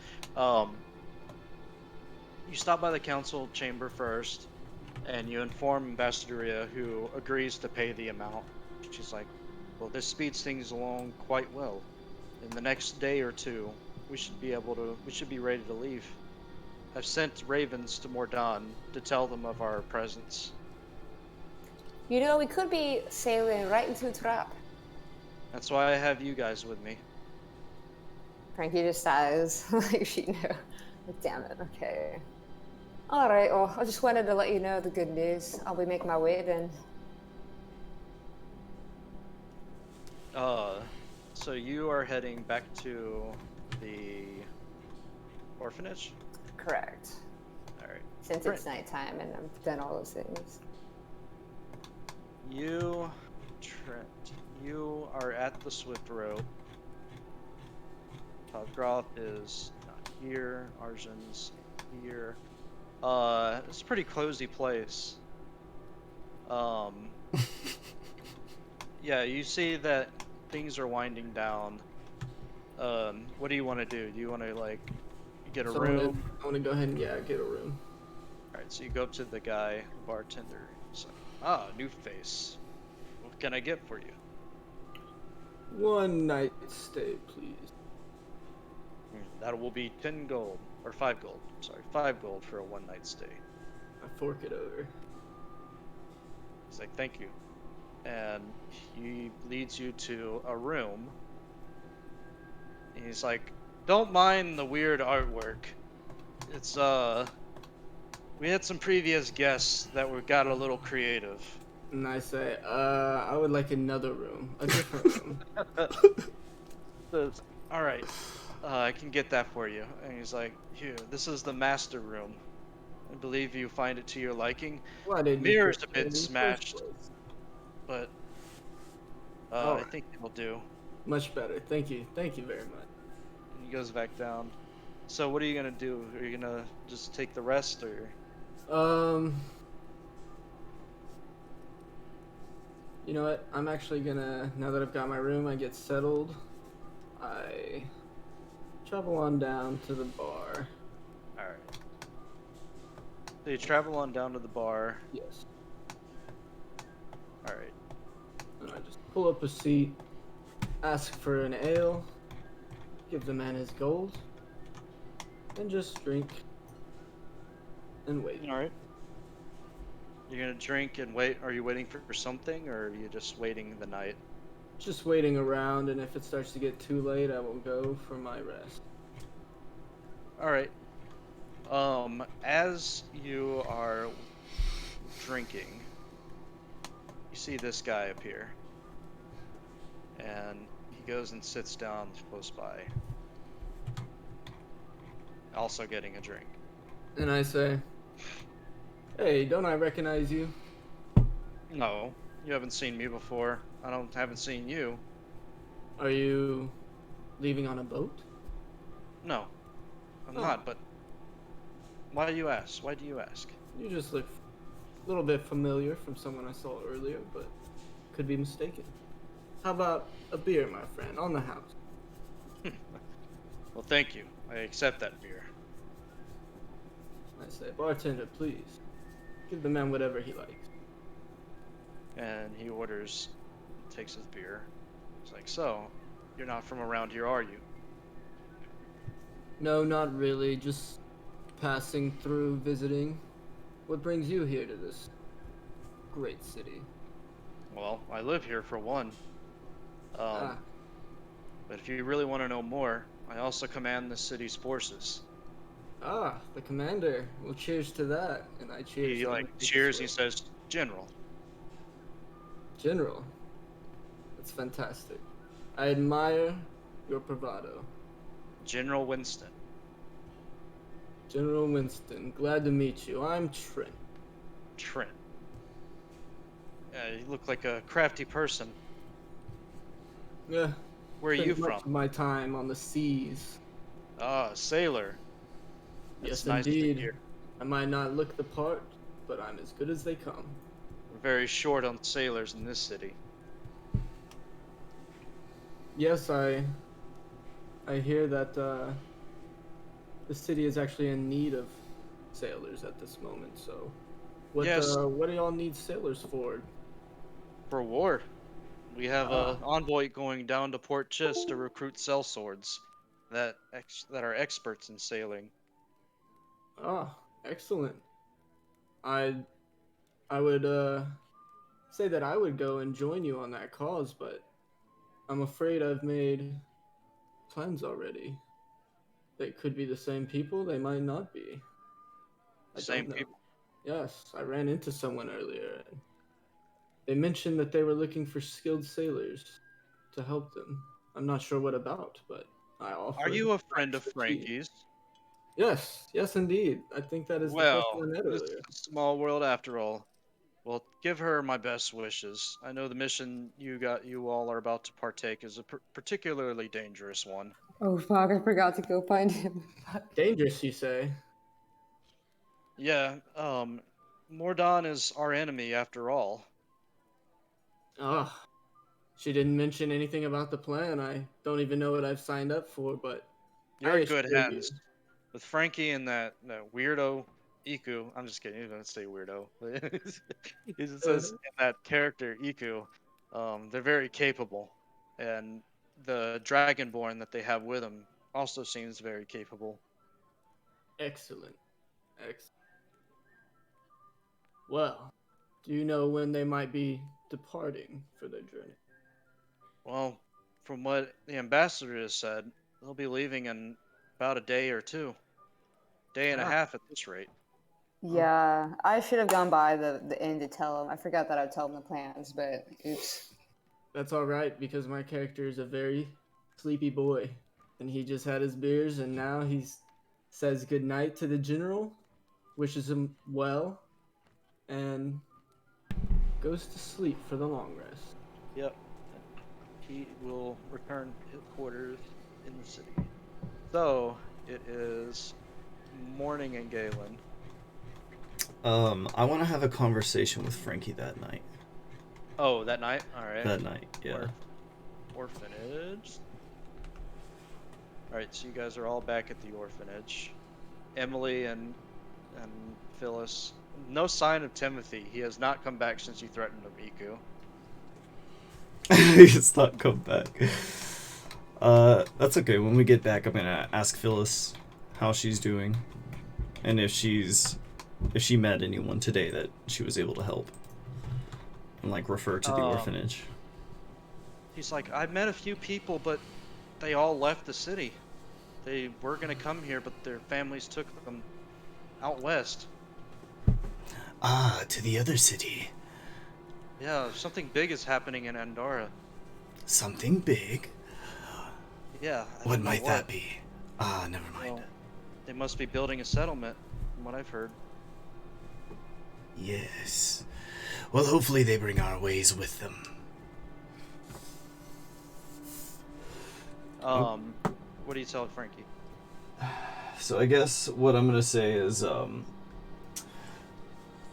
You stop by the council chamber first, and you inform Ambassador Rhea, who agrees to pay the amount. She's like, well, this speeds things along quite well. In the next day or two, we should be ready to leave. I've sent ravens to Mor'dan to tell them of our presence. We could be sailing right into a trap. That's why I have you guys with me. Frankie just sighs, like she knew. Damn it, okay. Alright, well, I just wanted to let you know the good news. I'll be making my way then. So you are heading back to the orphanage? Correct. Alright. Since it's nighttime and I've done all those things. You, Trent, you are at the Swift Rope. Groth is not here. Arjan's here. It's a pretty cozy place. Yeah, you see that things are winding down. What do you want to do? Do you want to like get a room? I want to go ahead and get a room. All right, so you go up to the guy, bartender. So Ah, new face. What can I get for you? One night stay, please. That will be 10 gold, or 5 gold. Sorry, 5 gold for a one night stay. I fork it over. He's like, thank you. And he leads you to a room. He's like, don't mind the weird artwork. It's, we had some previous guests that were got a little creative. And I say, I would like another room, a different room. Says, all right, I can get that for you. And he's like, here, this is the master room. I believe you find it to your liking. Why didn't you Mirror's pick a it bit in the first smashed, place? but All I right, think it'll do. much better. Thank you very much. And he goes back down. So what are you gonna do? Are you gonna just take the rest, or Um, you know what? I'm actually gonna, now that I've got my room, I get settled. I travel on down to the bar. all right? So you travel on down to the bar. Yes. All right. And I just pull up a seat, ask for an ale, give the man his gold, and just drink and wait. All right. You're gonna drink and wait. Are you waiting for something, or are you just waiting the night? Just waiting around, and if it starts to get too late, I will go for my rest. All right. As you are drinking, you see this guy appear, and he goes and sits down close by, also getting a drink. And I say, hey, don't I recognize you? No, you haven't seen me before. Haven't seen you. Are you leaving on a boat? No, I'm Oh, not. But why do you ask? Why do you ask? you just look a little bit familiar from someone I saw earlier, but could be mistaken. How about a beer, my friend, on the house? Well, thank you. I accept that beer. I say, bartender, please. Give the man whatever he likes. And he orders, takes his beer. He's like, so, you're not from around here, are you? No, not really. Just passing through, visiting. What brings you here to this great city? Well, I live here for one. Ah, But if you really want to know more, I also command the city's forces. the commander. Well, cheers to that. And I cheers. He And like I take a cheers. He swig. says, "General." General, that's fantastic. I admire your bravado. General Winston. General Winston, glad to meet you. I'm Trent. Trent. You look like a crafty person. Yeah, Where are you spent much from? of my time on the seas. Ah, sailor. That's Yes, nice to indeed. hear. I might not look the part, but I'm as good as they come. We're very short on sailors in this city. Yes, I hear that the city is actually in need of sailors at this moment. So, Yes, what do y'all need sailors for? for war. We have Ah, a envoy going down to Port Chist to recruit sellswords that are experts in sailing. excellent. I I would say that I would go and join you on that cause, but I'm afraid I've made plans already. They could be the same people, they might not be. I Same don't know. people. Yes, I ran into someone earlier, and they mentioned that they were looking for skilled sailors to help them. I'm not sure what about, but I Are offered you a my friend of expertise. Frankie's? Yes, yes, indeed. I think that is the person Well, I met this is earlier. a small world after all. Well, give her my best wishes. I know the mission you all are about to partake is a particularly dangerous one. Oh fuck! I forgot to go find him. Fuck. Dangerous, you say? Yeah, Mor'dan is our enemy after all. Ah, she didn't mention anything about the plan. I don't even know what I've signed up for, but I You're in good assure hands you. with Frankie and that weirdo. Iku, I'm just kidding. He's gonna say weirdo. It says in that character Iku, they're very capable, and the Dragonborn that they have with them also seems very capable. Excellent. Excellent. Well, do you know when they might be departing for their journey? Well, from what the ambassador has said, they'll be leaving in about a day or two, day and a Ah. half at this rate. Yeah, I should have gone by the inn to tell him. I forgot that I'd tell him the plans, but oops. That's all right because my character is a very sleepy boy, and he just had his beers, and now he says goodnight to the general, wishes him well, and goes to sleep for the long rest. Yep. He will return to his quarters in the city. So it is morning in Galen. I want to have a conversation with Frankie that night. Oh, that night? Alright. That night, yeah. Orphanage. Alright, so you guys are all back at the orphanage. Emily and Phyllis. No sign of Timothy. He has not come back since you threatened him, Iku. It's not come back. That's okay. When we get back, I'm gonna ask Phyllis how she's doing, and if she met anyone today that she was able to help, and like refer to the orphanage. He's like, I met a few people, but they all left the city. They were gonna come here, but their families took them out west. Ah, to the other city. Yeah, something big is happening in Andorra. Something big? Yeah. I What don't know might that be? Ah, never mind. Well, they must be building a settlement, from what I've heard. Yes. Well, hopefully they bring our ways with them. What do you tell Frankie? So I guess what I'm gonna say is,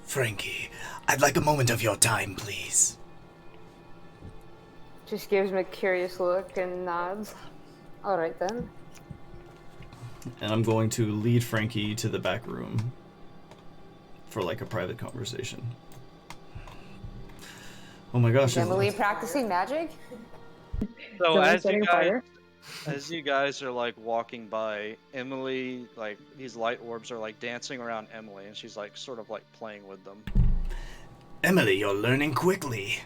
Frankie, I'd like a moment of your time, please. Just gives me a curious look and nods. All right then. and I'm going to lead Frankie to the back room for like a private conversation. Oh my gosh! Is Emily practicing magic? So Someone as setting you a guys, fire? as you guys are like walking by, Emily, like these light orbs are like dancing around Emily, and she's like sort of like playing with them. Emily, you're learning quickly.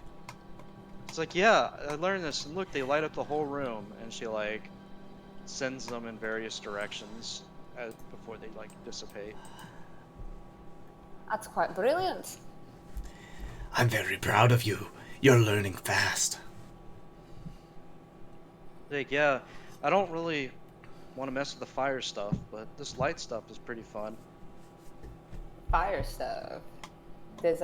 It's like, yeah, I learned this, and look, they light up the whole room, and she like sends them in various directions before they like dissipate. That's quite brilliant. I'm very proud of you. You're learning fast. Like, yeah, I don't really want to mess with the fire stuff, but this light stuff is pretty fun. Fire stuff. Does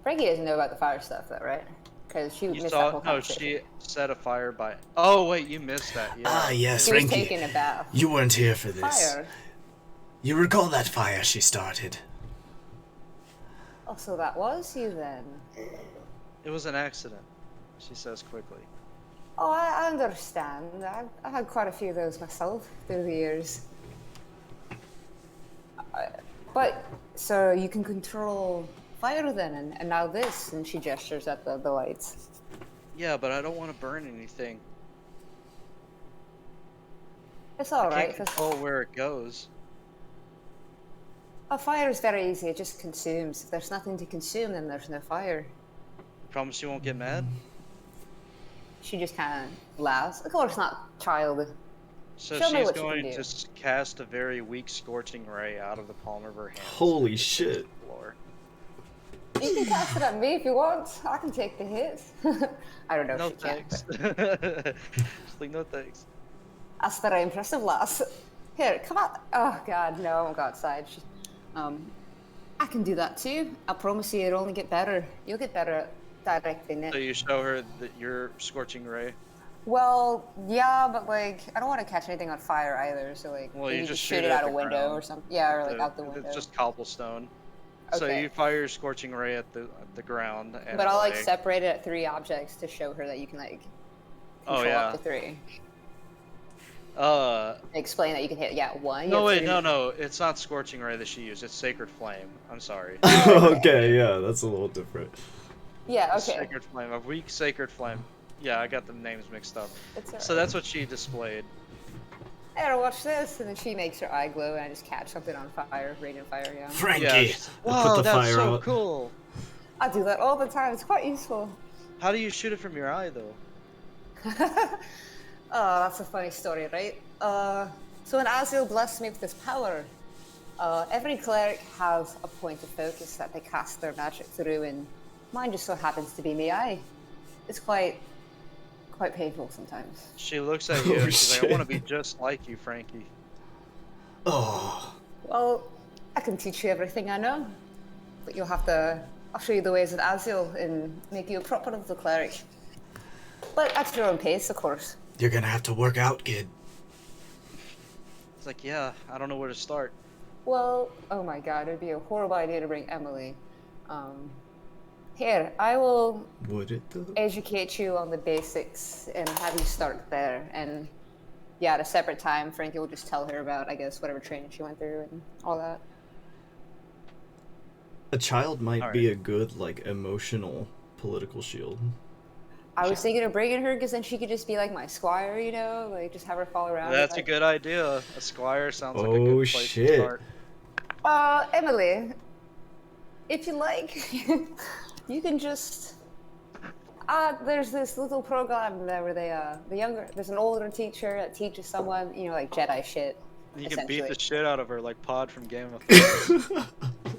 Frankie doesn't know about the fire stuff though, right? Because she You missed that saw? whole No, conversation. she set a fire by. Oh wait, you missed that. Yeah. Ah, yes, She was Frankie. taking a bath. You weren't here for this. Fire. You recall that fire she started? Oh, so that was you then. It was an accident, she says quickly. Oh, I understand. I've had quite a few of those myself through the years. But, so you can control fire then, and now this, and she gestures at the lights. Yeah, but I don't want to burn anything. It's I alright. can't control where it goes. A fire is very easy, it just consumes. If there's nothing to consume, then there's no fire. Promise you won't get mad? She just kind of laughs. Of course not, child. So Show me she's what you can going do. to cast a very weak scorching ray out of the palm of her hand. Holy shit. Floor. You can cast it at me if you want. I can take the hit. I don't know No if she can. thanks. but Just like, no thanks. That's very impressive, lass. Here, come on. Oh god, no, I won't go outside. I can do that too. I promise you, it'll only get better. You'll get better at directing it. So you show her that your scorching ray. Well, yeah, but like, I don't want to catch anything on fire either. So like, Well, maybe you just shoot shoot it it out at a the window ground. or something. Yeah, or like out the window. It's just cobblestone. So Okay. you fire your scorching ray at the ground. And But I'll like separate it at 3 objects to show her that you can like Oh, control yeah. up to 3. Explain that you can hit, yeah, one. You No, have wait, three. no. It's not Scorching Ray that she used. It's Sacred Flame. I'm sorry. Okay, yeah, that's a little different. Yeah, okay. Sacred Flame. A weak Sacred Flame. Yeah, I got the names mixed up. It's So alright. that's what she displayed. Hey, watch this, and then she makes her eye glow, and I just catch something on fire, radiant fire, yeah. Frankie, Yeah. She's like, Put Whoa, the that's fire so out. cool. I do that all the time, it's quite useful. How do you shoot it from your eye, though? Oh, that's a funny story, right? So when Azil blessed me with this power, every cleric has a point of focus that they cast their magic through, and mine just so happens to be my eye. It's quite painful sometimes. She looks at you Oh, and she's like, I want to shit. be just like you, Frankie. oh, Well, I can teach you everything I know, but I'll show you the ways of Azil and make you a proper little cleric. But at your own pace, of course. you're gonna have to work out, kid. It's like, yeah, I don't know where to start. Well, oh my god, it'd be a horrible idea to bring Emily. Here, I will Would it though? educate you on the basics and have you start there. And yeah, at a separate time, Frankie will just tell her about, I guess, whatever training she went through and all that. A child might Alright. be a good, like, emotional political shield. I was thinking of bringing her because then she could just be like my squire, you know, like just have her follow around. That's a like, good idea. A squire sounds like a Oh, good place shit. to start. Emily, if you like, you can just. There's this little program there where there's an older teacher that teaches someone, you know, like Jedi shit. You can beat the essentially. shit out of her like Pod from Game of Thrones.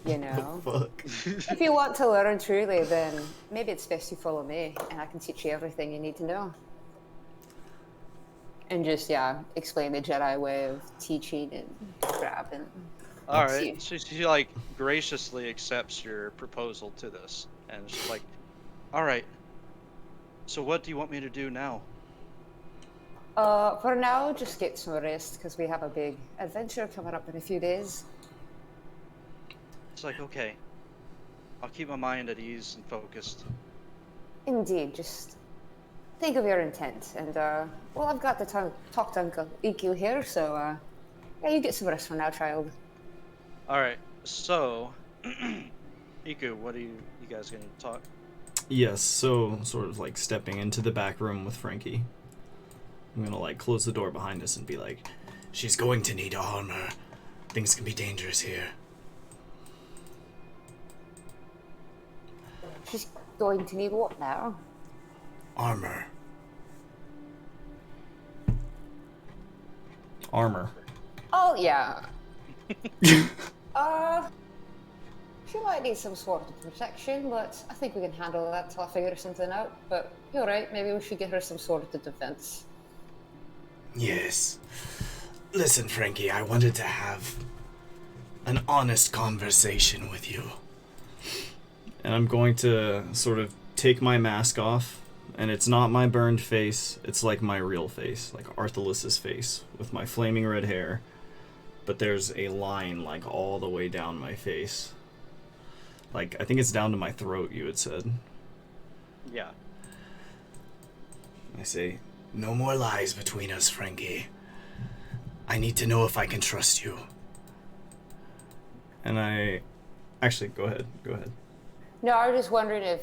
You know. Fuck. If you want to learn truly, then maybe it's best you follow me, and I can teach you everything you need to know. And just explain the Jedi way of teaching and crap and. Alright, she like graciously accepts your proposal to this. And she's like, alright, so what do you want me to do now? For now, just get some rest because we have a big adventure coming up in a few days. It's like, okay, I'll keep my mind at ease and focused. Indeed, just think of your intent. And, well, I've got to talk to Uncle EQ here, so, yeah, you get some rest for now, child. Alright, so, Iku, what are you guys gonna talk? Yes, so sort of like stepping into the back room with Frankie. I'm gonna like close the door behind us and be like, She's going to need armor. Things can be dangerous here. She's going to need what now? Armor. armor. Oh, yeah. She might need some sort of protection, but I think we can handle that till I figure something out. But you're right, maybe we should get her some sort of defense. Yes. Listen, Frankie, I wanted to have an honest conversation with you. And I'm going to sort of take my mask off, and it's not my burned face, it's like my real face, like Arthelus's face, with my flaming red hair. But there's a line, like, all the way down my face. Like, I think it's down to my throat, you had said. Yeah. I say, No more lies between us, Frankie. I need to know if I can trust you. and I... Actually, go ahead. No, I was just wondering if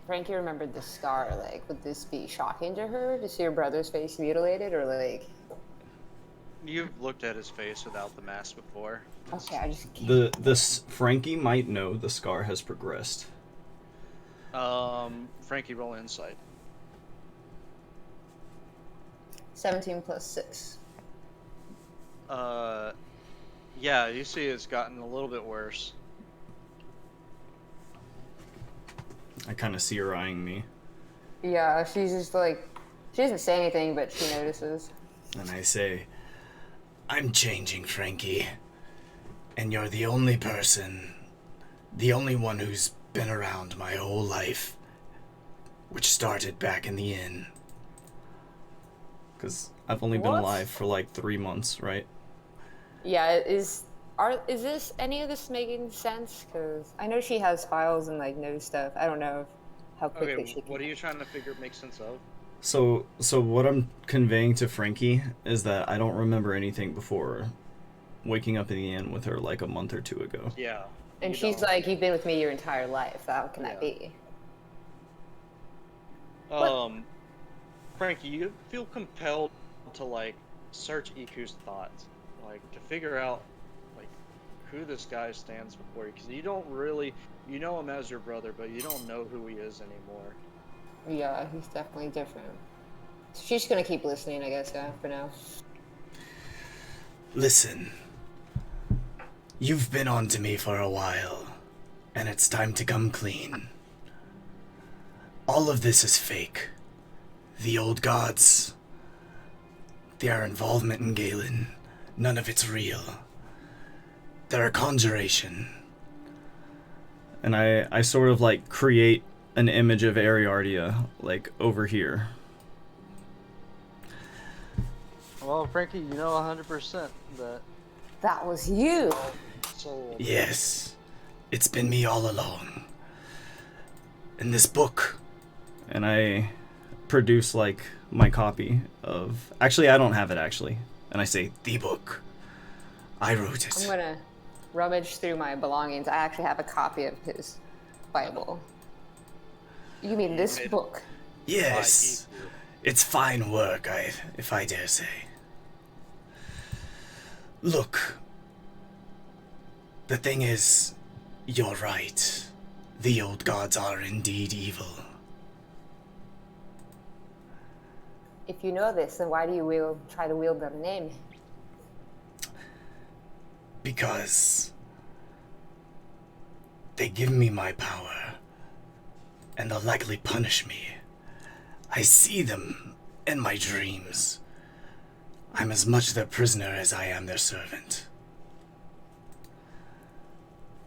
Frankie remembered the scar. Like, would this be shocking to her to see her brother's face mutilated, or like? You've looked at his face without the mask before. Okay, I just can't. Frankie might know the scar has progressed. Frankie, roll insight. 17 plus 6. Yeah, you see it's gotten a little bit worse. I kind of see her eyeing me. Yeah, she's just like, she doesn't say anything, but she notices. And I say, I'm changing, Frankie. And you're the only person, the only one who's been around my whole life. Which started back in the inn. Because I've only been What? alive for like 3 months, right? Yeah, is this any of this making sense? Because I know she has files and like knows stuff. I don't know how quickly Okay, she can. what are you trying to make sense of? So what I'm conveying to Frankie is that I don't remember anything before waking up in the inn with her like a month or 2 ago. Yeah. And you she's don't. like, "You've been with me your entire life. How can that Yeah. be?" Frankie, you feel compelled to like search Iku's thoughts, like to figure out like who this guy stands before you, because you don't really, you know him as your brother, but you don't know who he is anymore. Yeah, he's definitely different. She's gonna keep listening, I guess, yeah, for now. Listen, you've been on to me for a while, and it's time to come clean. All of this is fake. The old gods, their involvement in Galen, none of it's real. They're a conjuration. And I sort of like create an image of Ariardia like over here. Well, Frankie, you know 100% that That was you. soul. Yes, it's been me all along. In this book, And I produce like my copy of, actually I don't have it actually, and I say, the book, I wrote I'm it. gonna rummage through my belongings. I actually have a copy of his Bible. You mean this made it. book? Yes, Iku. it's fine work, if I dare say. Look, the thing is, you're right. The old gods are indeed evil. If you know this, then why do you try to wield their name? Because they give me my power, and they'll likely punish me. I see them in my dreams. I'm as much their prisoner as I am their servant.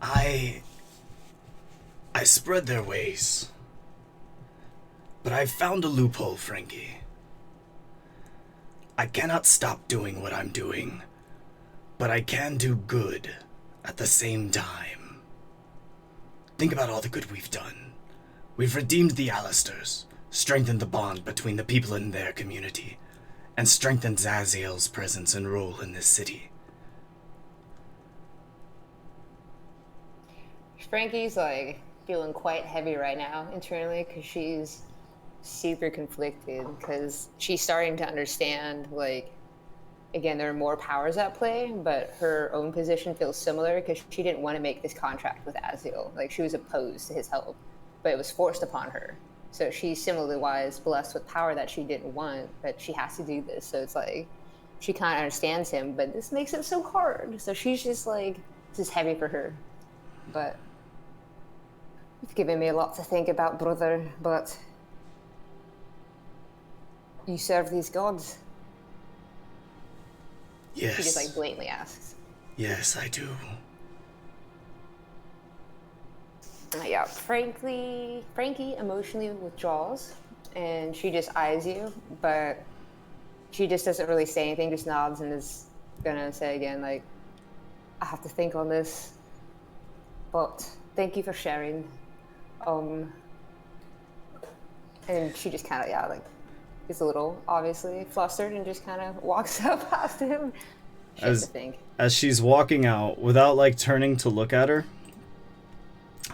I spread their ways. But I've found a loophole, Frankie. I cannot stop doing what I'm doing, but I can do good at the same time. Think about all the good we've done. We've redeemed the Alisters, strengthened the bond between the people in their community, and strengthened Zaziel's presence and role in this city. Frankie's like feeling quite heavy right now internally because she's super conflicted because she's starting to understand, like, again, there are more powers at play, but her own position feels similar because she didn't want to make this contract with Aziel. Like, she was opposed to his help, but it was forced upon her. So she's similarly wise, blessed with power that she didn't want, but she has to do this. So it's like she kind of understands him, but this makes it so hard. So she's just like, this is heavy for her. But you've given me a lot to think about, brother. But you serve these gods? Yes. She just like blatantly asks. Yes, I do. Yeah, Frankie emotionally withdraws, and she just eyes you, but she just doesn't really say anything, just nods and is gonna say again, like, I have to think on this, but thank you for sharing. And she just kind of, yeah, like, gets a little, obviously, flustered and just kind of walks up past him. She has to think. As she's walking out, without like turning to look at her,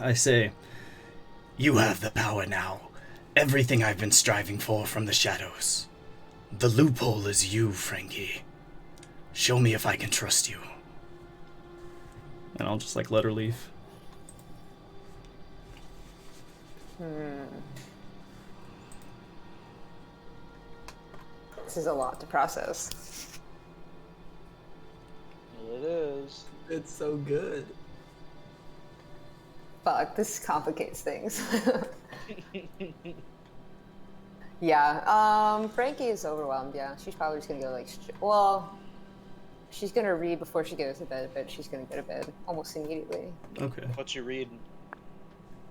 I say, You have the power now. Everything I've been striving for from the shadows. The loophole is you, Frankie. Show me if I can trust you. and I'll just like let her leave. This is a lot to process. It is. It's so good. Fuck, this complicates things. Yeah, Frankie is overwhelmed, yeah. She's probably just gonna go like, well, she's gonna read before she goes to bed, but she's gonna go to bed almost immediately. Okay. What you reading?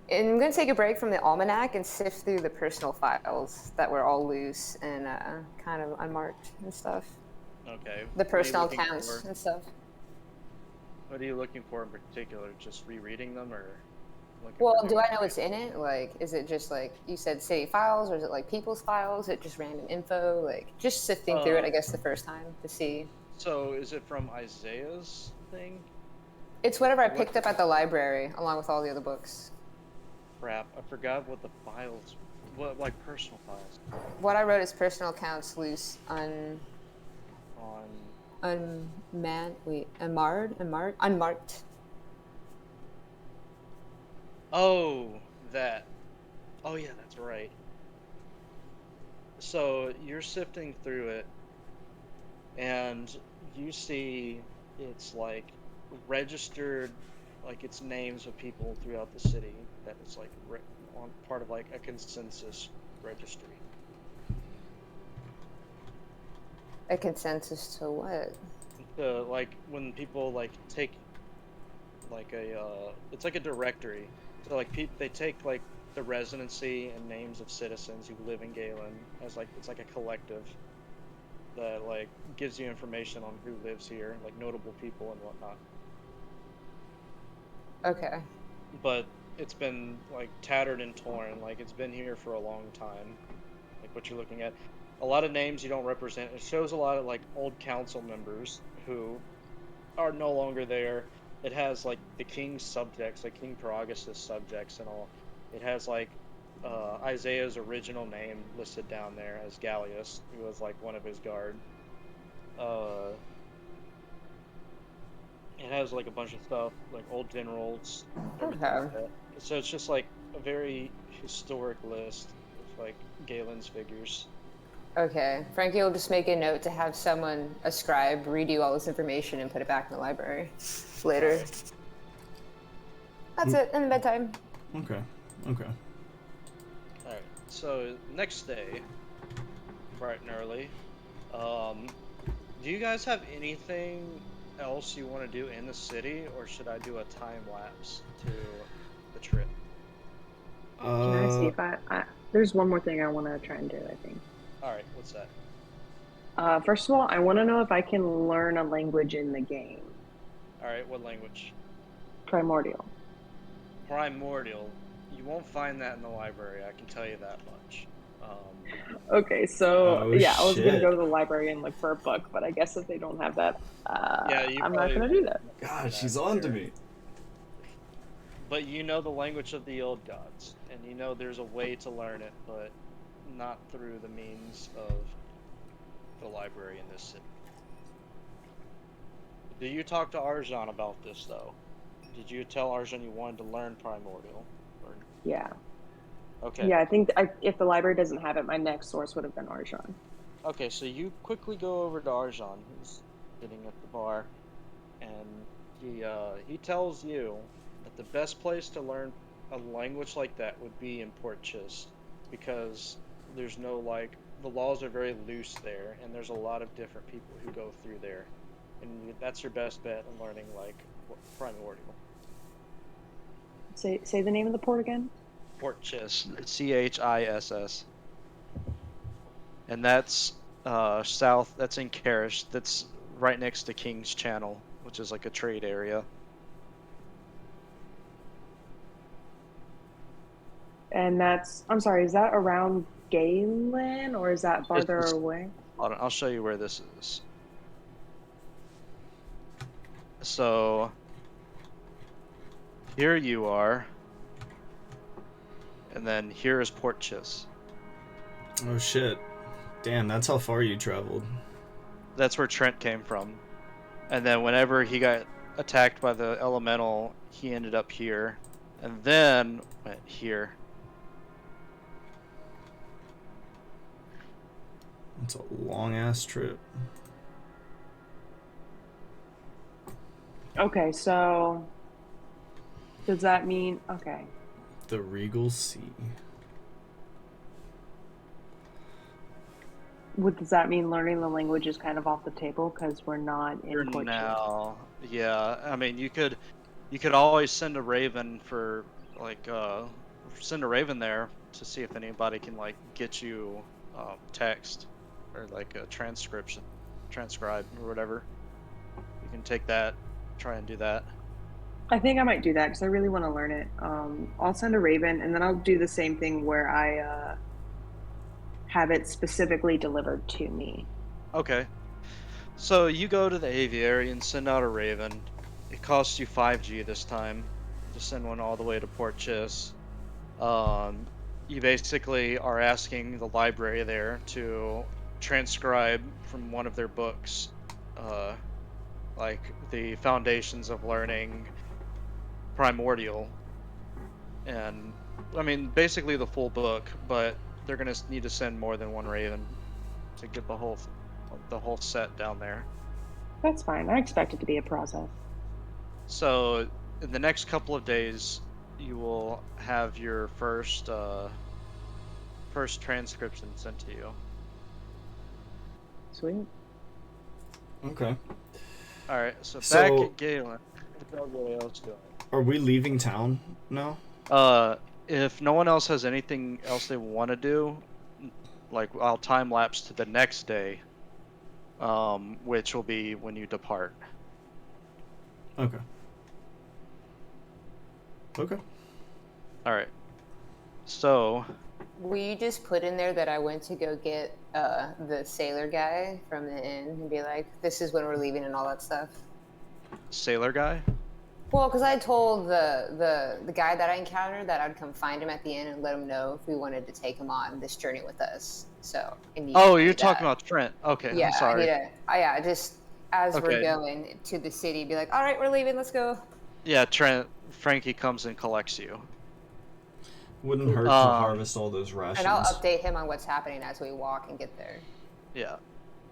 And I'm gonna take a break from the almanac and sift through the personal files that were all loose and kind of unmarked and stuff. Okay. The what are you personal looking accounts for? and stuff. What are you looking for in particular? Just rereading them, or? looking Well, for do I know what's in it? Like, is it just like you said, city files, or is it like people's files? Is it just random info? Like, just sifting through it, I guess, the first time to see. So is it from Isaiah's thing? It's whatever I What picked up at the library, along with all the other books. crap? I forgot what the files, what like personal files What I wrote is personal accounts loose, on. unmarked. Oh, that. Oh yeah, that's right. So you're sifting through it, and you see it's like registered, like it's names of people throughout the city that it's like on part of like a consensus registry. A consensus to what? The like when people like take like it's like a directory. So like they take like the residency and names of citizens who live in Galen as like it's like a collective that like gives you information on who lives here, like notable people and whatnot. Okay. But it's been like tattered and torn, like it's been here for a long time. Like what you're looking at, a lot of names you don't represent. It shows a lot of like old council members who are no longer there. It has like the king's subjects, like King Paragus' subjects and all. It has like Isaiah's original name listed down there as Gallius, who was like one of his guard. Uh, it has like a bunch of stuff, like old generals, everything Okay. like that. So it's just like a very historic list of like Galen's figures. Okay. Frankie will just make a note to have someone, a scribe, read you all this information and put it back in the library later. Right. That's it. In the bedtime. Okay. Alright, so next day, bright and early, do you guys have anything else you want to do in the city, or should I do a time lapse to the trip? Can I see if there's one more thing I want to try and do, I think. Alright, what's that? First of all, I want to know if I can learn a language in the game. Alright, what language? Primordial. Primordial. You won't find that in the library, I can tell you that much. Okay, so Oh, yeah, I was gonna shit. go to the library and look for a book, but I guess if they don't have that, Yeah, you I'm not probably gonna do that. God, she's on to me. But you know the language of the old gods, and you know there's a way to learn it, but not through the means of the library in this city. Do you talk to Arjan about this, though? Did you tell Arjan you wanted to learn Primordial? Or... Yeah. Okay. Yeah, I think if the library doesn't have it, my next source would have been Arjan. Okay, so you quickly go over to Arjan, who's sitting at the bar, and he tells you that the best place to learn a language like that would be in Port Chist, because there's no like the laws are very loose there, and there's a lot of different people who go through there, and that's your best bet in learning like Primordial. Say the name of the port again. Port Chist, Chiss, and that's south. That's in Karish. That's right next to King's Channel, which is like a trade area. And I'm sorry, is that around Galen or is that farther away? Hold on, I'll show you where this is. So here you are, and then here is Port Chist. Oh shit. Damn, that's how far you traveled. That's where Trent came from. And then whenever he got attacked by the elemental, he ended up here. And then went here. It's a long ass trip. Okay, so does that mean okay? The Regal Sea. Does that mean learning the language is kind of off the table because we're not in Port Chist? Now, yeah. I mean, you could always send a raven for like send a raven there to see if anybody can like get you text or like a transcribe or whatever. You can take that, try and do that. I think I might do that because I really want to learn it. I'll send a raven, and then I'll do the same thing where I have it specifically delivered to me. Okay. So you go to the aviary and send out a raven. It costs you 5G this time to send one all the way to Port Chis. You basically are asking the library there to transcribe from one of their books, like the Foundations of Learning Primordial, and I mean basically the full book, but they're gonna need to send more than one raven to get the whole set down there. That's fine. I expect it to be a process. So in the next couple of days, you will have your first transcription sent to you. Sweet. Okay. All right. So back So- at Galen. What's everybody else doing? Are we leaving town now? If no one else has anything else they want to do, like I'll time lapse to the next day, which will be when you depart. Okay. Okay. All right. So Will you just put in there that I went to go get the sailor guy from the inn and be like, this is when we're leaving and all that stuff? sailor guy. Well, because I told the guy that I encountered that I'd come find him at the inn and let him know if we wanted to take him on this journey with us. So I need Oh, to do you're talking that. about Trent. Okay, Yeah, I'm sorry. yeah, just as we're Okay. going to the city, be like, all right, we're leaving, let's go. Yeah, Trent. Frankie comes and collects you. Wouldn't hurt to harvest all those rations. And I'll update him on what's happening as we walk and get there. Yeah.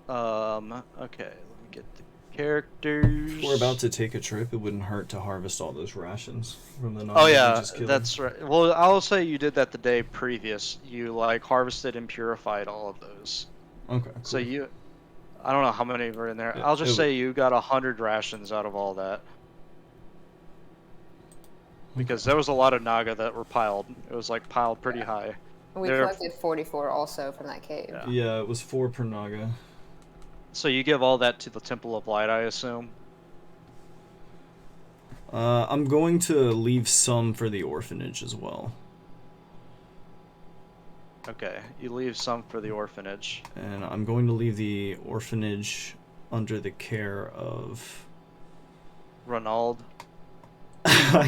Okay. Let me get the characters. If we're about to take a trip, it wouldn't hurt to harvest all those rations from the Oh yeah, just killed. that's right. Well, I'll say you did that the day previous. You like harvested and purified all of those. Okay. Cool. So I don't know how many were in there. Yeah, I'll just it say you got 100 rations out of all that. Because there was a lot of naga that were piled. It was like piled pretty high. And we collected 44 also from that cave. Yeah, it was 4 per naga. So you give all that to the Temple of Light, I assume? I'm going to leave some for the orphanage as well. Okay, you leave some for the orphanage. And I'm going to leave the orphanage under the care of... Ronald.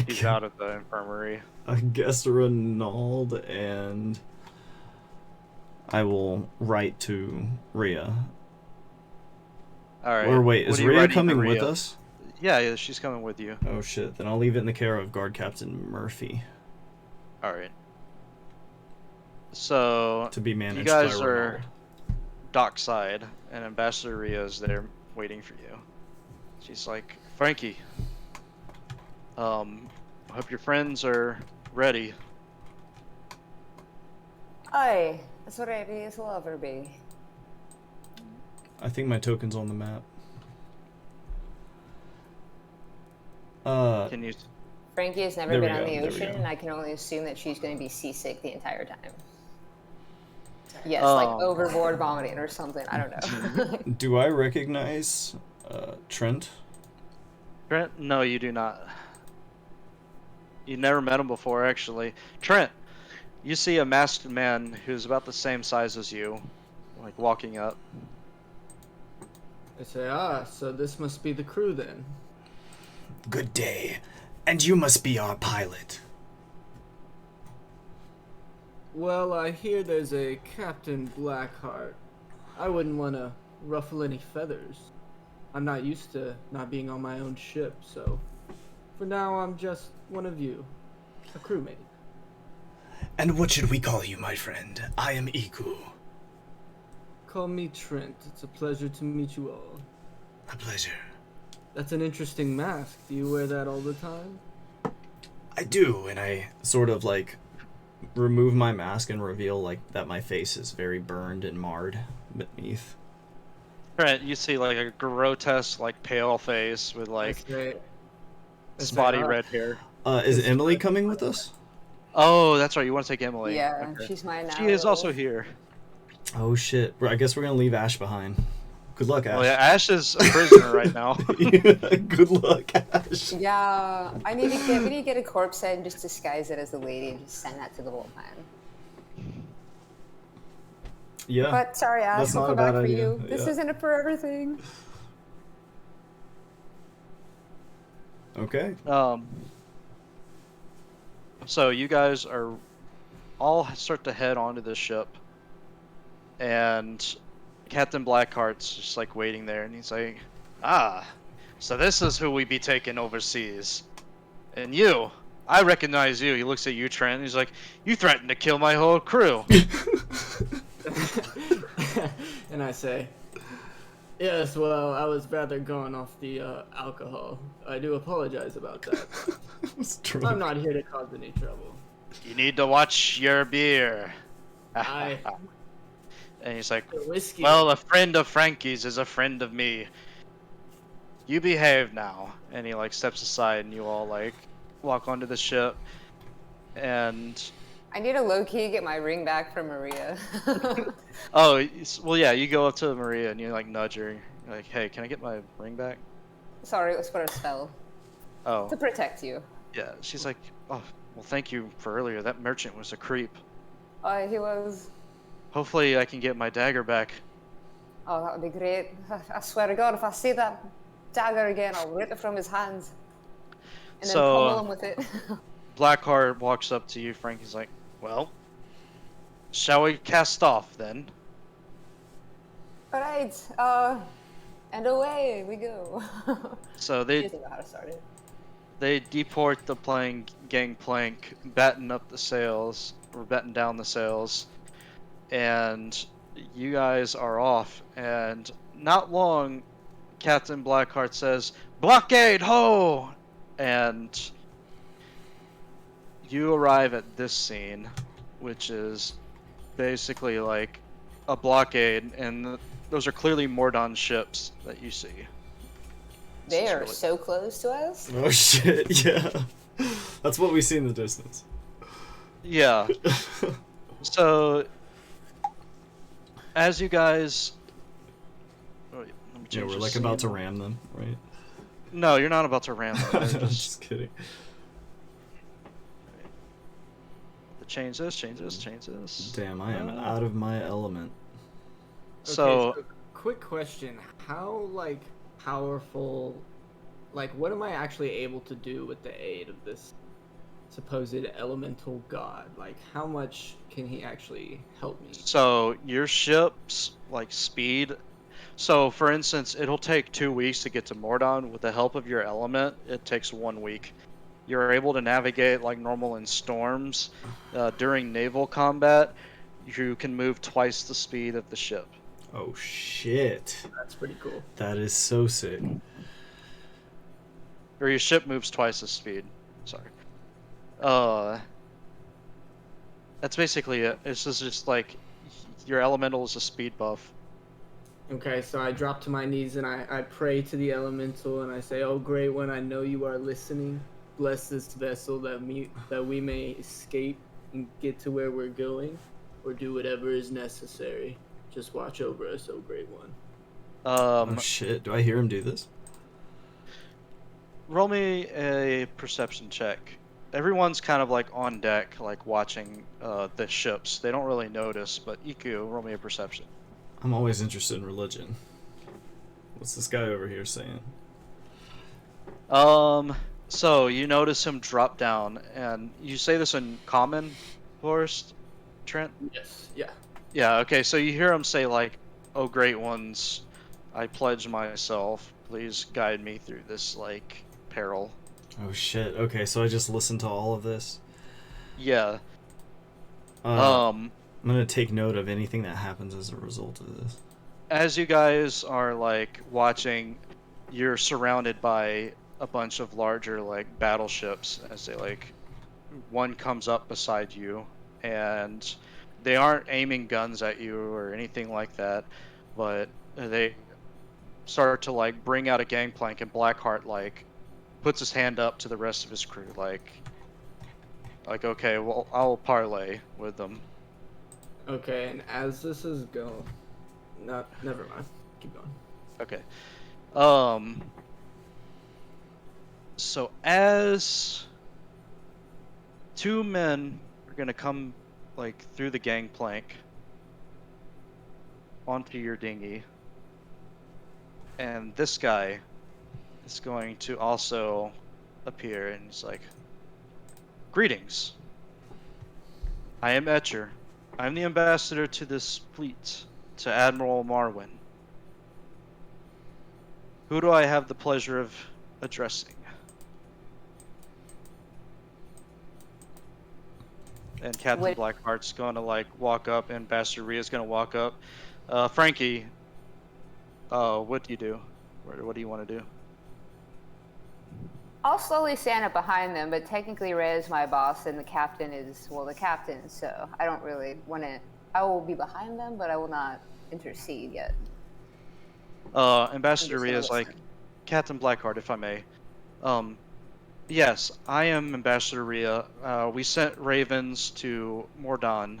He's out of the infirmary. I guess Ronald, and I will write to Rhea. Alright. Or wait, what is are you Rhea writing to coming with Rhea? us? Yeah, she's coming with you. Oh shit, then I'll leave it in the care of Guard Captain Murphy. Alright. So, To be managed you guys by are Ronald. dockside, and Ambassador Rhea is there waiting for you. She's like, Frankie, I hope your friends are ready. Aye, that's what I as will ever be. I think my token's on the map. Can you... Frankie has never There we been on go, the there we ocean, go. and I can only assume that she's going to be seasick the entire time. Yes, like overboard vomiting or something. I don't know. Do I recognize Trent? Trent? No, you do not. You never met him before, actually. Trent, you see a masked man who's about the same size as you, like walking up. I say, so this must be the crew then. Good day. And you must be our pilot. Well, I hear there's a Captain Blackheart. I wouldn't want to ruffle any feathers. I'm not used to not being on my own ship, so for now I'm just one of you, a crewmate. And what should we call you, my friend? I am Iku. Call me Trent. It's a pleasure to meet you all. A pleasure. That's an interesting mask. Do you wear that all the time? I do, and I... Sort of like remove my mask and reveal like that my face is very burned and marred beneath. Trent, you see like a grotesque, like pale face with like I say, spotty red hair. Is Emily coming with us? Oh, that's right. You want to take Emily? Yeah, Okay. she's mine now. She is also here. Oh shit. I guess we're gonna leave Ash behind. Good luck, Ash. Well, yeah, Ash is a prisoner right now. Good luck, Ash. Yeah, we need to get a corpse head and just disguise it as a lady and just send that to the Wolfman. Yeah. But sorry, Ash, That's we'll not come a bad back for idea. you. This Yeah. isn't a forever thing. Okay. So you guys are all start to head onto the ship, and Captain Blackheart's just like waiting there, and he's like, "Ah, so this is who we be taking overseas, and you." I recognize you. He looks at you, Trent. And he's like, "You threatened to kill my whole crew." And I say, yes, well, I was rather going off the alcohol. I do apologize about that. I'm not here to cause any trouble. You need to watch your beer. I And he's like, the whiskey. "Well, a friend of Frankie's is a friend of me. You behave now." And he like steps aside, and you all like walk onto the ship. And I need a low key get my ring back from Maria. well, yeah, you go up to Maria and you like nudge her. You're like, "Hey, can I get my ring back?" Sorry, it was for a spell Oh, to protect you. yeah. She's like, "Oh, well, thank you for earlier. That merchant was a creep. He was. Hopefully, I can get my dagger back." Oh, that would be great. I swear to God, if I see that dagger again, I'll rip it from his hands and then pummel him with it. Blackheart walks up to you, Frank. He's like, "Well, shall we cast off then?" All right, and away we go. So He doesn't know how to start it. they deport the gangplank, batten down the sails, and you guys are off. And not long, Captain Blackheart says, "Blockade, ho!" And you arrive at this scene, which is basically like a blockade, and those are clearly Mor'dan ships that you see. They is are really- so close to us. Oh shit, yeah. That's what we see in the distance. Yeah. So, as you guys... Oh, let me Yeah, change we're the like about to scene. ram them, right? No, you're not about to ram them. I'm They're just... just kidding. Change this. Damn, I am out of my element. So, quick question: how like powerful, like what am I actually able to do with the aid of this supposed elemental god? Like, how much can he actually help me? so your ship's like speed. So, for instance, it'll take 2 weeks to get to Mor'dan. With the help of your element, it takes 1 week. You're able to navigate like normal in storms. During naval combat, you can move twice the speed of the ship. Oh shit. That's pretty cool. That is so sick. Or your ship moves twice the speed. Sorry. That's basically it. It's just like your elemental is a speed buff. Okay, so I drop to my knees and I pray to the elemental and I say, "Oh great one, I know you are listening. Bless this vessel that we may escape and get to where we're going, or do whatever is necessary. Just watch over us, oh great one." Oh shit, do I hear him do this? Roll me a perception check. Everyone's kind of like on deck, like watching the ships. They don't really notice, but Iku, roll me a perception. I'm always interested in religion. What's this guy over here saying? So you notice him drop down, and you say this in common, Forrest, Trent? Yes, yeah. Yeah, okay, so you hear him say like, "Oh great ones, I pledge myself. Please guide me through this, like, peril." Oh shit, okay, so I just listened to all of this? Yeah. I'm gonna take note of anything that happens as a result of this. As you guys are, like, watching, you're surrounded by a bunch of larger, like, battleships as they, like, one comes up beside you, and they aren't aiming guns at you or anything like that, but they start to, like, bring out a gangplank, and Blackheart, like, puts his hand up to the rest of his crew, like, okay, well, I'll parlay with them. Okay, and as this is going, never mind. Keep going. Okay. Um. So as two men are gonna come like through the gangplank onto your dinghy, and this guy is going to also appear, and he's like, "Greetings. I am Etcher. I am the ambassador to this fleet, to Admiral Marwin. Who do I have the pleasure of addressing?" And Captain Would Blackheart's going to like walk up, and Ambassador Ria's going to walk up. Frankie, what do you do? What do you want to do? I'll slowly stand up behind them, but technically Ray is my boss and the captain is, well, the captain, so I don't really want to. I will be behind them, but I will not intercede yet. I'm Ambassador just Ria gonna is like, listen. "Captain Blackheart, if I may. Um, yes, I am Ambassador Ria. We sent ravens to Mor'dan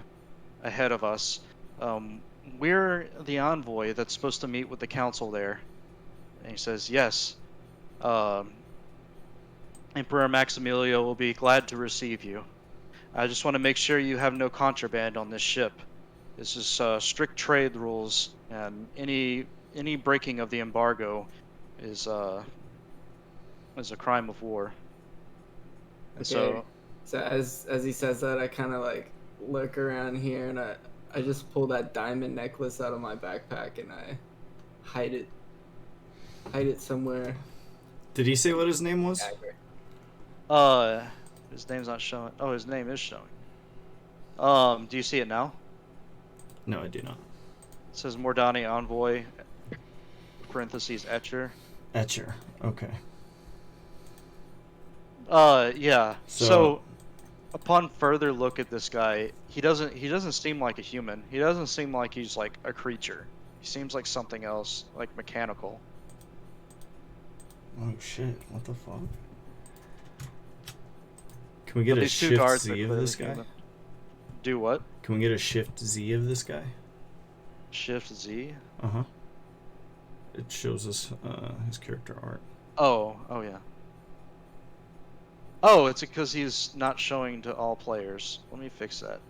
ahead of us. We're the envoy that's supposed to meet with the council there." And he says, "Yes. Um, Emperor Maximilio will be glad to receive you. I just want to make sure you have no contraband on this ship. This is strict trade rules, and any breaking of the embargo is a crime of war." And Okay. so, So as he says that, I kind of like look around here and I just pull that diamond necklace out of my backpack and I hide it somewhere. Did he say what his name was? uh, his name's not showing. Oh, his name is showing. Do you see it now? No, I do not. It says Mordani Envoy, parentheses Etcher. Etcher. Okay. Yeah. So, So upon further look at this guy, he doesn't seem like a human. He doesn't seem like he's like a creature. He seems like something else, like mechanical. oh shit, what the fuck? Can we get But a these two shift guards are Z of clearly this guy? human. Do what? Can we get a shift Z of this guy? Shift Z? Uh-huh. It shows us his character art. Oh yeah. Oh, it's because he's not showing to all players. Let me fix that.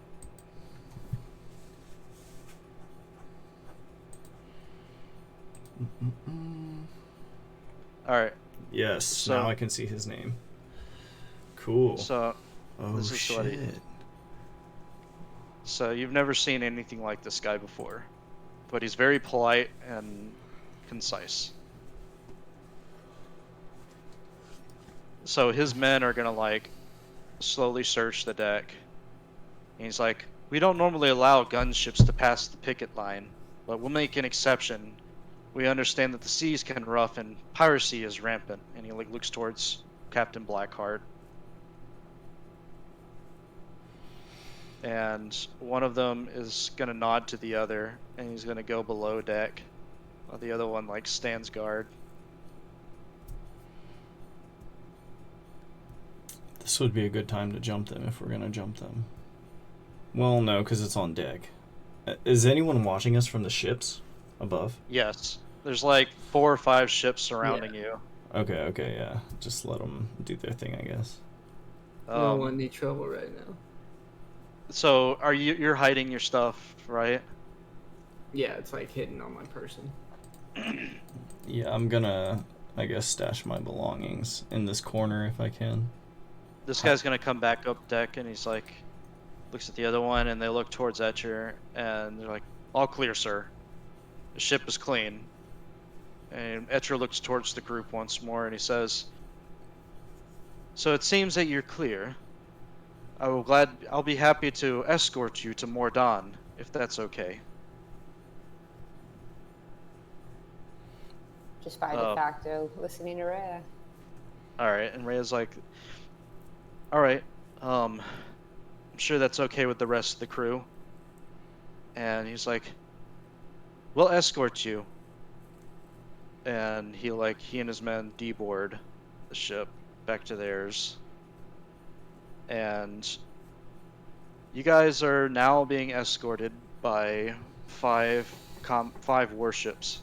All right. Yes, So- now I can see his name. Cool. So Oh this is what he- shit. So you've never seen anything like this guy before, but he's very polite and concise. So his men are gonna like slowly search the deck. And he's like, "We don't normally allow gunships to pass the picket line, but we'll make an exception. We understand that the seas can rough and piracy is rampant." And he like looks towards Captain Blackheart. And one of them is gonna nod to the other, and he's gonna go below deck, while the other one like stands guard. This would be a good time to jump them if we're gonna jump them. Well, no, because it's on deck. Is anyone watching us from the ships above? Yes, there's like 4 or 5 ships surrounding you. Okay, yeah. Just let them do their thing, I guess. We don't want any trouble right now. So you're hiding your stuff, right? Yeah, it's like hidden on my person. Yeah, I'm gonna, I guess, stash my belongings in this corner if I can. This guy's gonna come back up deck, and he's like, looks at the other one, and they look towards Etcher, and they're like, "All clear, sir. The ship is clean." And Etcher looks towards the group once more, and he says, "So it seems that you're clear. I'll be happy to escort you to Mor'dan, if that's okay." Just by de facto listening to Ray. Alright, and Rhea's like, "Alright, I'm sure that's okay with the rest of the crew." And he's like, "We'll escort you." And he and his men deboard the ship back to theirs. And you guys are now being escorted by five warships.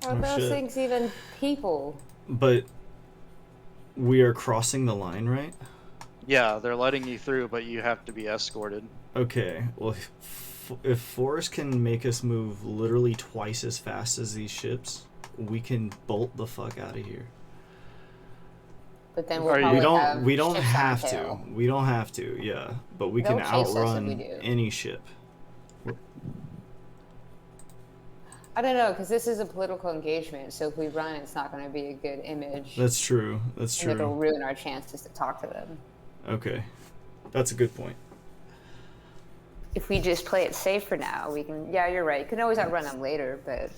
Are Oh, those shit. things even people? But we are crossing the line, right? Yeah, they're letting you through, but you have to be escorted. Okay, well, if Forrest can make us move literally twice as fast as these ships, we can bolt the fuck out of here. But then Are we'll you- probably We don't have ships on our have to. tail. We don't have to. Yeah, but we They'll can chase us if we outrun do. any ship. I don't know, because this is a political engagement, so if we run, it's not going to be a good image. That's true. That's and it'll true. ruin our chances to talk to them. Okay, that's a good point. If we just play it safe for now, we can. Yeah, you're right. You can always outrun them later, but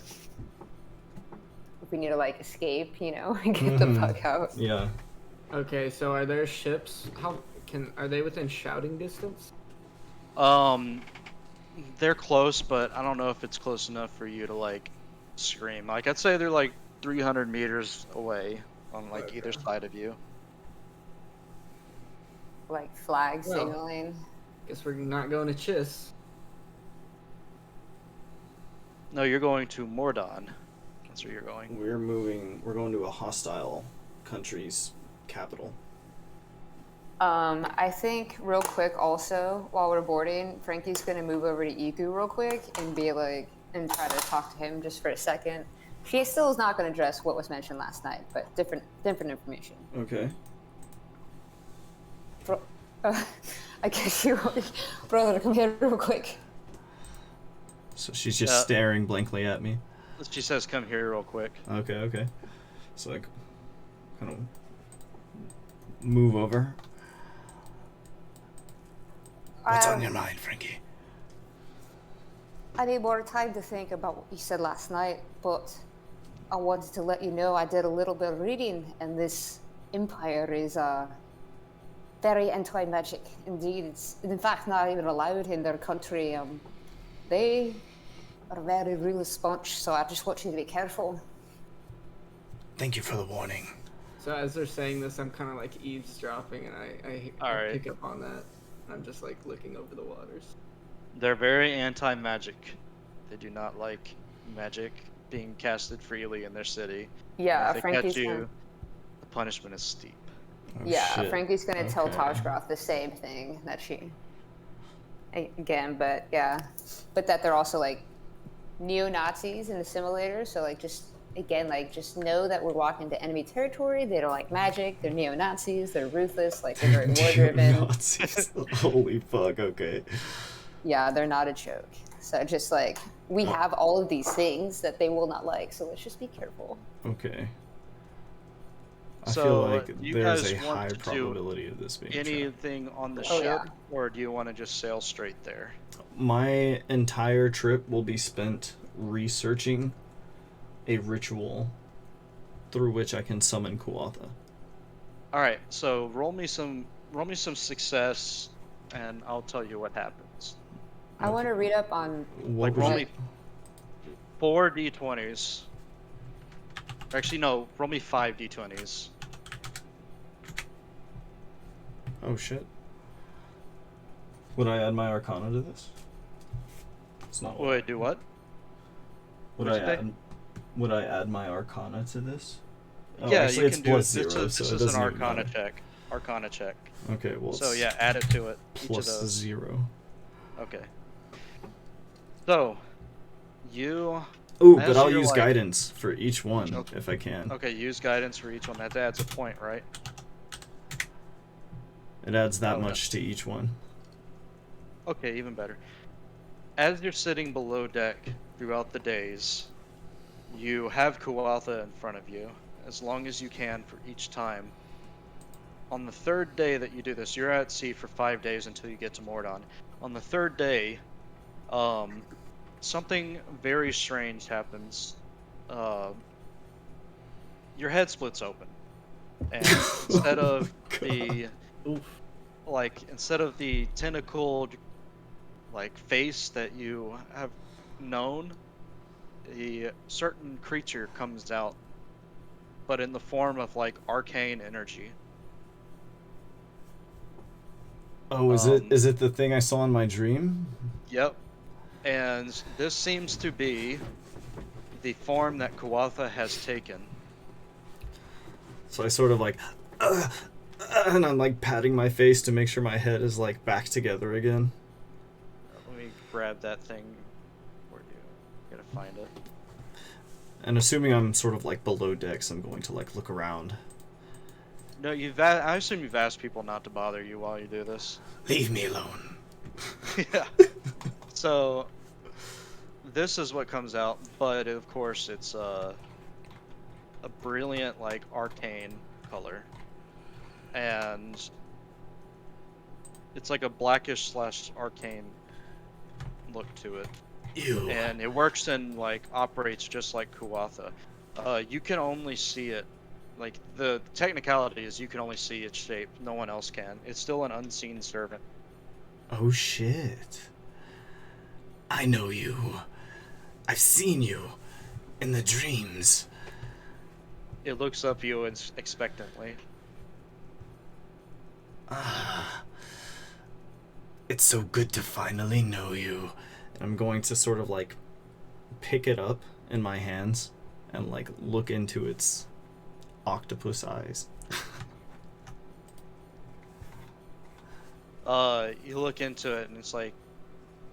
if we need to like escape, you know, and get the fuck out. Yeah. Okay, so are there ships? Are they within shouting distance? They're close, but I don't know if it's close enough for you to like scream. Like I'd say they're like 300 meters away on like either side of you. Like flag Well. signaling. Guess we're not going to Chiss. No, you're going to Mor'dan. That's where you're going. We're going to a hostile country's capital. I think real quick also, while we're boarding, Frankie's gonna move over to Iku real quick and be like, and try to talk to him just for a second. She still is not gonna address what was mentioned last night, but different information. Okay. I guess you, brother, come here real quick. So she's just staring blankly at me. She says, "Come here, real quick." Okay. So like, kind of move over. What's on your mind, Frankie? I need more time to think about what you said last night, but I wanted to let you know I did a little bit of reading, and this empire is very anti-magic indeed. It's in fact not even allowed in their country. They are very real sponge, so I just want you to be careful. Thank you for the warning. So as they're saying this, I'm kind of like eavesdropping, and I Alright. pick up on that. I'm just like looking over the waters. They're very anti-magic. They do not like magic being casted freely in their city. Yeah, If they catch Frankie's you, gonna, the punishment is steep. Oh, yeah, shit. Frankie's gonna tell Okay. Tajgroth the same thing that she again, but yeah, but that they're also like neo-Nazis in the simulator. So like just again, like just know that we're walking into enemy territory. They don't like magic. They're neo-Nazis. They're ruthless. Like they're very war-driven. Nazis. Holy fuck. Okay. Yeah, they're not a joke. So just like we have all of these things that they will not like. So let's just be careful. Okay. I So, feel like do you there's guys a want high to do probability of this being true. Anything on the Oh, ship, yeah. or do you want to just sail straight there? My entire trip will be spent researching a ritual through which I can summon Kuatha. All right, so roll me some success, and I'll tell you what happens. I want to read up on What Like was roll it? me 4 d20s. Actually, no, roll me 5 d20s. Oh shit. Would I add my Arcana to this? It's not. Wait, do what? Would what'd I you say? add? Would I add my Arcana to this? Oh, Yeah, actually, you it's can do it. plus This zero, is, so this it is an doesn't even Arcana matter. check. Arcana check. Okay, well. So it's yeah, add it to it. Each of plus those. 0. Okay. So, you. Ooh, As but I'll you're, use like- guidance for each one Okay. if I can. Okay, use guidance for each one. That adds a point, right? It adds that Oh, no. much to each one. Okay, even better. As you're sitting below deck throughout the days, you have Kuatha in front of you as long as you can for each time. On the third day that you do this, you're at sea for 5 days until you get to Mor'dan. On the third day, something very strange happens. Your head splits open, and instead of the instead of the tentacled face that you have known, a certain creature comes out, but in the form of arcane energy. Oh, is it the thing I saw in my dream? Yep. And this seems to be the form that Kuatha has taken. So I sort of like, and I'm like patting my face to make sure my head is like back together again. Let me grab that thing. Where do you gotta find it? And assuming I'm sort of like below decks, I'm going to like look around. No, I assume you've asked people not to bother you while you do this. Leave me alone. Yeah. So this is what comes out, but of course it's a brilliant, like, arcane color, and it's like a blackish / arcane look to it. You. And it works and like operates just like Kuatha. You can only see it. Like, the technicality is you can only see its shape. No one else can. It's still an unseen servant. Oh shit. I know you. I've seen you in the dreams. It looks up you expectantly. Ah. It's so good to finally know you. I'm going to sort of like pick it up in my hands and like look into its octopus eyes. You look into it and it's like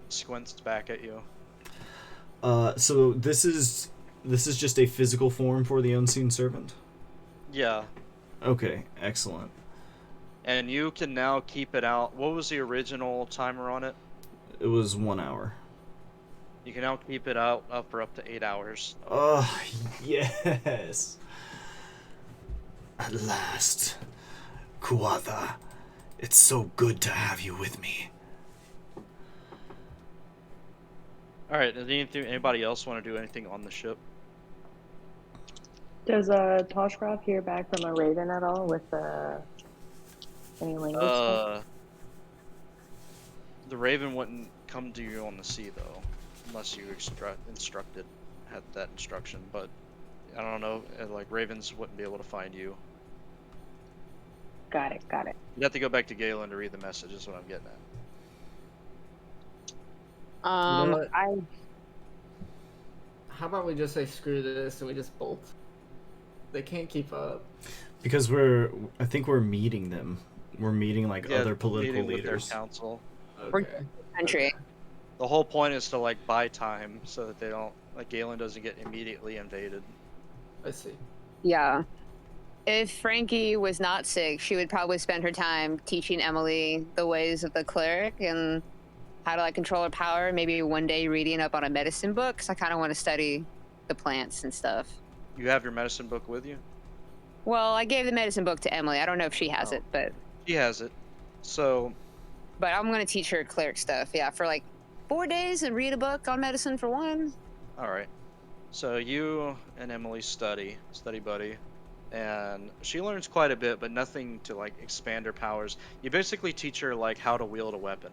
squints back at you. So this is just a physical form for the unseen servant? Yeah. Okay, excellent. And you can now keep it out. What was the original timer on it? It was 1 hour. You can now keep it out for up to 8 hours. Yes. At last. Kuatha, it's so good to have you with me. Alright, does anybody else want to do anything on the ship? Does Toshcraft hear back from a raven at all with any language stuff? The Raven wouldn't come to you on the sea, though, unless you had that instruction, but I don't know, like, Ravens wouldn't be able to find you. Got it. You'd have to go back to Galen to read the message, is what I'm getting at. You know what? I How about we just say screw this and we just bolt? They can't keep up. Because I think we're meeting them. We're meeting like other political meeting with leaders. their council. We're Okay. country. Okay. The whole point is to, like, buy time so that they don't, like, Galen doesn't get immediately invaded. I see. Yeah. If Frankie was not sick, she would probably spend her time teaching Emily the ways of the cleric and how to, like, control her power. Maybe one day reading up on a medicine book, because I kind of want to study the plants and stuff. You have your medicine book with you? Well, I gave the medicine book to Emily. I don't know if she has Oh. it, but She has it. So, I'm going to teach her cleric stuff. Yeah, for like 4 days and read a book on medicine for one. alright. So you and Emily study buddy, and she learns quite a bit, but nothing to, like, expand her powers. You basically teach her, like, how to wield a weapon.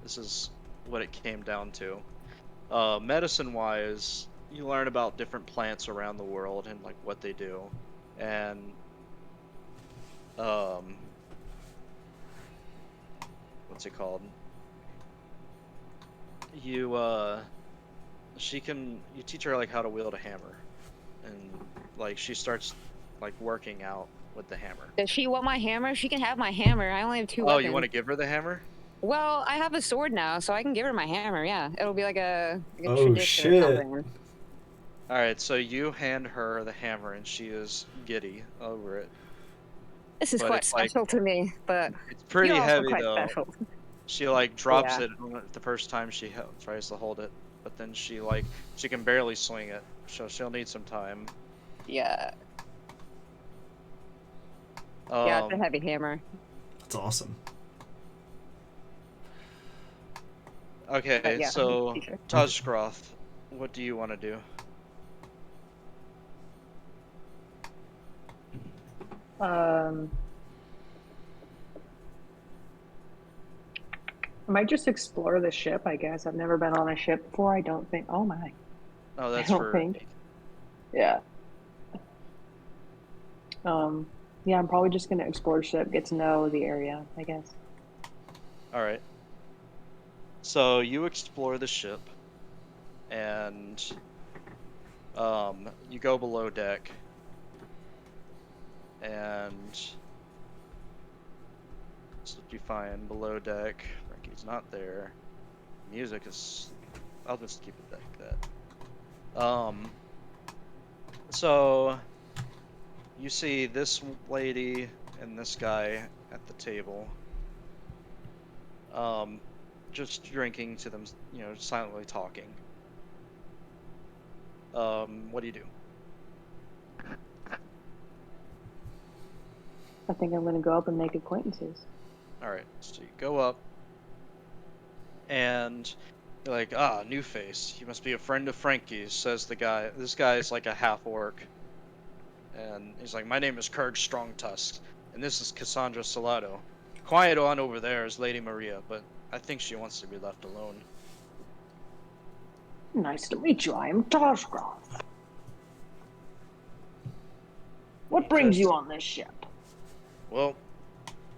This is what it came down to. Medicine-wise, you learn about different plants around the world and, like, what they do. And, what's it called? You teach her, like, how to wield a hammer, and, like, she starts, like, working out with the hammer. Does she want my hammer? She can have my hammer. I only have 2 weapons. You want to give her the hammer? Well, I have a sword now, so I can give her my hammer. Yeah, it'll be like a Oh, tradition or shit. something. All right, so you hand her the hammer, and she is giddy over it. This is But quite it's, like, special to me, but It's pretty you're also heavy, quite though. special. She, like, drops Yeah. it the first time she tries to hold it, but then she can barely swing it, so she'll need some time. Yeah. Yeah, it's a Um, heavy hammer. That's awesome. okay, But yeah, so teacher. Tajskroth, what do you want to do? I might just explore the ship, I guess. I've never been on a ship before, I don't think. Oh my. Oh, that's I don't for think. Yeah. Yeah, I'm probably just gonna explore the ship, get to know the area, I guess. All right. So you explore the ship, and You go below deck, and that's what you find below deck. Frankie's not there. Music is. I'll just keep it like that. So you see this lady and this guy at the table. Just drinking to them, silently talking. What do you do? I think I'm gonna go up and make acquaintances. All right, so you go up, and you're like, new face. You must be a friend of Frankie's, says the guy. This guy is like a half orc, and he's like, my name is Kurg Strongtusk, and this is Cassandra Salado. Quiet on over there is Lady Maria, but I think she wants to be left alone. Nice to meet you. I am Toshgroth. What brings you on this ship? Well,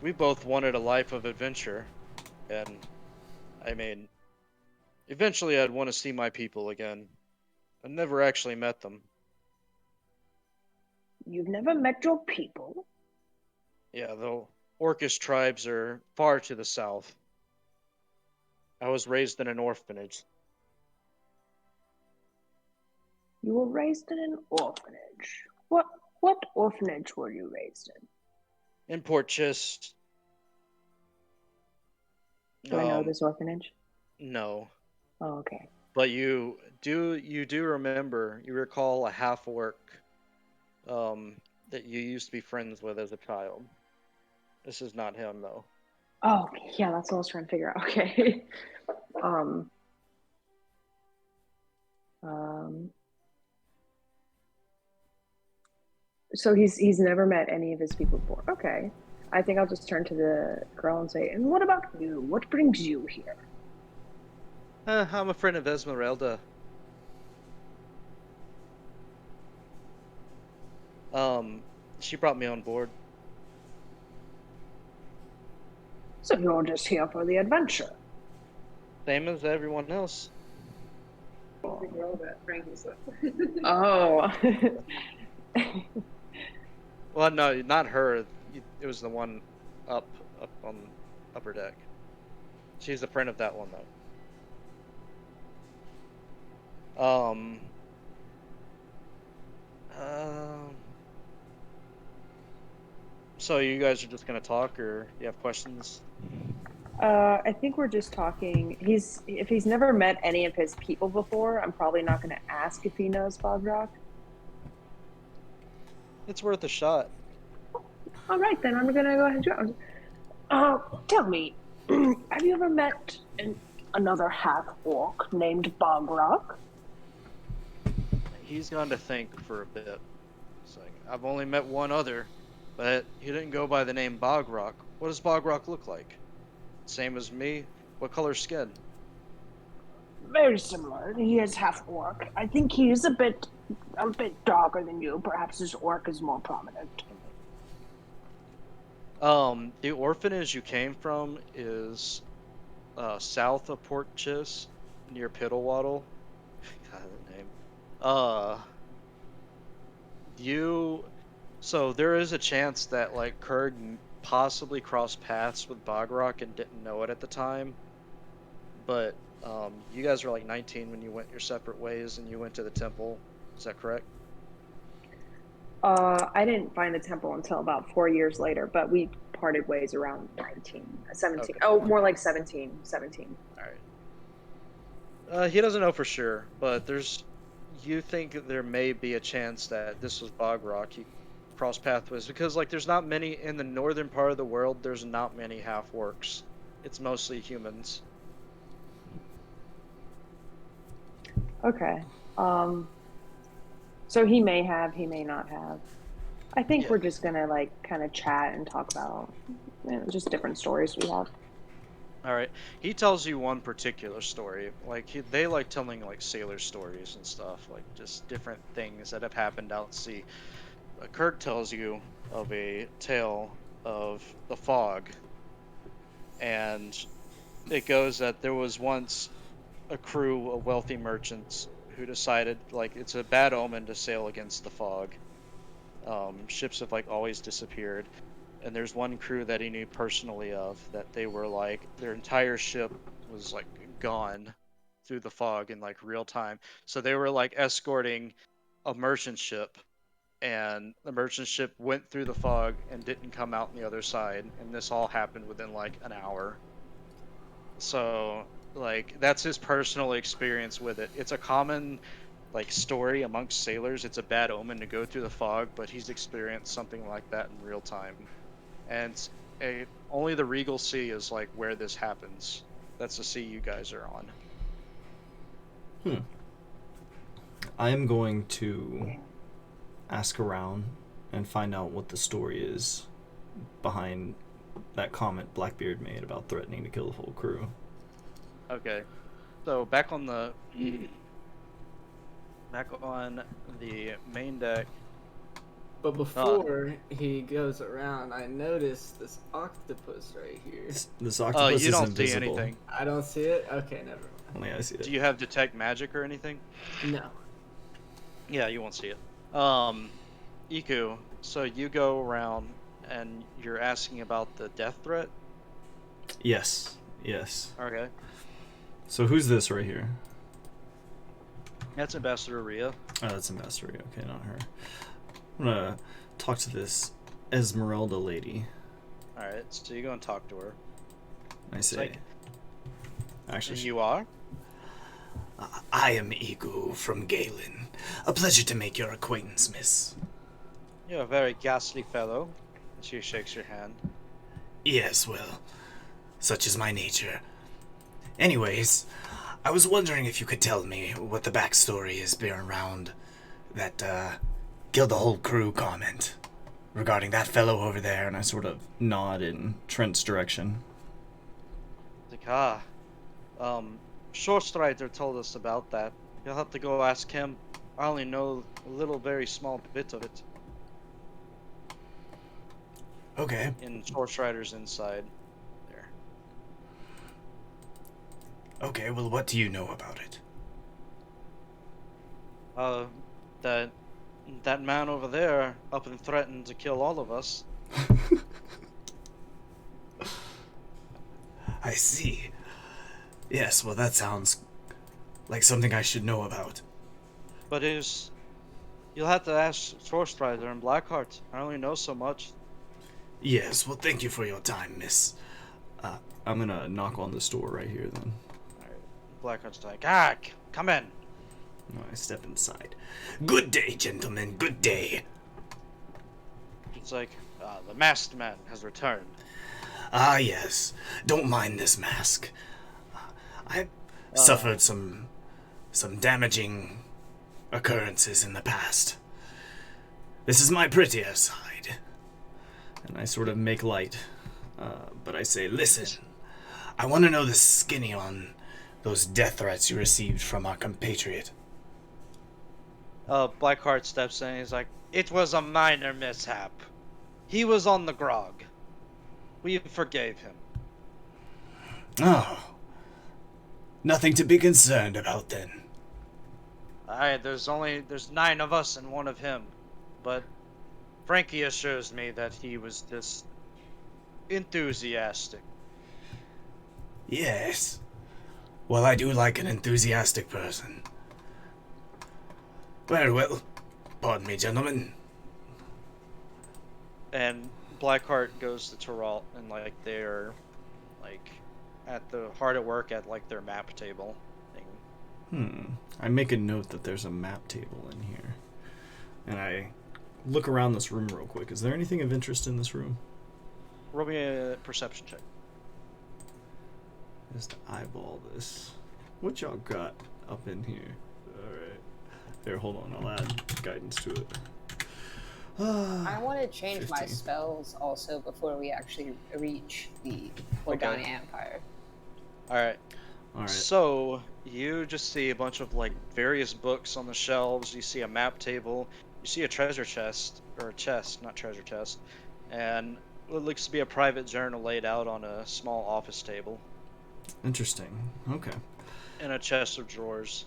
we both wanted a life of adventure, and I mean, eventually I'd want to see my people again. I've never actually met them. You've never met your people? Yeah, the Orcish tribes are far to the south. I was raised in an orphanage. You were raised in an orphanage. What orphanage were you raised in? In Port Chist. Do I know this orphanage? No. Oh, okay. But you do remember, you recall a half orc that you used to be friends with as a child. This is not him though. Oh, yeah, that's what I was trying to figure out. Okay. um So he's never met any of his people before. Okay. I think I'll just turn to the girl and say, and what about you? What brings you here? I'm a friend of Esmeralda. She brought me on board. So you're just here for the adventure? Same as everyone else. The girl that Frankie's with. Oh. Well, no, not her. It was the one up on upper deck. She's a friend of that one though. So you guys are just gonna talk, or you have questions? I think we're just talking. If he's never met any of his people before, I'm probably not going to ask if he knows Bogrock. It's worth a shot. All right, then I'm going to go ahead and tell me, have you ever met another half orc named Bogrock? He's gone to think for a bit. It's like, I've only met one other, but he didn't go by the name Bogrock. What does Bogrock look like? Same as me? What color skin? Very similar. He is half orc. I think he is a bit darker than you. Perhaps his orc is more prominent. The orphanage you came from is south of Port Chis, near Piddlewaddle. God, the name. So there is a chance that like Kurg possibly crossed paths with Bogrock and didn't know it at the time. But you guys were like 19 when you went your separate ways and you went to the temple. Is that correct? I didn't find the temple until about 4 years later, but we parted ways around 17. Okay. Oh, more like 17. All right. He doesn't know for sure, but you think there may be a chance that this was Bogrock he crossed paths with, because like there's not many in the northern part of the world. There's not many half orcs. It's mostly humans. Okay. So he may have, he may not have. I think we're just gonna like kind of chat and talk about just different stories we have. All right. He tells you one particular story. Like they like telling like sailor stories and stuff, like just different things that have happened out at sea. Kirk tells you of a tale of the fog, and it goes that there was once a crew of wealthy merchants who decided like it's a bad omen to sail against the fog. Ships have like always disappeared, and there's one crew that he knew personally of that they were like their entire ship was like gone through the fog in like real time. So they were like escorting a merchant ship, and the merchant ship went through the fog and didn't come out on the other side, and this all happened within like an hour. So like that's his personal experience with it. It's a common like story amongst sailors. It's a bad omen to go through the fog, but he's experienced something like that in real time. And only the Regal Sea is like where this happens. That's the sea you guys are on. I am going to ask around and find out what the story is behind that comment Blackbeard made about threatening to kill the whole crew. Okay, so back on the main deck. But before he goes around, I noticed this octopus right here. This octopus you is don't invisible. see anything. I don't see it? Okay, never mind. Only I see it. Do you have detect magic or anything? No. Yeah, you won't see it. Iku, so you go around and you're asking about the death threat? Yes. Okay. So who's this right here? That's Ambassador Rhea. Oh, that's Ambassador. Okay, not her. I'm gonna talk to this Esmeralda lady. Alright, so you go and talk to her. I say. like- Actually, You are? I am Igu from Galen. A pleasure to make your acquaintance, miss. You're a very ghastly fellow. She shakes your hand. Yes, well, such is my nature. Anyways, I was wondering if you could tell me what the backstory is being around that, killed the whole crew comment regarding that fellow over there. and I sort of nod in Trent's direction. Like, Short Strider told us about that. You'll have to go ask him. I only know a little, very small bit of it. Okay. In Short Strider's inside. There. Okay, well, what do you know about it? That man over there up and threatened to kill all of us. I see. Yes, well, that sounds like something I should know about. But you'll have to ask Short Strider and Blackheart. I only know so much. Yes, well, thank you for your time, miss. I'm gonna knock on this door right here then. Blackheart's like, come in. I step inside. Good day, gentlemen, good day. It's like, the masked man has returned. Ah, yes. Don't mind this mask. I suffered some damaging occurrences in the past. This is my prettier side. And I sort of make light. But I say, Listen, I want to know the skinny on those death threats you received from our compatriot. Blackheart steps in. He's like, it was a minor mishap. He was on the grog. We forgave him. Oh. Nothing to be concerned about then. There's 9 of us and 1 of him. But Frankie assures me that he was just enthusiastic. Yes. Well, I do like an enthusiastic person. Very well. Pardon me, gentlemen. And Blackheart goes to Terralt, and like they're like hard at work at like their map table thing. I make a note that there's a map table in here. And I look around this room real quick. Is there anything of interest in this room? Roll me a perception check. Just eyeball this. What y'all got up in here? Alright. Here, hold on. I'll add guidance to it. I want to change my 15. spells also before we actually reach the Mor'dan Empire. All right. Alright. So you just see a bunch of like various books on the shelves. You see a map table. You see a treasure chest, or a chest, not treasure chest, and what looks to be a private journal laid out on a small office table, Interesting. Okay. and a chest of drawers.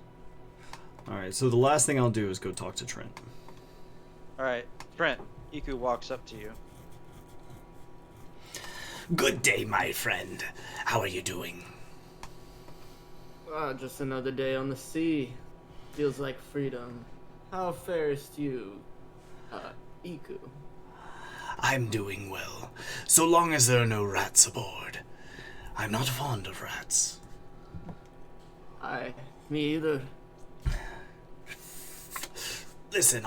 Alright, so the last thing I'll do is go talk to Trent. All right, Trent. Iku walks up to you. Good day, my friend. How are you doing? Just another day on the sea. Feels like freedom. How farest you, Iku? I'm doing well, so long as there are no rats aboard. I'm not fond of rats. Me either. Listen,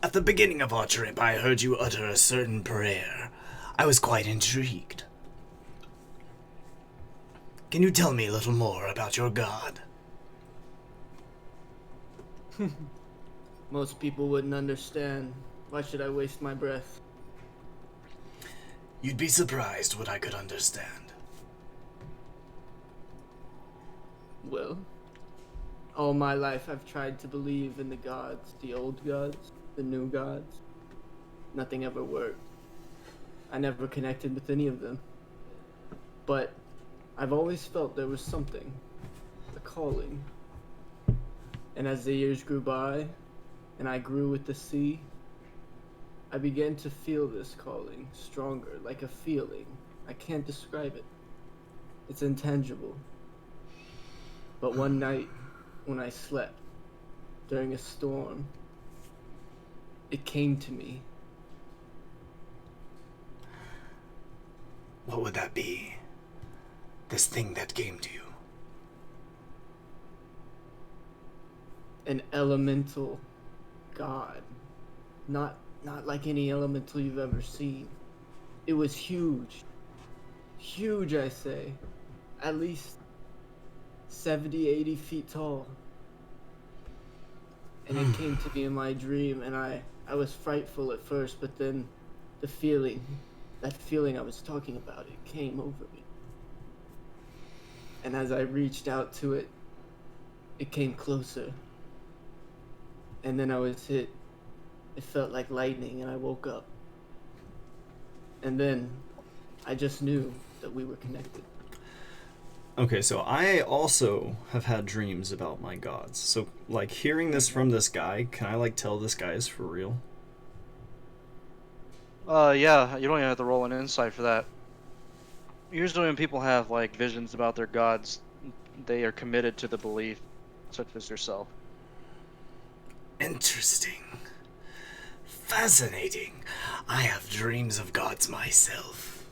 At the beginning of our trip, I heard you utter a certain prayer. I was quite intrigued. Can you tell me a little more about your god? Most people wouldn't understand. Why should I waste my breath? You'd be surprised what I could understand. Well, all my life I've tried to believe in the gods, the old gods, the new gods. Nothing ever worked. I never connected with any of them. But I've always felt there was something, a calling. And as the years grew by, and I grew with the sea, I began to feel this calling stronger, like a feeling. I can't describe it. It's intangible. But one night, when I slept, during a storm, it came to me. What would that be? This thing that came to you? An elemental god. Not like any elemental you've ever seen. It was huge. Huge, I say. At least 70, 80 feet tall. And it came to me in my dream, and I was frightful at first, but then that feeling I was talking about, it came over me. And as I reached out to it, it came closer. And then I was hit. It felt like lightning, and I woke up. And then I just knew that we were connected. Okay, so I also have had dreams about my gods. So, like, hearing this from this guy, can I, like, tell this guy is for real? Yeah, you don't even have to roll an insight for that. Usually when people have, like, visions about their gods, they are committed to the belief, such as yourself. Interesting. Fascinating. I have dreams of gods myself.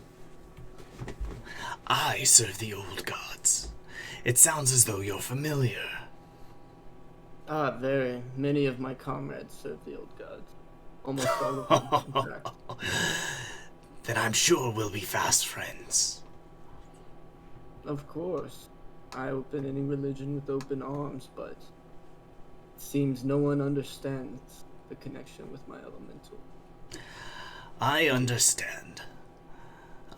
I serve the old gods. It sounds as though you're familiar. Very. Many of my comrades serve the old gods. Almost all of them, in fact. Then I'm sure we'll be fast friends. Of course. I open any religion with open arms, but it seems no one understands the connection with my elemental. I understand.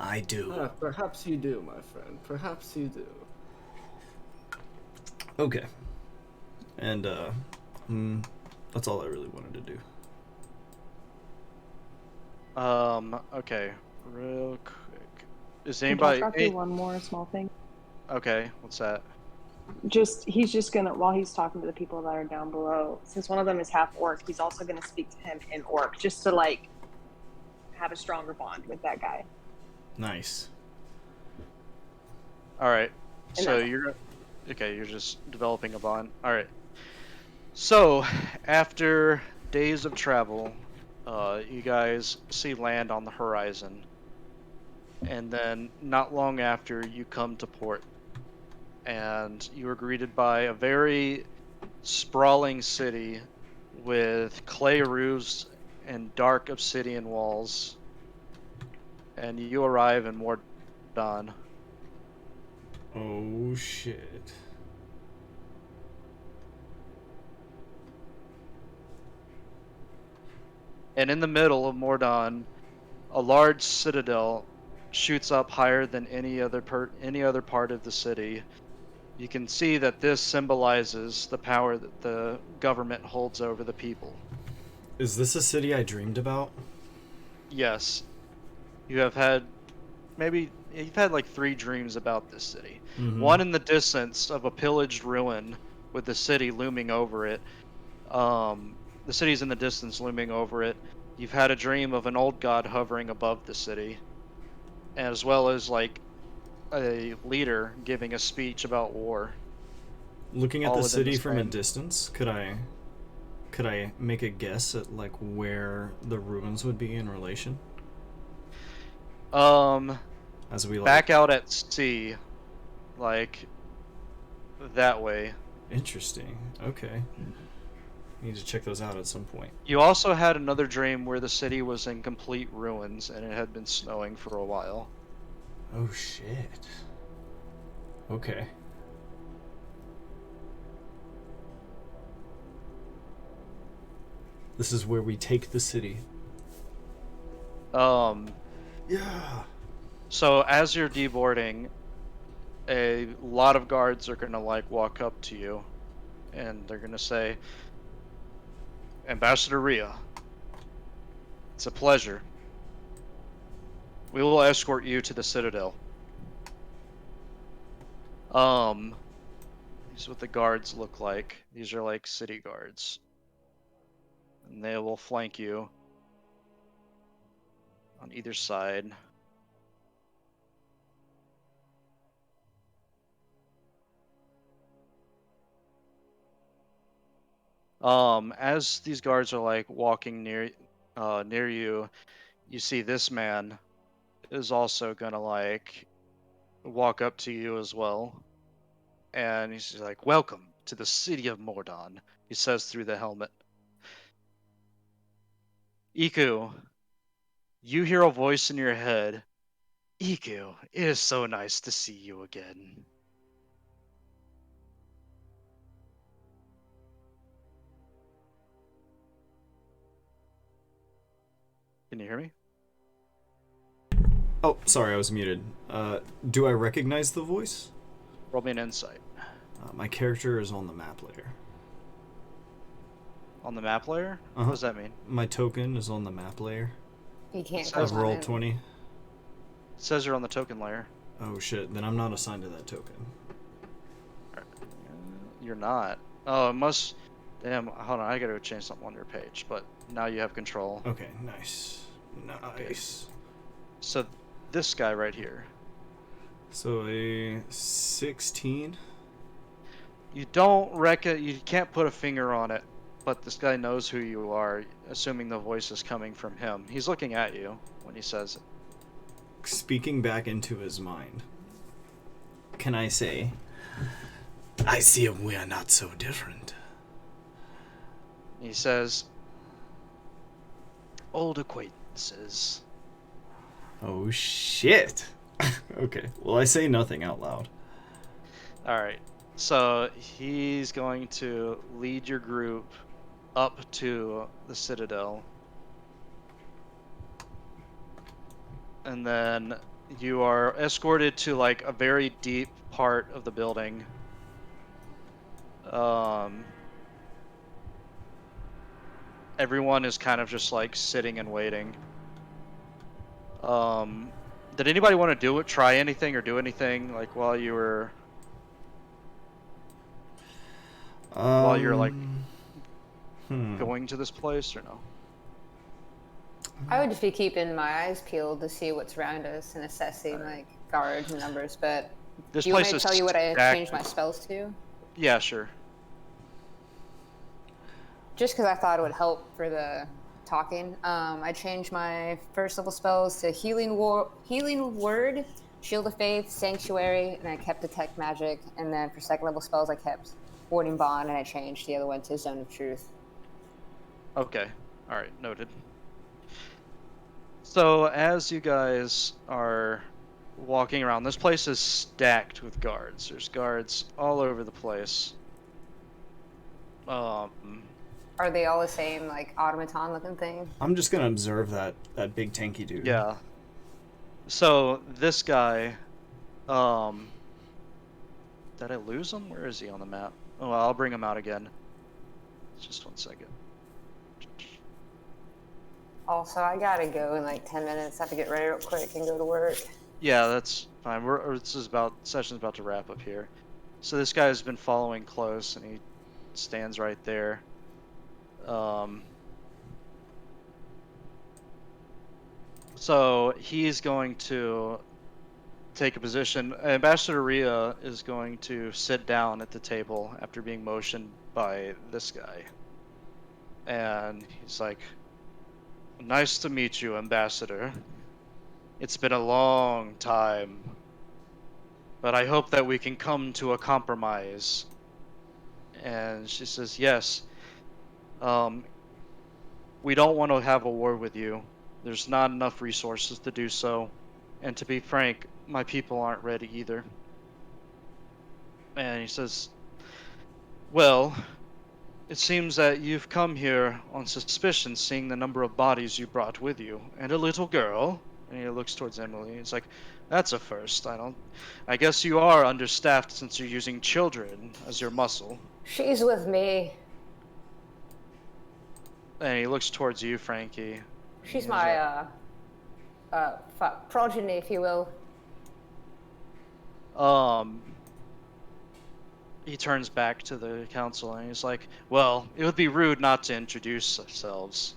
I do. Perhaps you do, my friend. Perhaps you do. Okay. And, that's all I really wanted to do. Okay, real quick. Is Can anybody? Josh do one more small thing? Okay, what's that? He's just gonna, while he's talking to the people that are down below, since one of them is half orc, he's also gonna speak to him in orc, just to like have a stronger bond with that guy. Nice. All right. And So you're just developing a bond. All right. So after days of travel, you guys see land on the horizon, and then not long after you come to port, and you are greeted by a very sprawling city with clay roofs and dark obsidian walls, and you arrive in Mor'dan. Oh, shit. And in the middle of Mor'dan, a large citadel shoots up higher than any other part of the city. You can see that this symbolizes the power that the government holds over the people. Is this a city I dreamed about? Yes, you've had like 3 dreams about this city. Mm-hmm. One in the distance of a pillaged ruin with the city looming over it. The city's in the distance looming over it. You've had a dream of an old god hovering above the city, as well as like a leader giving a speech about war, Looking at all the within city this from a dream. distance, could I make a guess at like where the ruins would be in relation? Um, As we like back out at sea, like that way. interesting. Okay. Need to check those out at some point. You also had another dream where the city was in complete ruins and it had been snowing for a while. Oh shit. Okay. This is where we take the city. Um, Yeah. so as you're deboarding, a lot of guards are gonna like walk up to you and they're gonna say, Ambassador Rhea, it's a pleasure. We will escort you to the Citadel. This is what the guards look like. These are like city guards. And they will flank you on either side. As these guards are like walking near you, you see this man is also gonna like walk up to you as well. And he's just like, welcome to the city of Mor'dan, he says through the helmet. Iku, you hear a voice in your head. Iku, it is so nice to see you again. Can you hear me? Oh, sorry, I was muted. Do I recognize the voice? Roll me an insight. My character is on the map layer. On the map layer? Uh-huh. What does that mean? My token is on the map layer. You can't It click says I've on rolled it. 20. It says you're on the token layer. Oh shit, then I'm not assigned to that token. You're not. Oh, it must. Damn, hold on, I gotta change something on your page, but now you have control. Okay, nice. Nice. So, this guy right here. So a 16? You can't put a finger on it, but this guy knows who you are, assuming the voice is coming from him. He's looking at you when he says it. Speaking back into his mind, can I say, I see we are not so different. He says, old acquaintances. oh shit? Okay, well, I say nothing out loud. Alright, so he's going to lead your group up to the Citadel. And then you are escorted to like a very deep part of the building. Everyone is kind of just like sitting and waiting. Did anybody want to try anything or do anything like while you're like going to this place or no? I would just be keeping my eyes peeled to see what's around us and assessing like guards and numbers. But This do you want place me is to tell you what I stacked changed my with- spells to? Yeah, sure. Just because I thought it would help for the talking. I changed my first level spells to Healing Word, Shield of Faith, Sanctuary, and I kept Detect Magic. And then for second level spells, I kept Warding Bond, and I changed the other one to Zone of Truth. Okay. All right, noted. So as you guys are walking around, this place is stacked with guards. There's guards all over the place. Are they all the same, like automaton looking thing? I'm just gonna observe that big tanky dude. Yeah. So this guy, did I lose him? Where is he on the map? Oh, well, I'll bring him out again. Just 1 second. Also, I gotta go in like 10 minutes. I have to get ready real quick and go to work. Yeah, that's fine. Session's about to wrap up here. So this guy has been following close, and he stands right there. So he's going to take a position. Ambassador Rhea is going to sit down at the table after being motioned by this guy. And he's like, "Nice to meet you, Ambassador. It's been a long time, but I hope that we can come to a compromise." And she says, "Yes. We don't want to have a war with you. There's not enough resources to do so. And to be frank, my people aren't ready either." And he says, "Well, it seems that you've come here on suspicion, seeing the number of bodies you brought with you, and a little girl." And he looks towards Emily. He's like, "That's a first. I guess you are understaffed since you're using children as your muscle." She's with me. And he looks towards you, Frankie. She's my progeny, if you will. He turns back to the council and he's like, "Well, it would be rude not to introduce ourselves.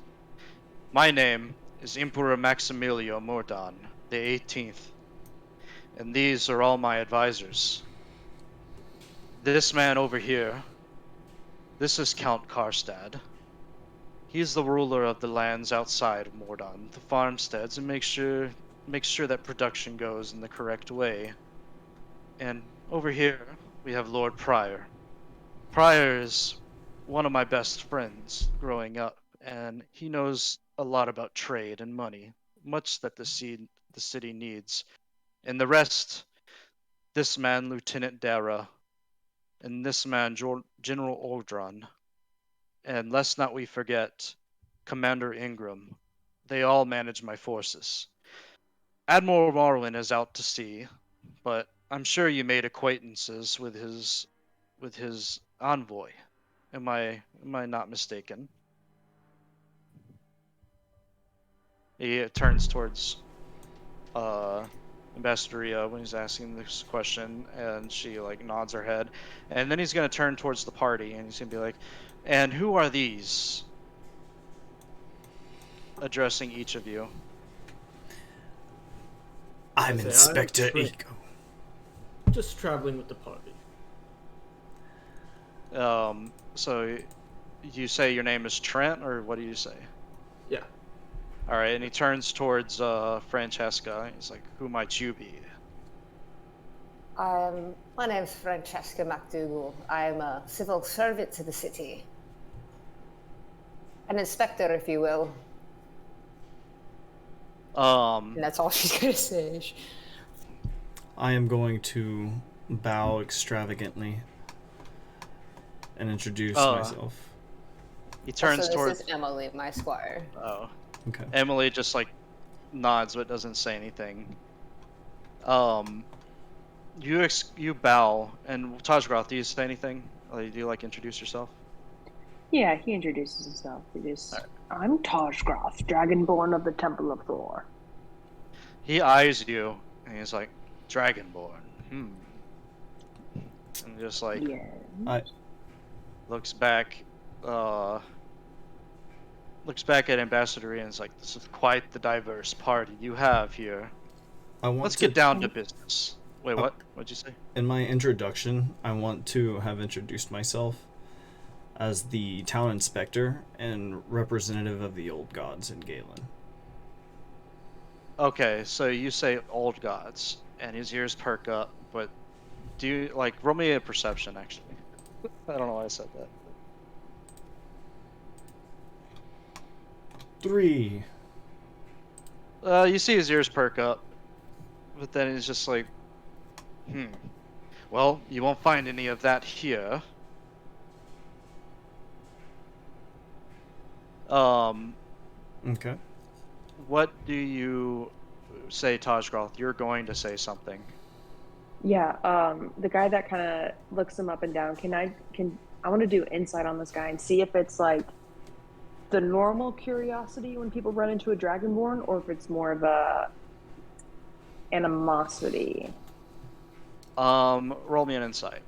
My name is Emperor Maximilio Mor'dan, the 18th, and these are all my advisors. This man over here, this is Count Karstad. He's the ruler of the lands outside of Mor'dan, the farmsteads, and makes sure that production goes in the correct way. And over here, we have Lord Pryor. Pryor is one of my best friends growing up, and he knows a lot about trade and money, much that the city needs. And the rest, this man, Lieutenant Dara, and this man, General Oldron, and let's not we forget, Commander Ingram. They all manage my forces. Admiral Marwin is out to sea, but I'm sure you made acquaintances with his envoy. Am I not mistaken?" He turns towards Ambassador Rhea when he's asking this question, and she like nods her head. And then he's gonna turn towards the party, and he's gonna be like, "And who are these?" Addressing each of you. I'm say, Inspector I'm Eco. Just traveling with the party. So you say your name is Trent, or what do you say? Yeah. All right, and he turns towards Francesca. He's like, "Who might you be?" My name's Francesca MacDougall. I'm a civil servant to the city. An inspector, if you will. And that's all she's gonna say. I am going to bow extravagantly and introduce myself. He turns this towards is Emily, my squire. Oh. Okay. Emily just like nods but doesn't say anything. You bow, and Tajgroth, do you say anything? Like, do you like introduce yourself? Yeah, he introduces himself. He just, I'm Tajgroth, Dragonborn of the Temple of Thor. He eyes you, and he's like, "Dragonborn. And just like Yeah. looks back at Ambassador and is like, "This is quite the diverse party you have here. Let's get down to business." Wait, what? What'd you say? In my introduction, I want to have introduced myself as the town inspector and representative of the old gods in Galen. Okay, so you say old gods, and his ears perk up, but do you, like, roll me a perception, actually. I don't know why I said that. 3. You see his ears perk up, but then he's just like, well, you won't find any of that here. Okay. What do you say, Tajgroth? You're going to say something. Yeah, the guy that kind of looks him up and down, I want to do insight on this guy and see if it's like the normal curiosity when people run into a Dragonborn, or if it's more of a animosity. Roll me an insight.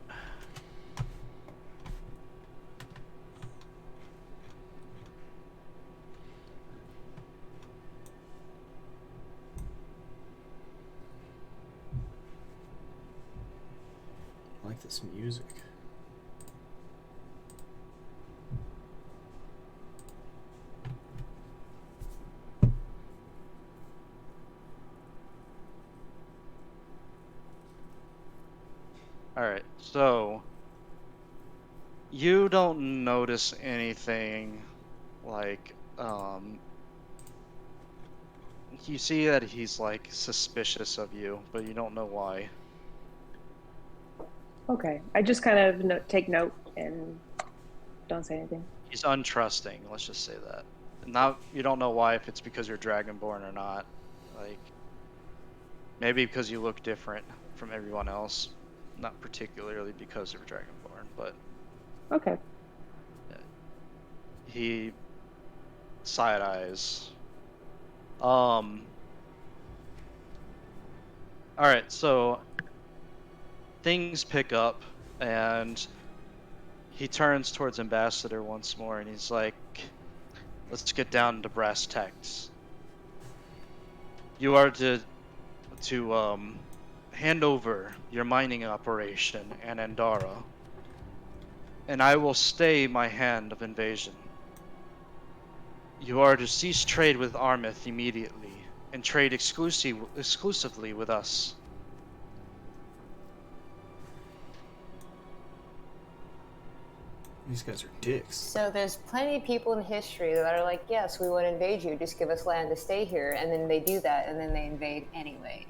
like this music. All right, so you don't notice anything like you see that he's like suspicious of you, but you don't know why. Okay. I just kind of take note and don't say anything. He's untrusting, let's just say that. Now you don't know why, if it's because you're Dragonborn or not. Like maybe because you look different from everyone else. Not particularly because you're Dragonborn, but Okay. he side eyes. Alright, so things pick up and he turns towards Ambassador once more and he's like, let's get down to brass tacks. You are to hand over your mining operation and Andara, and I will stay my hand of invasion. You are to cease trade with Armith immediately, and trade exclusively with us. These guys are dicks. So there's plenty of people in history that are like, yes, we want to invade you, just give us land to stay here, and then they do that, and then they invade anyway.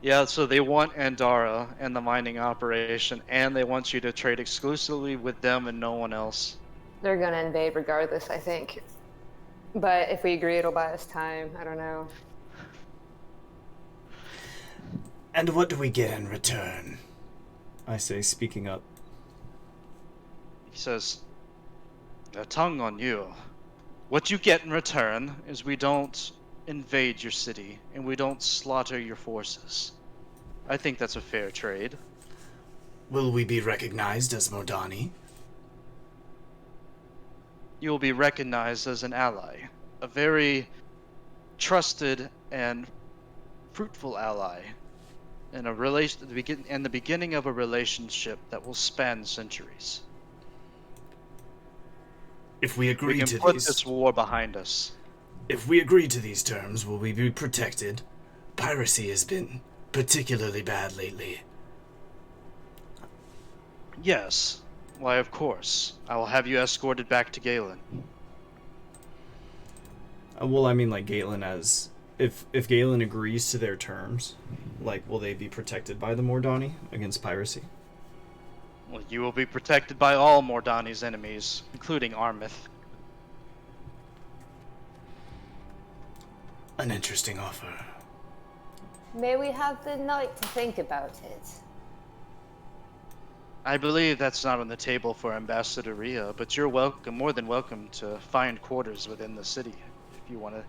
Yeah, so they want Andara and the mining operation, and they want you to trade exclusively with them and no one else. They're gonna invade regardless, I think. But if we agree, it'll buy us time. I don't know. And what do we get in return? I say, speaking up. He says, a tongue on you. What you get in return is we don't invade your city, and we don't slaughter your forces. I think that's a fair trade. Will we be recognized as Mor'dani? You will be recognized as an ally, a very trusted and fruitful ally, in the beginning of a relationship that will span centuries. If we We agree can to put these, this war behind us. if we agree to these terms, will we be protected? Piracy has been particularly bad lately. Yes. Why, of course. I will have you escorted back to Galen. Well, I mean, like, Galen as... If Galen agrees to their terms, like, will they be protected by the Mor'dani against piracy? Well, you will be protected by all Mor'dani's enemies, including Armith. An interesting offer. May we have the night to think about it? I believe that's not on the table for Ambassador Rhea, but you're welcome, more than welcome to find quarters within the city if you want to.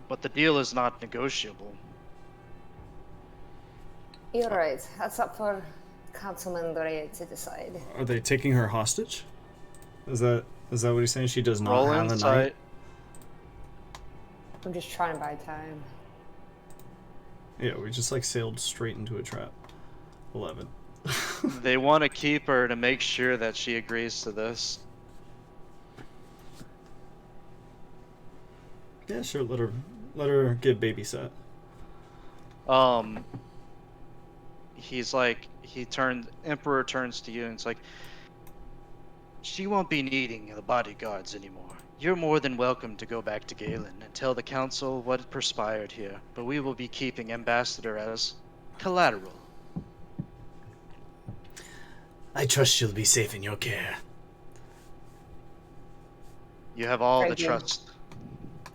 But the deal is not negotiable. You're right. That's up for Councilman Dore to decide. Are they taking her hostage? Is that what he's saying? She does not Roll have a insight. night? I'm just trying to buy time. Yeah, we just, like, sailed straight into a trap. 11. They want to keep her to make sure that she agrees to this. Yeah, sure, let her get babysat. He's like, Emperor turns to you and it's like, she won't be needing the bodyguards anymore. You're more than welcome to go back to Galen and tell the council what perspired here, but we will be keeping Ambassador as collateral. I trust she'll be safe in your care. You have all Very the good. trust.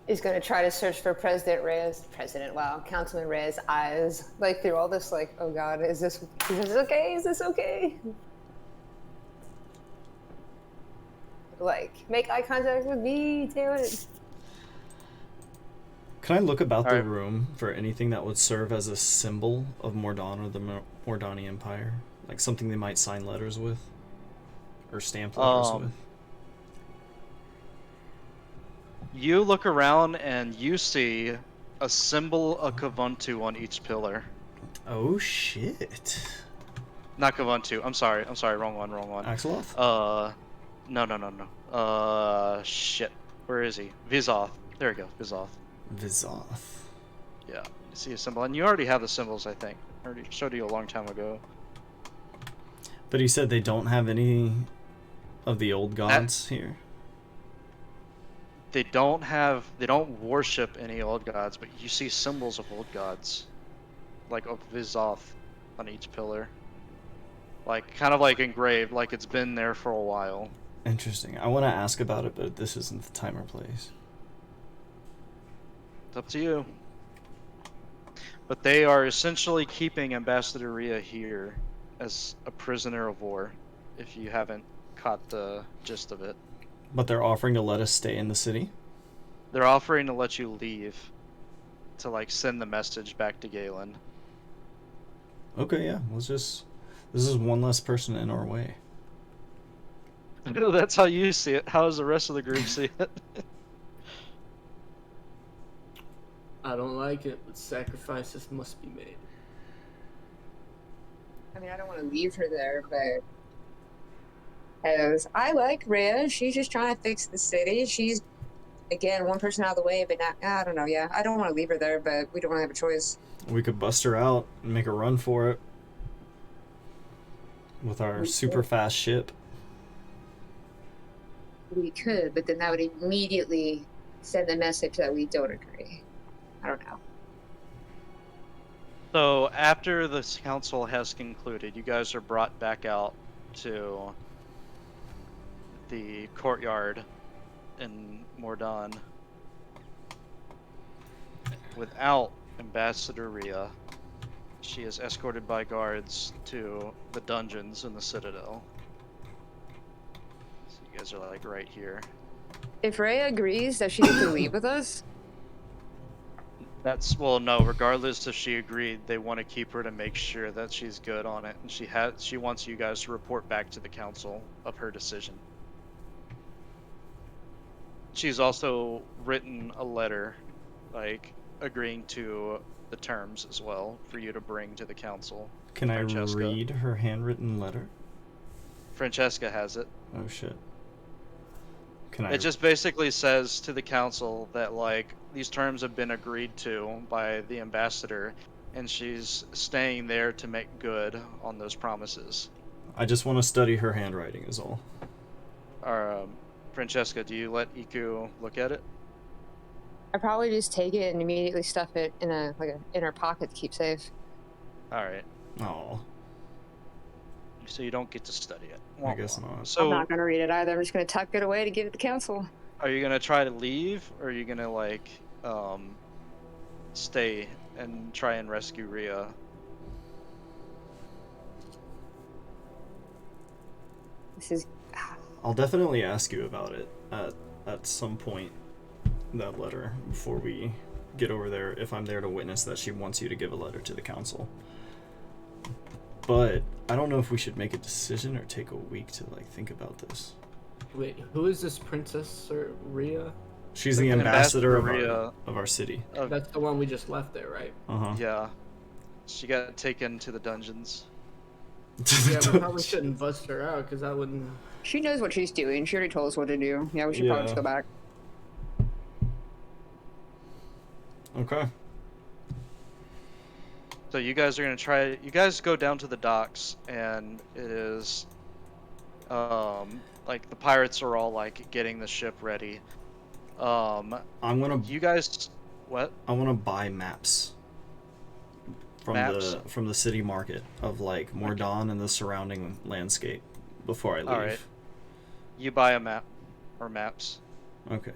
He's gonna try to search for Councilman Reyes' eyes, like through all this, like, oh god, is this okay? Is this okay? Like, make eye contact with me, damn it. Can I look about the Alright. room for anything that would serve as a symbol of Mor'dan or the Mor'dani Empire? Like something they might sign letters with? Or stamp letters with? You look around and you see a symbol of Kavuntu on each pillar. Oh shit. Not Kavantu. I'm sorry, wrong one. Axeloth? No. Shit. Where is he? Vizoth. There we go, Vizoth. Vizoth. Yeah, you see a symbol, and you already have the symbols, I think. I already showed you a long time ago. But he said they don't have any of the old gods here. They don't worship any old gods, but you see symbols of old gods, like of Vizoth on each pillar. Like, kind of like engraved, like it's been there for a while. Interesting. I want to ask about it, but this isn't the time or place. It's up to you. But they are essentially keeping Ambassador Rhea here as a prisoner of war, if you haven't caught the gist of it. But they're offering to let us stay in the city? They're offering to let you leave, to like send the message back to Galen. Okay, yeah. This is one less person in our way. That's how you see it. How does the rest of the group see it? I don't like it, but sacrifices must be made. I mean, I don't want to leave her there, but as I like Rhea, she's just trying to fix the city. She's, again, one person out of the way, but not, I don't know, yeah. I don't want to leave her there, but we don't really have a choice. We could bust her out and make a run for it with our super fast ship. We could, but then that would immediately send the message that we don't agree. I don't know. So after this council has concluded, you guys are brought back out to the courtyard in Mor'dan without Ambassador Rhea. She is escorted by guards to the dungeons in the Citadel. So you guys are like right here. If Rhea agrees that she gets to leave with us, Well, no, regardless if she agreed, they want to keep her to make sure that she's good on it, and she wants you guys to report back to the council of her decision. She's also written a letter, like, agreeing to the terms as well for you to bring to the council. Can I Francesca. read her handwritten letter? Francesca has it. Oh shit. Can I? It just basically says to the council that, like, these terms have been agreed to by the ambassador, and she's staying there to make good on those promises. I just want to study her handwriting is all. Francesca, do you let Iku look at it? I probably just take it and immediately stuff it in in her pocket to keep safe. Alright. Oh. So you don't get to study it. I guess not. So I'm not gonna read it either. I'm just gonna tuck it away to give it to the council. are you gonna try to leave, or are you gonna, like, stay and try and rescue Rhea? This is. I'll definitely ask you about it at some point, that letter, before we get over there, if I'm there to witness that she wants you to give a letter to the council. But I don't know if we should make a decision or take a week to, like, think about this. Wait, who is this Princess or Rhea? She's the ambassador of our city. That's the one we just left there, right? Uh-huh. Yeah. She got taken to the dungeons. Yeah, we probably shouldn't bust her out, because that wouldn't... She knows what she's doing. She already told us what to do. Yeah, we should probably just go back. Okay. So you guys are gonna try. You guys go down to the docks, and it is, like, the pirates are all, like, getting the ship ready. I'm gonna. You guys, what? I want to buy maps from Maps? the city market of, like, Mor'dan and the surrounding landscape before I leave. All right. You buy a map, or maps. Okay.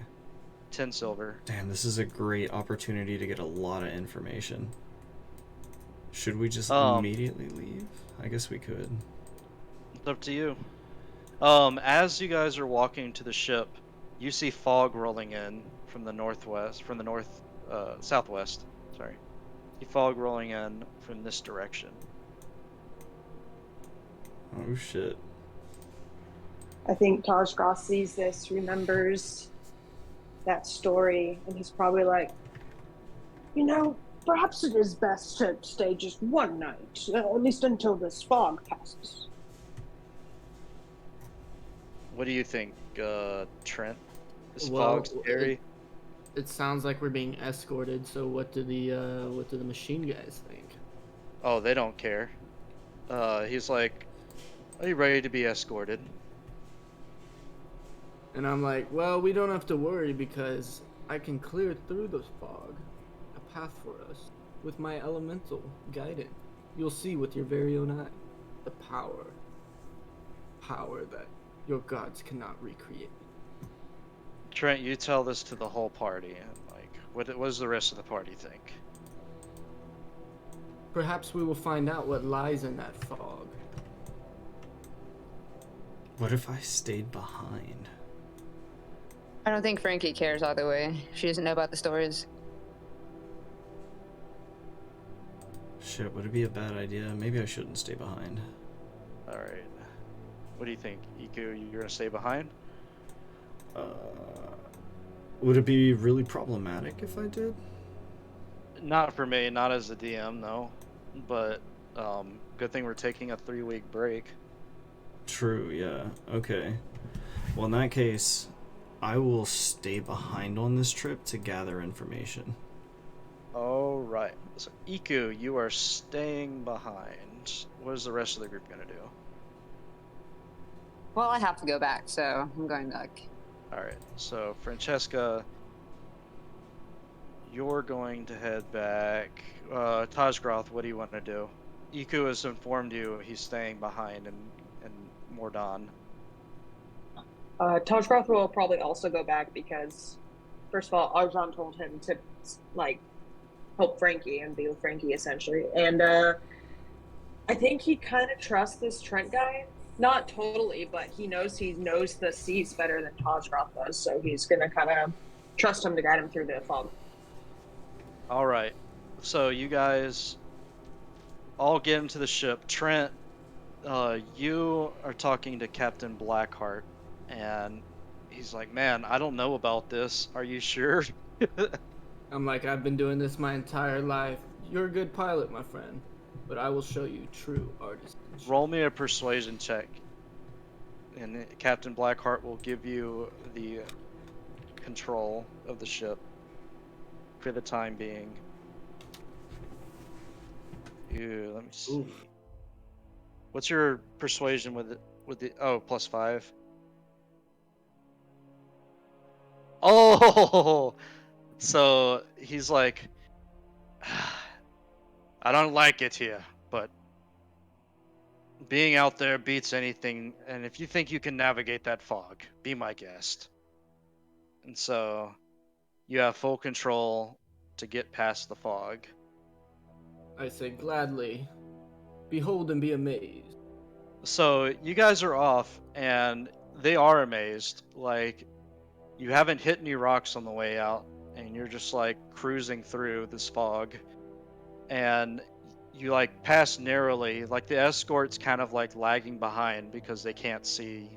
10 silver. Damn, this is a great opportunity to get a lot of information. Should we just immediately leave? I guess we could. It's up to you. As you guys are walking to the ship, you see fog rolling in from the southwest. Sorry. You see fog rolling in from this direction. Oh shit. I think Taj Goss sees this, remembers that story, and he's probably like, Perhaps it is best to stay just one night, at least until this fog passes. What do you think, Trent? Is Well, fog scary? it sounds like we're being escorted. So what do the machine guys think? Oh, they don't care. He's like, "Are you ready to be escorted?" And I'm like, well, we don't have to worry because I can clear through the fog, a path for us, with my elemental guidance. You'll see with your very own eye the power that your gods cannot recreate. Trent, you tell this to the whole party. Like, what does the rest of the party think? Perhaps we will find out what lies in that fog. What if I stayed behind? I don't think Frankie cares either way. She doesn't know about the stories. Shit, would it be a bad idea? Maybe I shouldn't stay behind. All right. What do you think, Iku? You're gonna stay behind? Would it be really problematic if I did? Not for me, not as a DM, no. But good thing we're taking a 3-week break. True, yeah. Okay. Well, in that case, I will stay behind on this trip to gather information. All right. So, Iku, you are staying behind. What is the rest of the group gonna do? Well, I have to go back, so I'm going back. All right. So, Francesca, you're going to head back. Tajgroth, what do you want to do? Iku has informed you he's staying behind in Mor'dan. Toshgroth will probably also go back because, first of all, Arjan told him to, like, help Frankie and be with Frankie, essentially. And I think he kind of trusts this Trent guy. Not totally, but he knows the seas better than Toshgroth does, so he's going to kind of trust him to guide him through the fog. All right. So, you guys all get into the ship. Trent, you are talking to Captain Blackheart, and he's like, "Man, I don't know about this. Are you sure?" I'm like, I've been doing this my entire life. You're a good pilot, my friend, but I will show you true artistry. Roll me a persuasion check, and Captain Blackheart will give you the control of the ship for the time being. Ew, let me see. Oof. What's your persuasion with the +5? Oh, so he's like, I don't like it here, but being out there beats anything. And if you think you can navigate that fog, be my guest. And so you have full control to get past the fog. I say gladly, behold and be amazed. So you guys are off, and they are amazed. Like, you haven't hit any rocks on the way out, and you're just like cruising through this fog. And you like pass narrowly, like the escort's kind of like lagging behind because they can't see.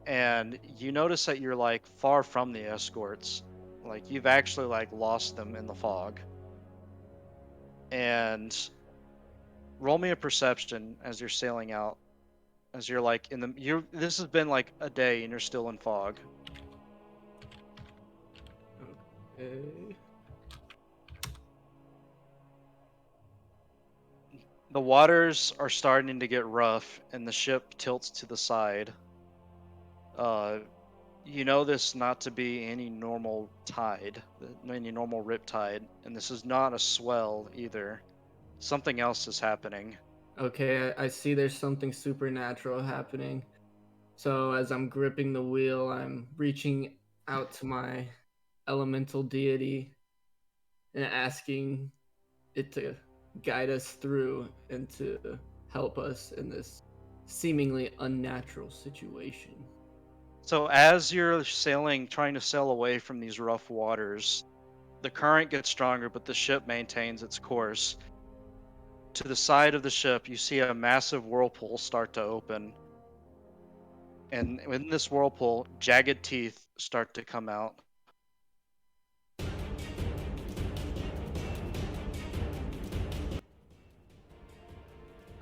And you notice that you're like far from the escorts. Like, you've actually like lost them in the fog. And roll me a perception as you're sailing out. As you're like this has been like a day and you're still in fog. Okay. The waters are starting to get rough and the ship tilts to the side. You know this not to be any normal tide, any normal rip tide, and this is not a swell either. Something else is happening. Okay, I see there's something supernatural happening. So as I'm gripping the wheel, I'm reaching out to my elemental deity and asking it to guide us through and to help us in this seemingly unnatural situation. So as you're sailing, trying to sail away from these rough waters, the current gets stronger, but the ship maintains its course. To the side of the ship, you see a massive whirlpool start to open. And in this whirlpool, jagged teeth start to come out.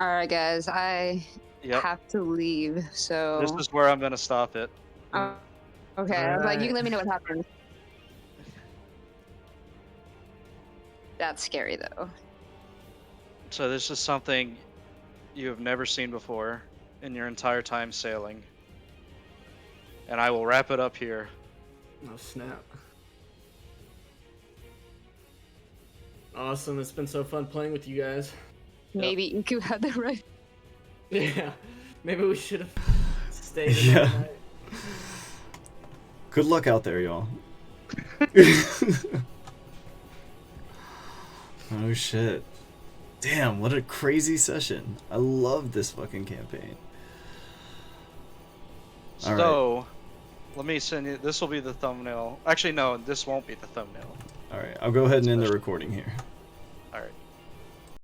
All right, guys, I Yep. have to leave. So This is where I'm gonna stop it. Oh, okay. I was like, you can let me know what happens. That's scary, though. So this is something you have never seen before in your entire time sailing. And I will wrap it up here. Oh, snap. Awesome. It's been so fun playing with you guys. Maybe Iku had the right. Yeah. Maybe we should have stayed Yeah. another night. Good luck out there, y'all. Oh shit. Damn, what a crazy session. I love this fucking campaign. All So, let me send you. This will be the thumbnail. Actually, no, this won't be the thumbnail. Alright, I'll go ahead and end the recording here.